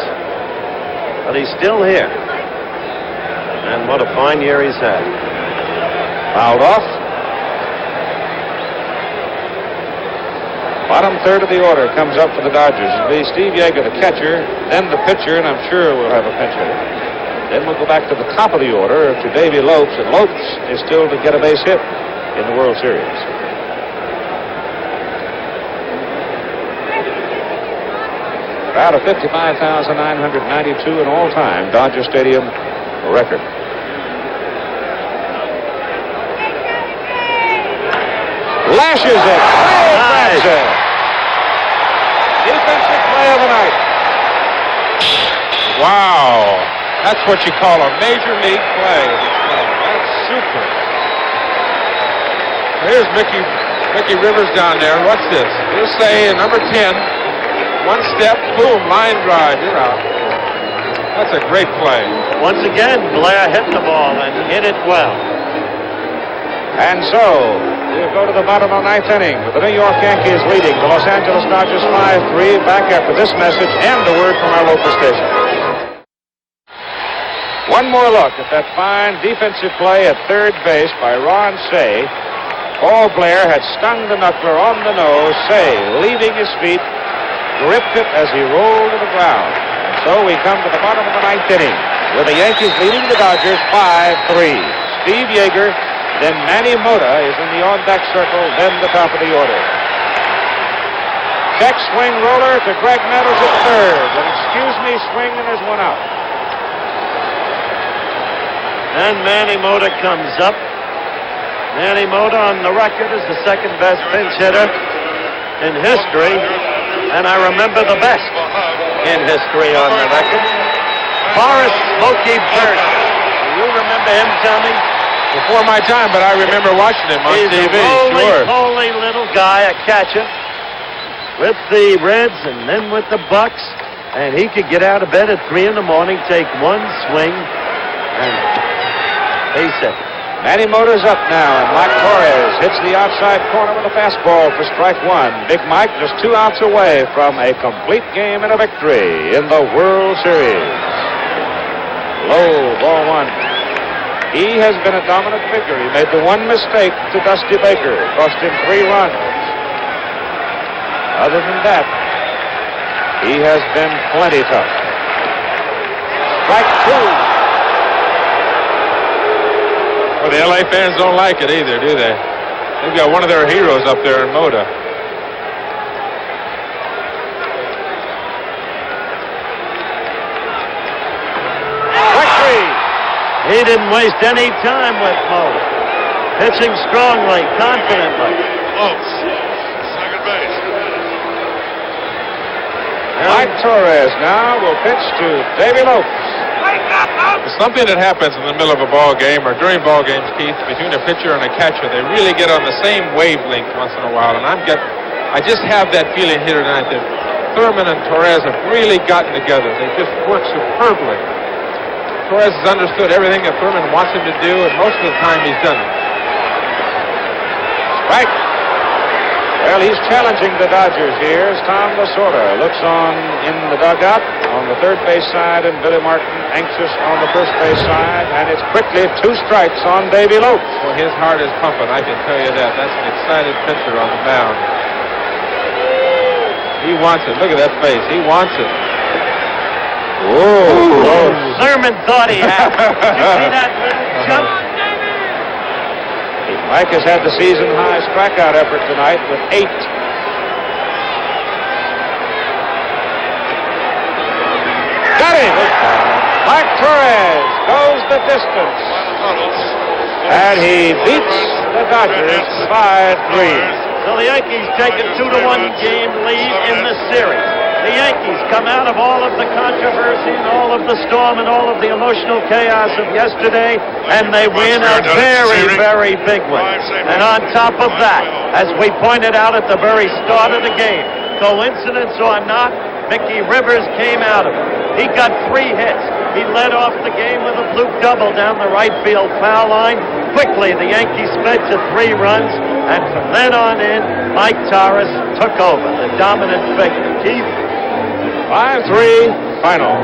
But he's still here. And what a fine year he's had. Fouled off. Bottom third of the order comes up for the Dodgers. It'll be Steve Yeager, the catcher, then the pitcher, and I'm sure we'll have a pinch hitter. Then we'll go back to the top of the order to Davy Lopes, and Lopes is still to get a base hit in the World Series. Crowd of 55,992 in all-time Dodger Stadium record. Lashes it. Nice. Defensive play of the night. Wow. That's what you call a major league play. That's super. Here's Mickey Rivers down there. What's this? We'll say number 10. One step, boom, line drive. You're out. That's a great play. Once again, Blair hit the ball and hit it well. And so, we'll go to the bottom of the 9th inning with the New York Yankees leading the Los Angeles Dodgers 5-3. Back after this message and a word from our local station. One more look at that fine defensive play at third base by Ron Say. Paul Blair had stung the knuckler on the nose. Say, leaving his feet, gripped it as he rolled to the ground. And so we come to the bottom of the 9th inning with the Yankees leading the Dodgers 5-3. Steve Yeager. Then Manny Mota is in the on-deck circle, then the top of the order. Check swing roller to Greg Meadows at third. And excuse me, swing, and there's one out. And Manny Mota comes up. Manny Mota on the record as the second best pinch hitter in history. And I remember the best in history on the record. Forrest Smokey Burton. Do you remember him, Tommy? Before my time, but I remember watching him on TV. He's a roly-poly little guy, a catcher, with the Reds and then with the Bucks. And he could get out of bed at 3 in the morning, take one swing, and face it. Manny Mota's up now, and Mike Torres hits the outside corner with a fastball for strike one. Big Mike just 2 outs away from a complete game and a victory in the World Series. Low, ball one. He has been a dominant figure. He made the one mistake to Dusty Baker, cost him 3 runs. Other than that, he has been plenty tough. Strike two. Well, the LA fans don't like it either, do they? They've got one of their heroes up there in Mota. Strike three. He didn't waste any time with Mota. Pitching strongly, confidently. Close. Second base. Mike Torres now will pitch to Davy Lopes. It's something that happens in the middle of a ball game or during ball games, Keith, between a pitcher and a catcher. They really get on the same wavelength once in a while, and I just have that feeling here tonight that Thurman and Torres have really gotten together. They just work superbly. Torres has understood everything that Thurman wants him to do, and most of the time he's done it. Right. Well, he's challenging the Dodgers here as Tom Lasorda looks on in the dugout on the third base side, and Billy Martin anxious on the first base side, and it's quickly 2 strikes on Davy Lopes. Well, his heart is pumping, I can tell you that. That's an excited pitcher on the mound. He wants it. Look at that face. He wants it. Whoa. Thurman thought he had it. Did you see that little jump? Mike has had the season-high strikeout effort tonight with 8. Got him! Mike Torres goes the distance. And he beats the Dodgers 5-3. So the Yankees take a 2-1 game lead in the series. The Yankees come out of all of the controversy and all of the storm and all of the emotional chaos of yesterday, and they win a very, very big one. And on top of that, as we pointed out at the very start of the game, coincidence or not, Mickey Rivers came out of it. He got 3 hits. He led off the game with a fluke double down the right field foul line. Quickly, the Yankees sped to 3 runs, and from then on in, Mike Torres took over, the dominant figure. Keith? 5-3 final.